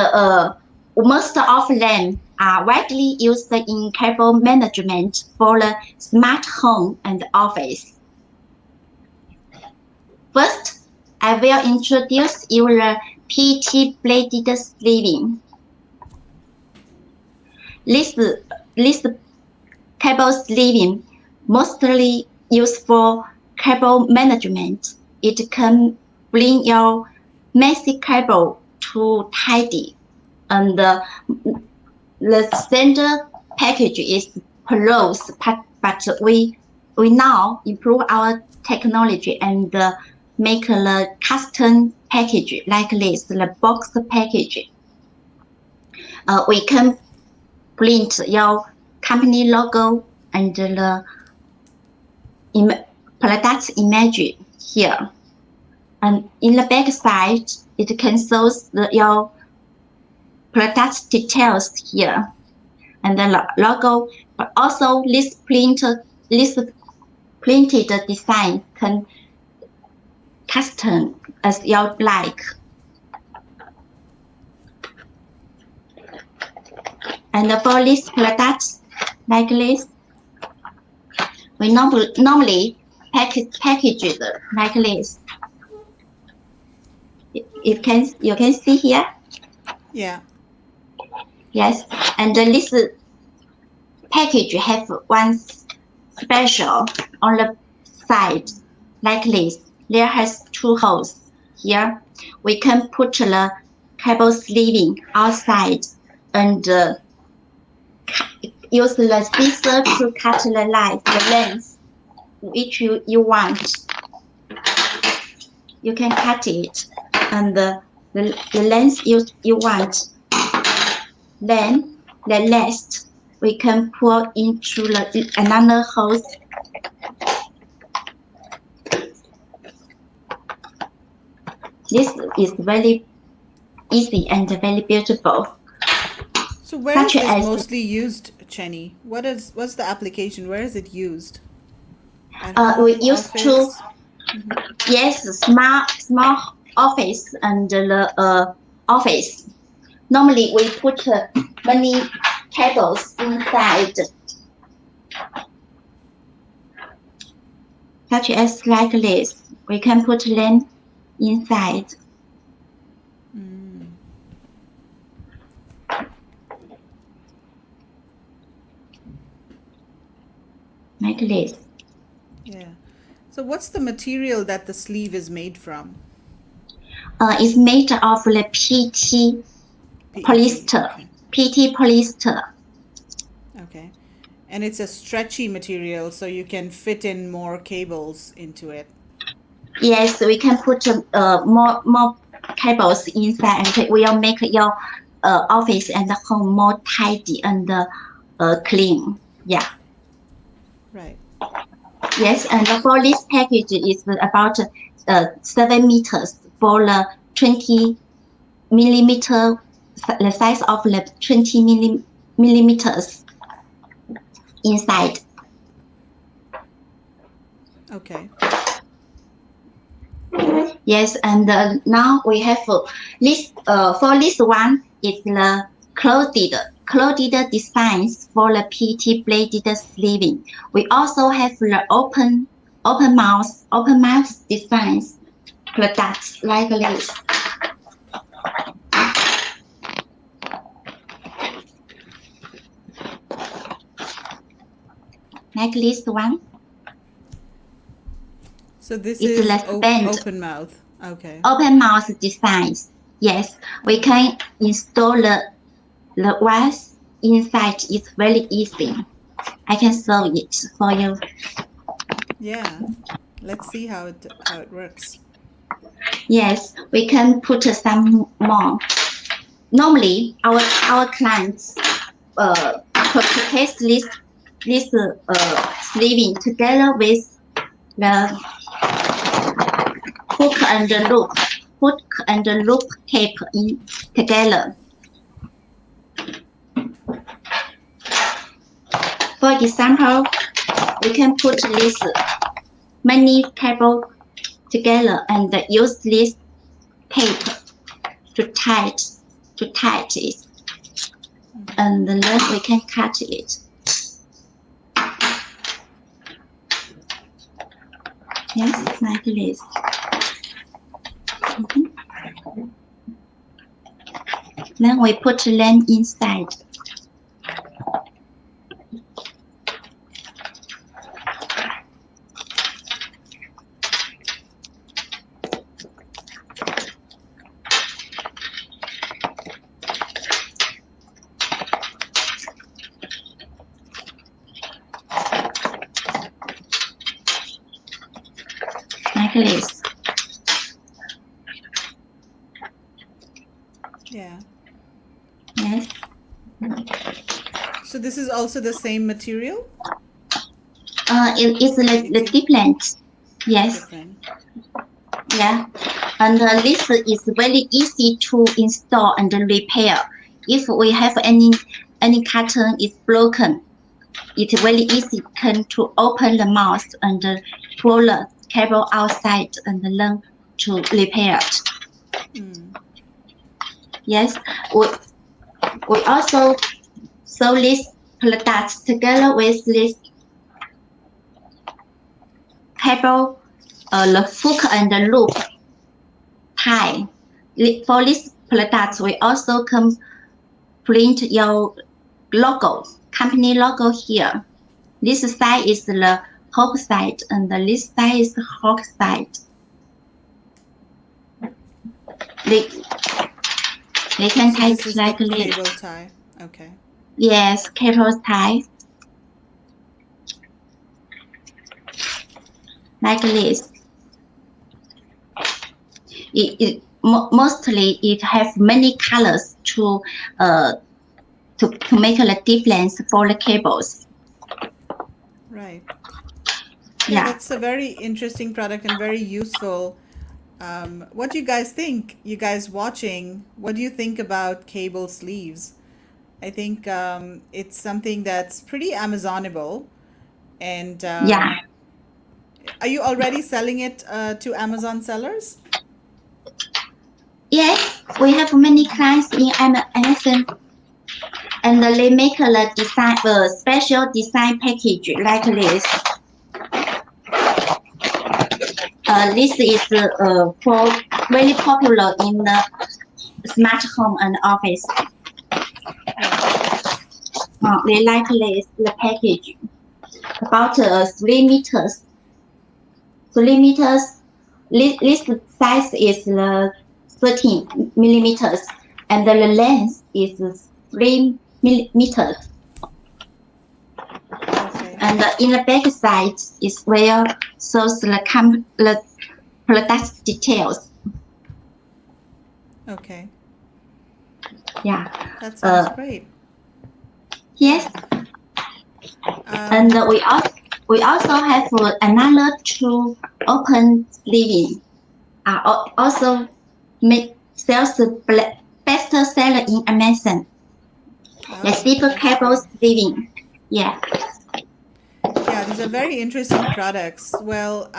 E: most of them are widely used in cable management for the smart home and office. First, I will introduce you the PET bladed sleeving. This cable sleeving mostly used for cable management. It can bring your messy cable to tidy, and the standard package is porous, but we now improve our technology and make the custom package like this, the box package. We can print your company logo and the product image here. And in the back side, it can show your product details here and the logo. But also this printed design can custom as you like. And for this product like this, we normally package it like this. You can see here.
A: Yeah.
E: Yes, and this package have one special on the side like this. There has two holes here. We can put the cable sleeving outside and use the scissors to cut the length which you want. You can cut it and the length you want. Then the rest we can pour into another hole. This is very easy and very beautiful.
A: So where is this mostly used, Chenny? What's the application? Where is it used?
E: We use to yes, small office and the office. Normally we put many cables inside, such as like this. We can put them inside. Like this.
A: Yeah. So what's the material that the sleeve is made from?
E: It's made of the PET polyester.
A: Okay.
E: PET polyester.
A: Okay. And it's a stretchy material, so you can fit in more cables into it.
E: Yes, we can put more cables inside, and will make your office and home more tidy and clean. Yeah.
A: Right.
E: Yes, and for this package is about 7 meters for the 20 millimeter, the size of the 20 millimeters inside.
A: Okay.
E: Yes, and now we have this. For this one, it's the closed designs for the PET bladed sleeving. We also have the open open mouth designs products like this. Like this one.
A: So this
E: It's
A: is
E: less bent.
A: open mouth. Okay.
E: Open mouth designs. Yes, we can install the glass inside. It's very easy. I can show it for you.
A: Yeah. Let's see how it works.
E: Yes, we can put some more. Normally, our clients purchase this sleeving together with the hook and loop tape in together. For example, we can put this many cable together and use this tape to tight it, and then we can cut it. Yes, like this. Then we put them inside. Like this.
A: Yeah.
E: Yes.
A: So this is also the same material?
E: It is the different. Yes.
A: Different.
E: Yeah. And this is very easy to install and repair. If we have any carton is broken, it's very easy to open the mouth and pull the cable outside and then to repair it.
A: Mm.
E: Yes, we also sell these products together with this cable, the hook and the loop tie. For these products, we also can print your logo, company logo here. This side is the hook side and this side is the hook side. They can tie
A: This is
E: like
A: the
E: this.
A: cable tie. Okay.
E: Yes, cable tie. Like this. Mostly it has many colors to make a difference for the cables.
A: Right.
E: Yeah.
A: That's a very interesting product and very useful. What do you guys think? You guys watching, what do you think about cable sleeves? I think it's something that's pretty Amazonable. And
E: Yeah.
A: are you already selling it to Amazon sellers?
E: Yes, we have many clients in Amazon, and they make a design, special design package like this. This is very popular in the smart home and office. They like this the package about 3 meters. 3 meters. This size is 13 millimeters, and the length is 3 millimeters.
A: Okay.
E: And in the back side is where shows the product details.
A: Okay.
E: Yeah.
A: That sounds great.
E: Yes. And we also have another two open sleeving. Also sells the best seller in Amazon. The zipper cable sleeving. Yeah.
A: Yeah, these are very interesting products. Well,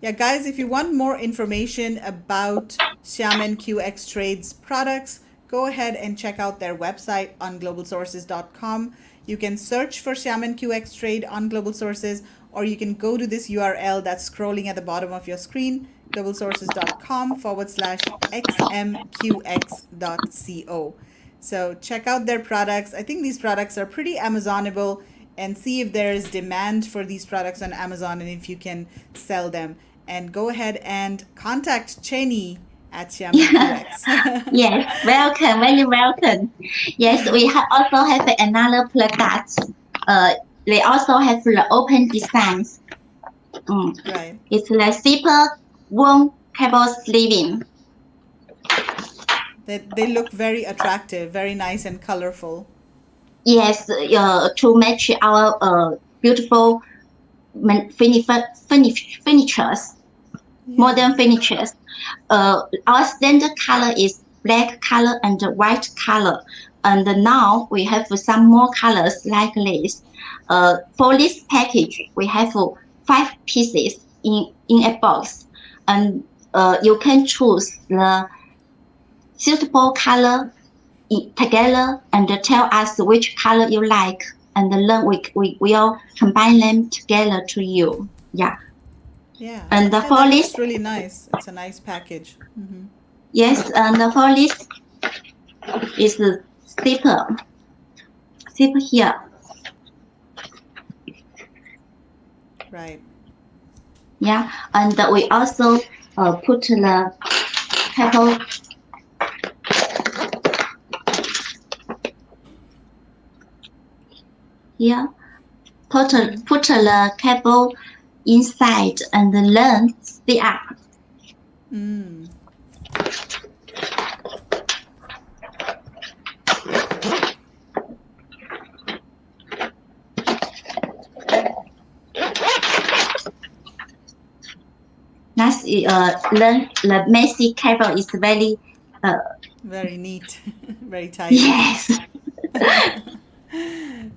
A: yeah, guys, if you want more information about Xiamen QX Trade's products, go ahead and check out their website on globalsources.com. You can search for Xiamen QX Trade on Global Sources, or you can go to this URL that's scrolling at the bottom of your screen, globalsources.com/xmqx.co. So check out their products. I think these products are pretty Amazonable, and see if there is demand for these products on Amazon and if you can sell them. And go ahead and contact Cheney at XMQX.
E: Yes, welcome, very welcome. Yes, we also have another product. They also have the open designs.
A: Right.
E: It's the zipper wound cable sleeving.
A: They look very attractive, very nice and colorful.
E: Yes, to match our beautiful furnitures, modern furnitures. Our standard color is black color and white color. And now we have some more colors like this. For this package, we have 5 pieces in a box. And you can choose the suitable color together and tell us which color you like. And then we will combine them together to you. Yeah.
A: Yeah.
E: And
A: Yeah,
E: for
A: that
E: this,
A: looks really nice. It's a nice package.
E: yes, and for this is the zipper here.
A: Right.
E: Yeah, and we also put the cable here. Put the cable inside and then stay up. That's then the messy cable is very
A: very neat, very tidy.
E: Yes.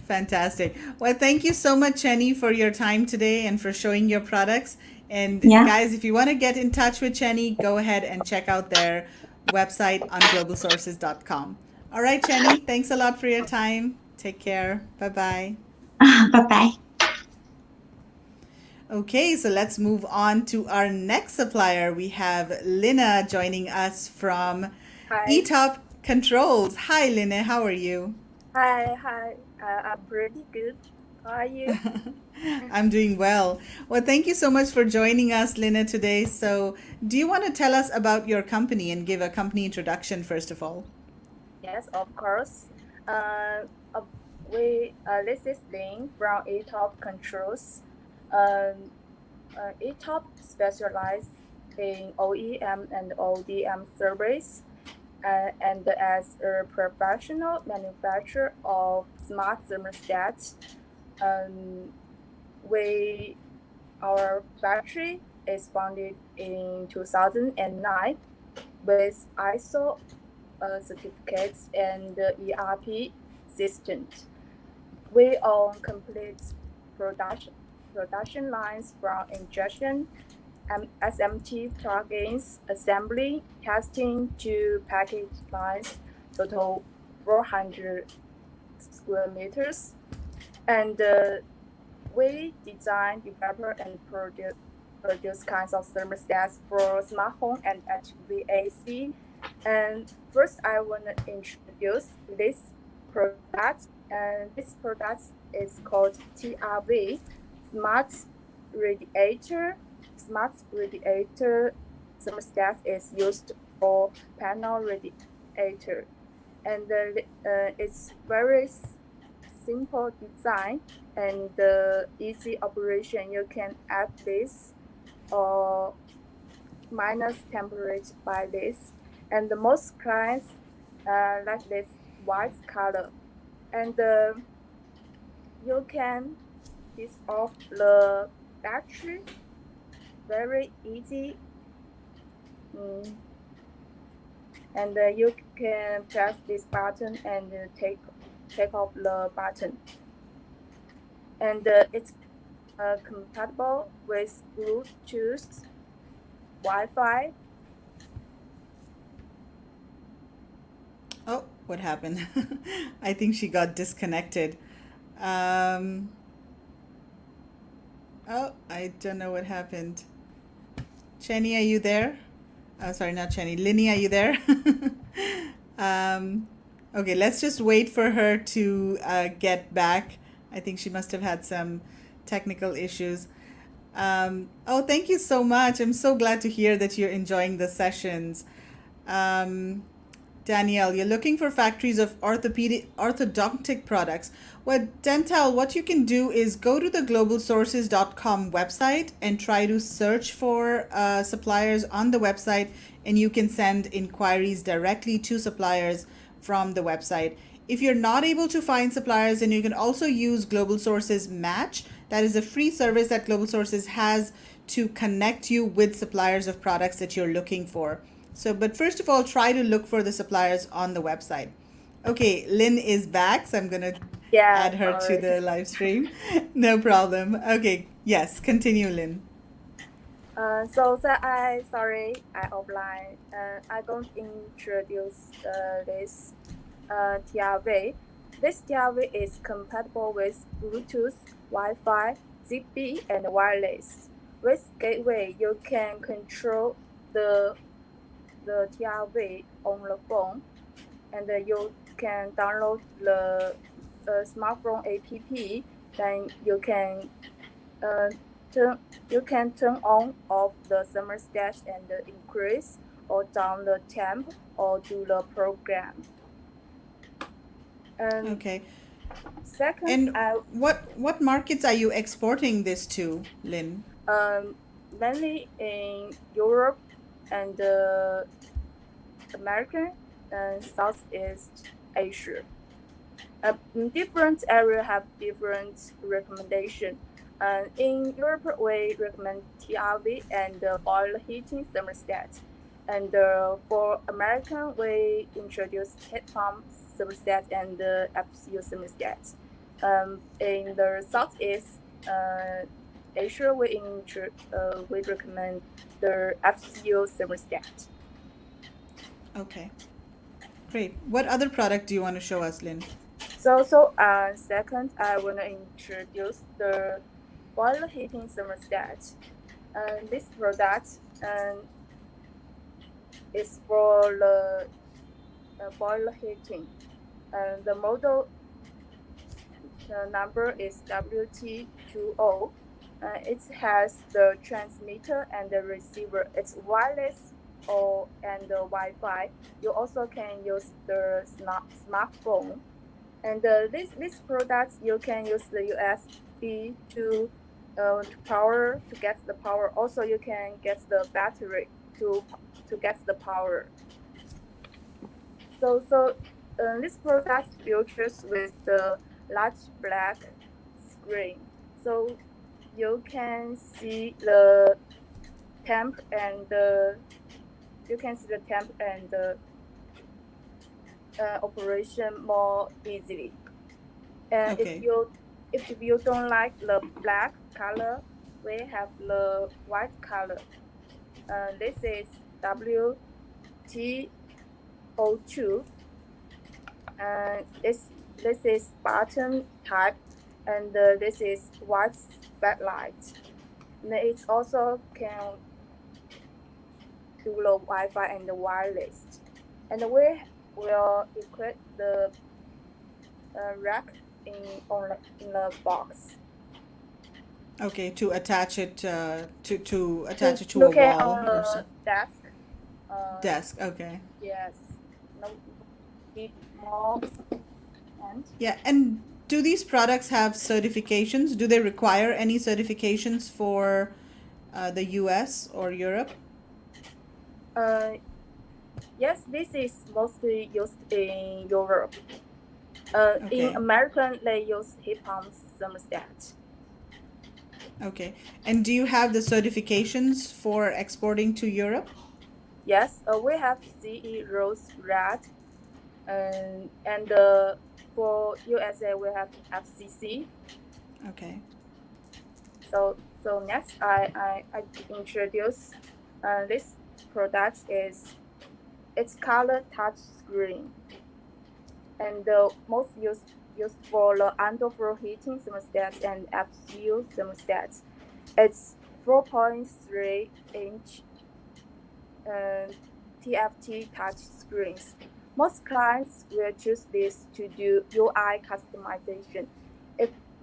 A: Fantastic. Well, thank you so much, Chenny, for your time today and for showing your products. And guys, if you want to get in touch with Chenny, go ahead and check out their website on globalsources.com. All right, Chenny, thanks a lot for your time. Take care. Bye-bye.
E: Bye-bye.
A: Okay, so let's move on to our next supplier. We have Lina joining us from eTop Controls. Hi, Lina. How are you?
F: Hi. I'm pretty good. How are you?
A: I'm doing well. Well, thank you so much for joining us, Lina, today. So, do you want to tell us about your company and give a company introduction, first of all?
F: Yes, of course. This is Lin from eTop Controls. eTop specializes in OEM and ODM service. And as a professional manufacturer of smart thermostats, our factory is founded in 2009 with ISO certificates and ERP systems. We own complete production lines from injection, SMT plugins, assembly, testing to package lines, total 400 square meters. And we design, develop, and produce kinds of thermostats for smart home and HVAC. And first, I want to introduce this product. And this product is called TRV, Smart Radiator thermostat is used for panel radiator, and it's very simple design and easy operation. You can add this or minus temperature by this, and the most clients like this white color, and you can dissolve the battery very easy, and you can press this button and take off the button, and it's compatible with Bluetooth, Wi-Fi.
A: Oh, what happened? I think she got disconnected. Oh, I don't know what happened. Chenny, are you there? Sorry, not Chenny. Linny, are you there? Okay, let's just wait for her to get back. I think she must have had some technical issues. Oh, thank you so much. I'm so glad to hear that you're enjoying the sessions. Um, Danielle, you're looking for factories of orthodontic products. Well, Dental, what you can do is go to the globalsources.com website and try to search for suppliers on the website, and you can send inquiries directly to suppliers from the website. If you're not able to find suppliers, then you can also use Global Sources Match. That is a free service that Global Sources has to connect you with suppliers of products that you're looking for. So, but first of all, try to look for the suppliers on the website. Okay, Lynn is back, so I'm gonna
F: Yeah,
A: add her to
F: sorry.
A: the live stream. No problem. Okay, yes, continue, Lynn.
F: So that I offline. I going to introduce this TRV. This TRV is compatible with Bluetooth, Wi-Fi, Zigbee, and wireless. With gateway, you can control the TRV on the phone, and you can download the smartphone app. Then you can turn on off the thermostat and increase or down the temp or do the program.
A: Okay.
F: Second,
A: And what markets are you exporting this to, Lynn?
F: mainly in Europe and America and Southeast Asia. Different areas have different recommendation. In Europe, we recommend TRV and boiler heating thermostat. And for American, we introduce heat pump thermostat and FCU thermostat. In the Southeast Asia, we recommend the FCU thermostat.
A: Okay, great. What other product do you want to show us, Lynn?
F: So second, I want to introduce the boiler heating thermostat. This product is for the boiler heating. The model number is WT20. It has the transmitter and the receiver. It's wireless and Wi-Fi. You also can use the smartphone. And this product, you can use the USB to power to get the power. Also, you can get the battery to get the power. So this product features with the large black screen. So you can see the temp and operation more easily. And
A: Okay.
F: if you don't like the black color, we have the white color. This is WT02. This is button type, and this is white backlight. And it also can do the Wi-Fi and the wireless. And we will equip the rack in the box.
A: Okay, to attach it to attach it to
F: you
A: a
F: can
A: wall
F: on
A: or
F: the
A: so.
F: desk.
A: Okay.
F: Yes. No, need more. And
A: Yeah, and do these products have certifications? Do they require any certifications for the US or Europe?
F: yes, this is mostly used in Europe.
A: Okay.
F: In American, they use heat pump thermostat.
A: Okay. And do you have the certifications for exporting to Europe?
F: Yes, we have CE Rose Red, and for USA we have FCC.
A: Okay.
F: So next I introduce this product is it's color touch screen, and the most used for the underfloor heating thermostat and FCU thermostat. It's 4.3 inch TFT touch screens. Most clients will choose this to do UI customization.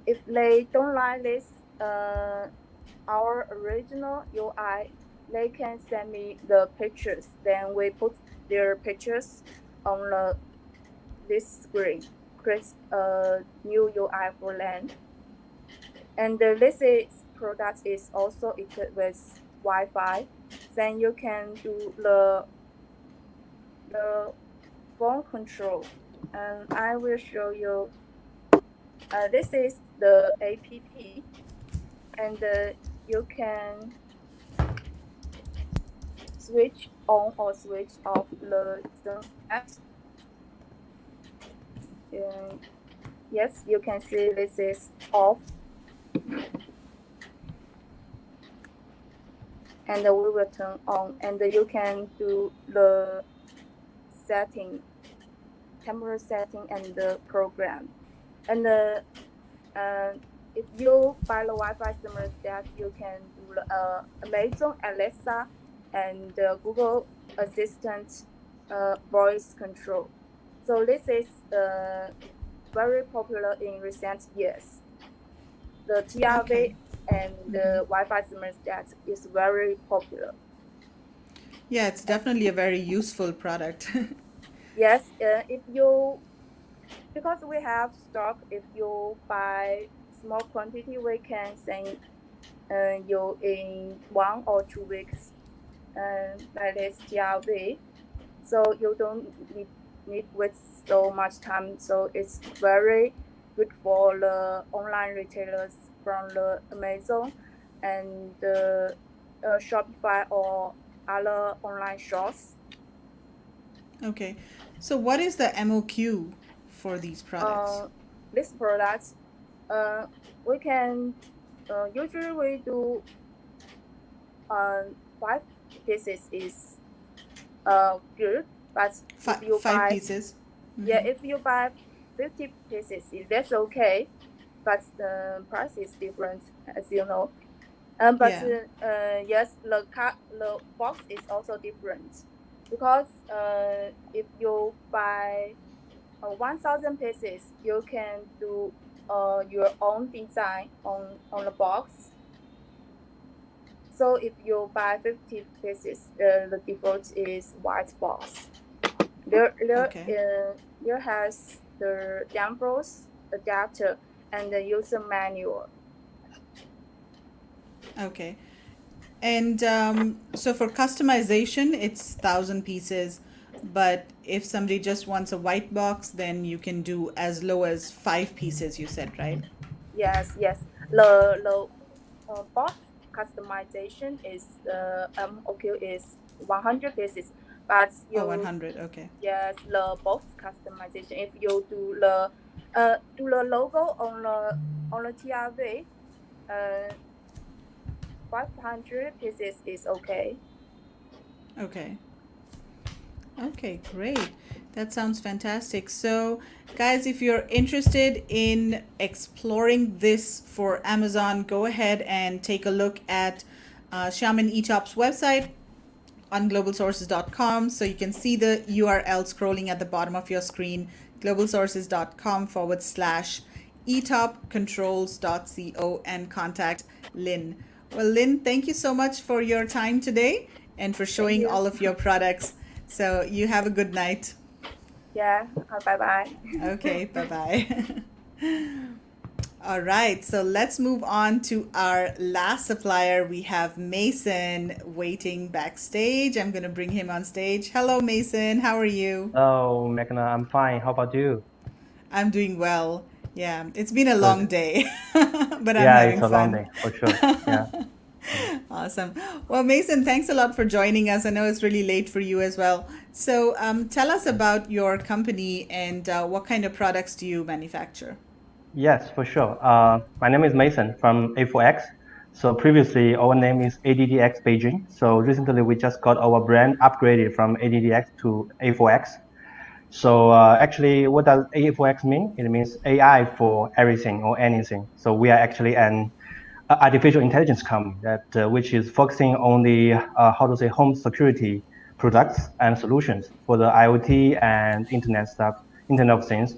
F: If they don't like this, our original UI, they can send me the pictures. Then we put their pictures on this screen, create a new UI for them. And this product is also equipped with Wi-Fi. Then you can do the phone control. And I will show you. This is the app, and you can switch on or switch off the app. Yes, you can see this is off. And we will turn on, and you can do the setting, camera setting, and the program. And if you buy the Wi-Fi thermostat, you can do Amazon Alexa and Google Assistant voice control. So this is very popular in recent years. The TRV and the Wi-Fi thermostat is very popular.
A: Yeah, it's definitely a very useful product.
F: Yes, because we have stock, if you buy small quantity, we can send you in 1 or 2 weeks like this TRV. So you don't need wait so much time. So it's very good for the online retailers from the Amazon and Shopify or other online shops.
A: Okay, so what is the MOQ for these products?
F: This product, we can usually we do 5 pieces is good, but if you
A: Five
F: buy
A: pieces.
F: yeah, if you buy 50 pieces, that's okay, but the price is different, as you know. But yes, the box is also different, because if you buy 1,000 pieces, you can do your own design on the box. So if you buy 50 pieces, the default is white box. There has the downloads, adapter, and the user manual.
A: Okay. And so for customization, it's 1,000 pieces. But if somebody just wants a white box, then you can do as low as 5 pieces, you said, right?
F: Yes. The box customization is MOQ is 100 pieces. But you
A: 100, okay.
F: Yes, the box customization. If you do the logo on the TRV, 500 pieces is okay.
A: Okay, great. That sounds fantastic. So, guys, if you're interested in exploring this for Amazon, go ahead and take a look at Shaman Etop's website on globalsources.com. So you can see the URL scrolling at the bottom of your screen, globalsources.com/etopcontrols.co, and contact Lynn. Well, Lynn, thank you so much for your time today and for showing all of your products. So you have a good night.
F: Yeah, bye-bye.
A: Okay, bye-bye. All right, so let's move on to our last supplier. We have Mason waiting backstage. I'm going to bring him on stage. Hello, Mason. How are you?
G: Hello, Meghna. I'm fine. How about you?
A: I'm doing well. Yeah, it's been a long day, but I'm
G: Yeah,
A: having
G: it's a long
A: fun.
G: day for sure. Yeah.
A: Awesome. Well, Mason, thanks a lot for joining us. I know it's really late for you as well. So tell us about your company and what kind of products do you manufacture?
G: Yes, for sure. My name is Mason from A4X. So previously our name is ADDX Beijing. So recently we just got our brand upgraded from ADDX to A4X. So actually what does A4X mean? It means AI for everything or anything. So we are actually an artificial intelligence company that which is focusing on the home security products and solutions for the IoT and Internet of Things.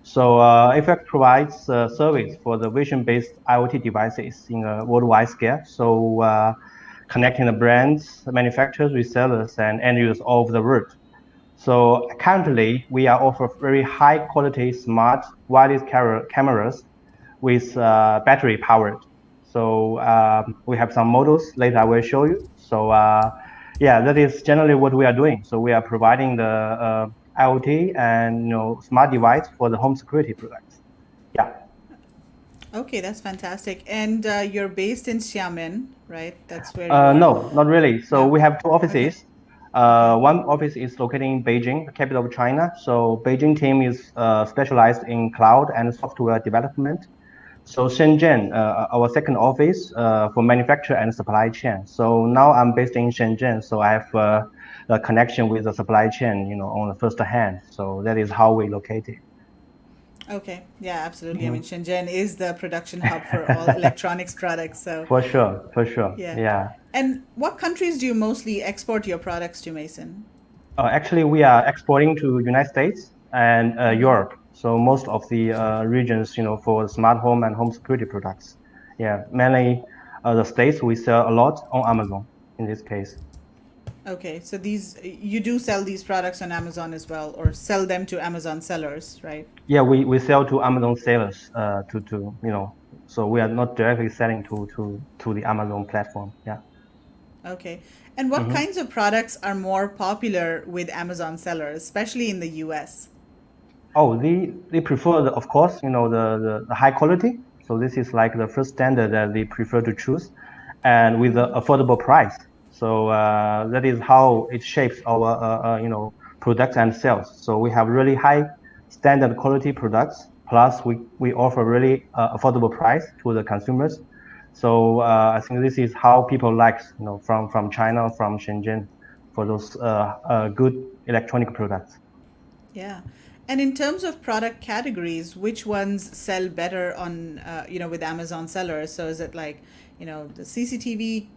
G: So AFX provides service for the vision-based IoT devices in a worldwide scale. So connecting the brands, the manufacturers, resellers, and end users all over the world. So currently, we are offer very high quality smart wireless cameras with battery powered. So we have some models later I will show you. So yeah, that is generally what we are doing. So we are providing the IoT and smart device for the home security products. Yeah.
A: Okay, that's fantastic. And you're based in Xiamen, right? That's where you are.
G: No, not really. So
A: No.
G: we have two offices.
A: Okay.
G: One office is located in Beijing, the capital of China. So Beijing team is specialized in cloud and software development. So Shenzhen, our second office for manufacture and supply chain. So now I'm based in Shenzhen, so I have a connection with the supply chain, on the first hand. So that is how we located.
A: Okay. Yeah, absolutely. I mean, Shenzhen is the production hub for all electronics products. So
G: For sure.
A: yeah.
G: Yeah.
A: And what countries do you mostly export your products to, Mason?
G: Actually, we are exporting to United States and Europe. So most of the regions, for smart home and home security products. Yeah, mainly the States, we sell a lot on Amazon in this case.
A: Okay, so you do sell these products on Amazon as well, or sell them to Amazon sellers, right?
G: Yeah, we sell to Amazon sellers so we are not directly selling to the Amazon platform. Yeah.
A: Okay. And what kinds of products are more popular with Amazon sellers, especially in the US?
G: Oh, they prefer, of course, the high quality. So this is like the first standard that they prefer to choose, and with the affordable price. So that is how it shapes our products and sales. So we have really high standard quality products. Plus, we offer really affordable price to the consumers. So I think this is how people like, from China, from Shenzhen, for those good electronic products.
A: Yeah. And in terms of product categories, which ones sell better on, with Amazon sellers? So is it like, the CCTV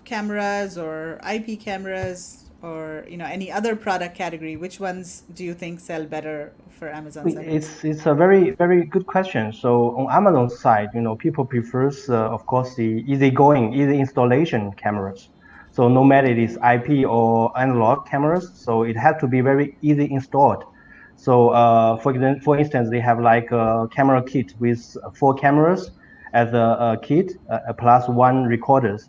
A: cameras or IP cameras or, any other product category? Which ones do you think sell better for Amazon sellers?
G: It's a very, very good question. So on Amazon side, people prefers, of course, the easygoing, easy installation cameras. So no matter it is IP or analog cameras, so it has to be very easy installed. So for instance, they have like a camera kit with 4 cameras as a kit, plus 1 recorders.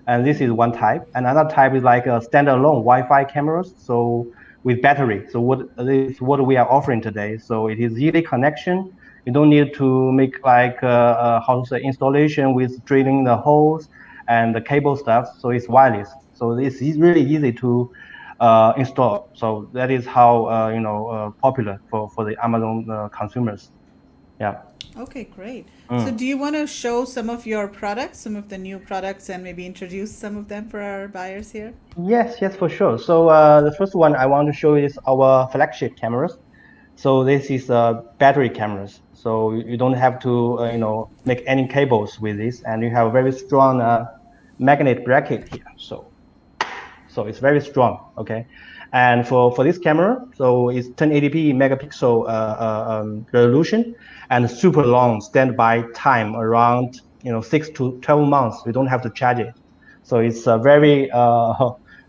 G: And this is one type. Another type is like a standalone Wi-Fi cameras. So with battery. So what we are offering today. So it is easy connection. You don't need to make like installation with drilling the holes and the cable stuff. So it's wireless. So it's really easy to install. So that is how popular for the Amazon consumers. Yeah.
A: Okay, great. So do you want to show some of your products, some of the new products, and maybe introduce some of them for our buyers here?
G: Yes, for sure. So the first one I want to show is our flagship cameras. So this is battery cameras. So you don't have to make any cables with this, and you have a very strong magnet bracket here. So it's very strong. Okay. And for this camera, so it's 1080p megapixel resolution and super long standby time, around 6 to 12 months. We don't have to charge it. So it's a very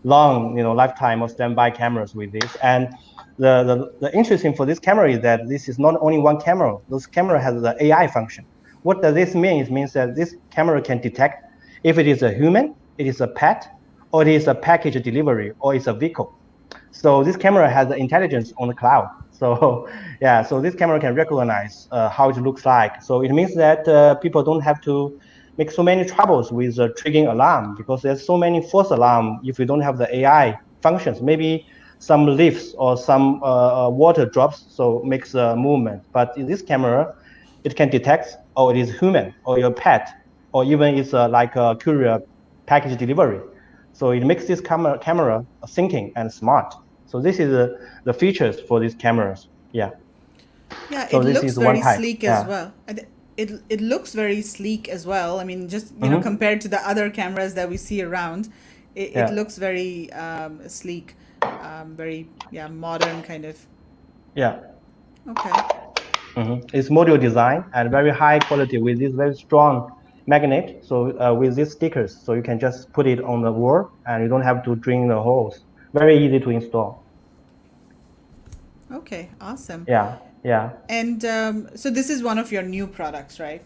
G: long lifetime of standby cameras with this. And the interesting for this camera is that this is not only one camera. This camera has the AI function. What does this mean? It means that this camera can detect if it is a human, it is a pet, or it is a package delivery, or it's a vehicle. So this camera has the intelligence on the cloud. So yeah, so this camera can recognize how it looks like. So it means that people don't have to make so many troubles with triggering alarm, because there's so many false alarm if you don't have the AI functions. Maybe some lifts or some water drops, so makes a movement. But in this camera, it can detect, oh, it is human or your pet, or even it's like a courier package delivery. So it makes this camera thinking and smart. So this is the features for these cameras. Yeah.
A: Yeah,
G: So
A: it
G: this
A: looks
G: is one
A: very
G: type.
A: sleek
G: Yeah.
A: as well. it looks very sleek as well. I mean, just compared to the other cameras that we see around, it looks very sleek, very modern kind of.
G: Yeah.
A: Okay.
G: It's module design and very high quality with this very strong magnet. So with these stickers, so you can just put it on the wall and you don't have to drill the holes. Very easy to install.
A: Okay, awesome.
G: Yeah.
A: And so this is one of your new products, right?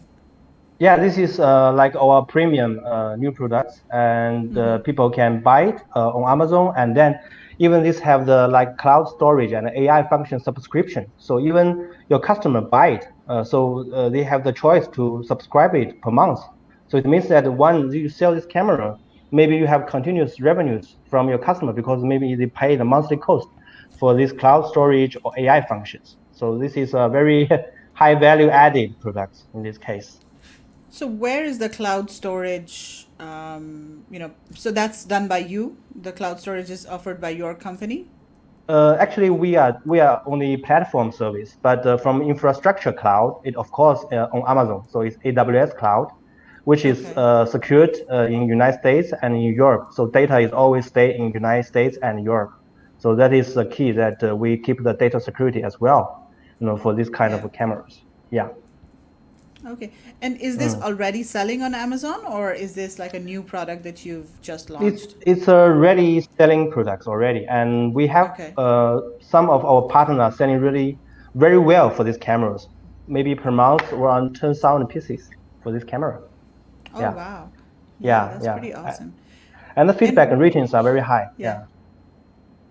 G: Yeah, this is like our premium new products, and people can buy it on Amazon, and then even this have the like cloud storage and AI function subscription. So even your customer buy it, so they have the choice to subscribe it per month. So it means that once you sell this camera, maybe you have continuous revenues from your customer because maybe they pay the monthly cost for this cloud storage or AI functions. So this is a very high value added product in this case.
A: So where is the cloud storage? So that's done by you. The cloud storage is offered by your company.
G: Actually, we are only platform service, but from infrastructure cloud, it of course on Amazon. So it's AWS cloud, which is secured in United States and in Europe. So data is always stay in United States and Europe. So that is the key that we keep the data security as well, for this kind of cameras. Yeah.
A: Okay. And is this already selling on Amazon, or is this like a new product that you've just launched?
G: It's already selling products already, and we have some of our partners selling really very well for these cameras. Maybe per month around 10,000 pieces for this camera.
A: Oh, wow. That's pretty awesome.
G: And the feedback and ratings are very high. Yeah.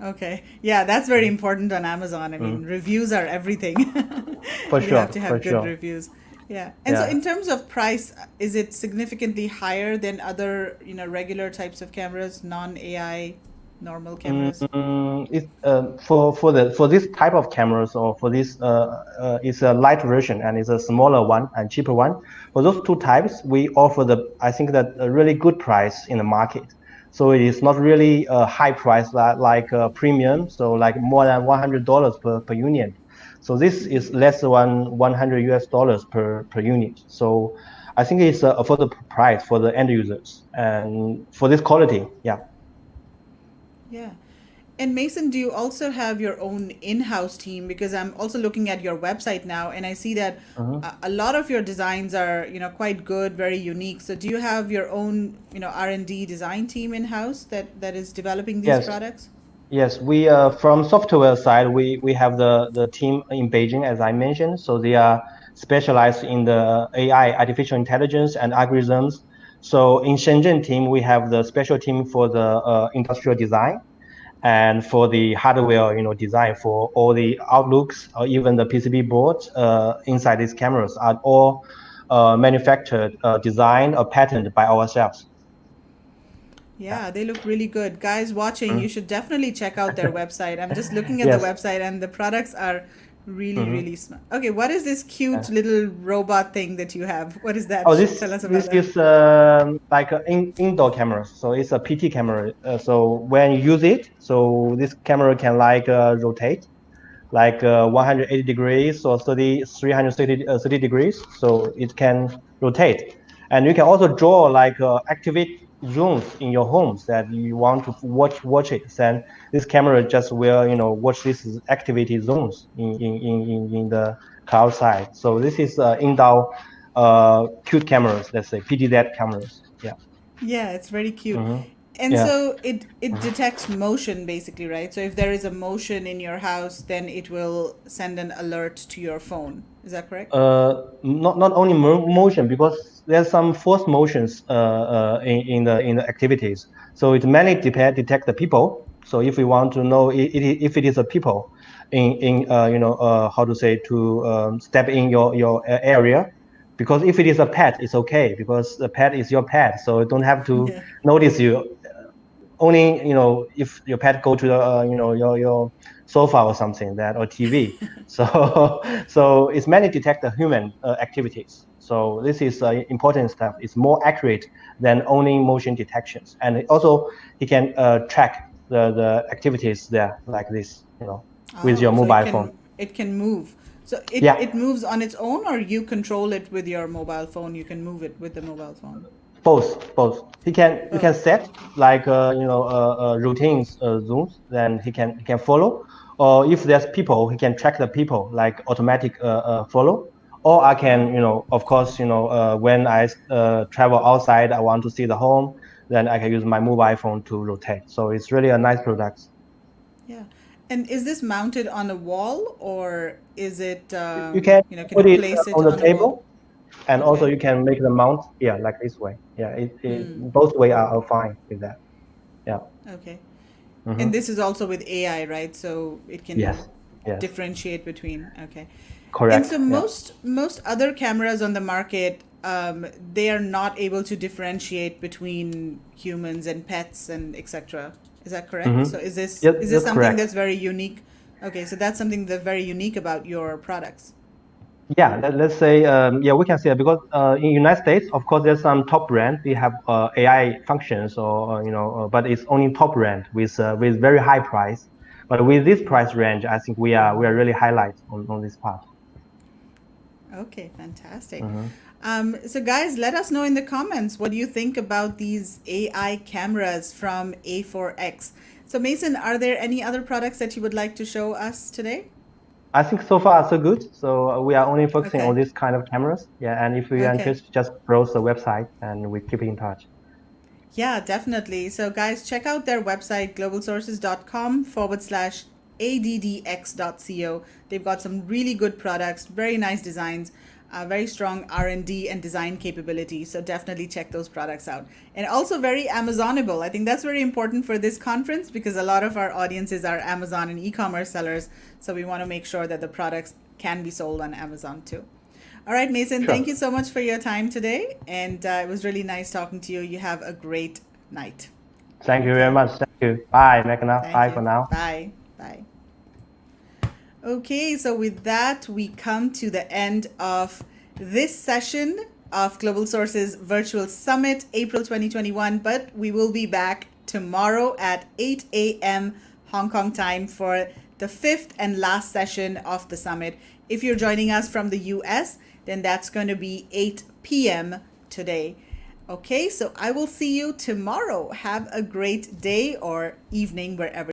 A: Okay. Yeah, that's very important on Amazon. I mean, reviews are everything.
G: For
A: You
G: sure.
A: have to have good reviews. Yeah. And so in terms of price, is it significantly higher than other, regular types of cameras, non-AI, normal cameras?
G: For this type of cameras, or for this it's a light version and it's a smaller one and cheaper one. For those two types, we offer I think that a really good price in the market. So it is not really a high price like a premium, so like more than $100 per unit. So this is less than $100 per unit. So I think it's an affordable price for the end users and for this quality. Yeah.
A: Yeah. And Mason, do you also have your own in-house team? Because I'm also looking at your website now, and I see that a lot of your designs are, quite good, very unique. So do you have your own, R&D design team in-house that is developing these products?
G: Yes, we from software side, we have the team in Beijing, as I mentioned. So they are specialized in the AI, artificial intelligence, and algorithms. So in Shenzhen team, we have the special team for the industrial design, and for the hardware, design for all the outlooks or even the PCB boards inside these cameras are all manufactured, designed, or patented by ourselves.
A: Yeah, they look really good. Guys watching, you should definitely check out their website. I'm just looking at the website, and the products are really, really smart. Okay, what is this cute little robot thing that you have? What is that?
G: Tell
A: us about
G: this is like an indoor camera. So it's a PT camera. So when you use it, so this camera can rotate like 180 degrees or 330 degrees. So it can rotate. And you can also draw activate zones in your homes that you want to watch it. Then this camera just will watch these activity zones in the cloud side. So this is indoor cute cameras, let's say PTZ cameras.
A: Yeah, it's very cute. And so it detects motion basically, right? So if there is a motion in your house, then it will send an alert to your phone. Is that correct?
G: Not only motion, because there's some force motions in the activities. So it mainly detect the people. So if we want to know if it is a people in how to say to step in your area, because if it is a pet, it's okay because the pet is your pet, so you don't have to notice you. Only if your pet go to the your sofa or something or TV. So it's mainly detect the human activities. So this is important stuff. It's more accurate than only motion detections, and also he can track the activities there like this with your mobile phone.
A: It can move. So
G: Yeah.
A: it moves on its own, or you control it with your mobile phone? You can move it with the mobile phone.
G: Both. He can
A: Both.
G: set like routines, zooms. Then he can follow. Or if there's people, he can track the people like automatic follow. Or I can of course when I travel outside, I want to see the home. Then I can use my mobile phone to rotate. So it's really a nice product.
A: Yeah. And is this mounted on a wall, or is it
G: You can
A: can
G: put
A: you
G: it
A: place it
G: on the
A: on a wall?
G: table, and also
A: Okay.
G: you can make the mount like this way. Yeah, both way are fine with that. Yeah.
A: Okay.
G: Mhm.
A: And this is also with AI, right? So it can
G: Yes.
A: differentiate between. Okay.
G: Correct.
A: And so
G: Yeah.
A: most other cameras on the market, they are not able to differentiate between humans and pets and etc. Is that correct? So is this
G: Yep,
A: is this
G: that's
A: something
G: correct.
A: that's very unique? Okay, so that's something that's very unique about your products.
G: Yeah, let's say we can say it because in United States, of course, there's some top brand. They have AI functions, or but it's only top brand with very high price. But with this price range, I think we are really highlight on this part.
A: Okay, fantastic. So guys, let us know in the comments, what do you think about these AI cameras from A4X? So Mason, are there any other products that you would like to show us today?
G: I think so far so good. So we are only focusing
A: Okay.
G: on this kind of cameras. Yeah, and if you are
A: Okay.
G: interested, just browse the website and we keep in touch.
A: Yeah, definitely. So guys, check out their website, globalsources.com/addx.co. They've got some really good products, very nice designs, very strong R&D and design capability. So definitely check those products out. And also very Amazonable. I think that's very important for this conference because a lot of our audiences are Amazon and e-commerce sellers. So we want to make sure that the products can be sold on Amazon too. All right, Mason, thank you so much for your time today. And it was really nice talking to you. You have a great night.
G: Thank you very much. Thank you. Bye, Magna.
A: Thank
G: Bye
A: you.
G: for now.
A: Bye. Bye. Okay, so with that, we come to the end of this session of Global Sources Virtual Summit, April 2021. But we will be back tomorrow at 8 a.m. Hong Kong time for the fifth and last session of the summit. If you're joining us from the US, then that's going to be 8 p.m. today. Okay, so I will see you tomorrow. Have a great day or evening wherever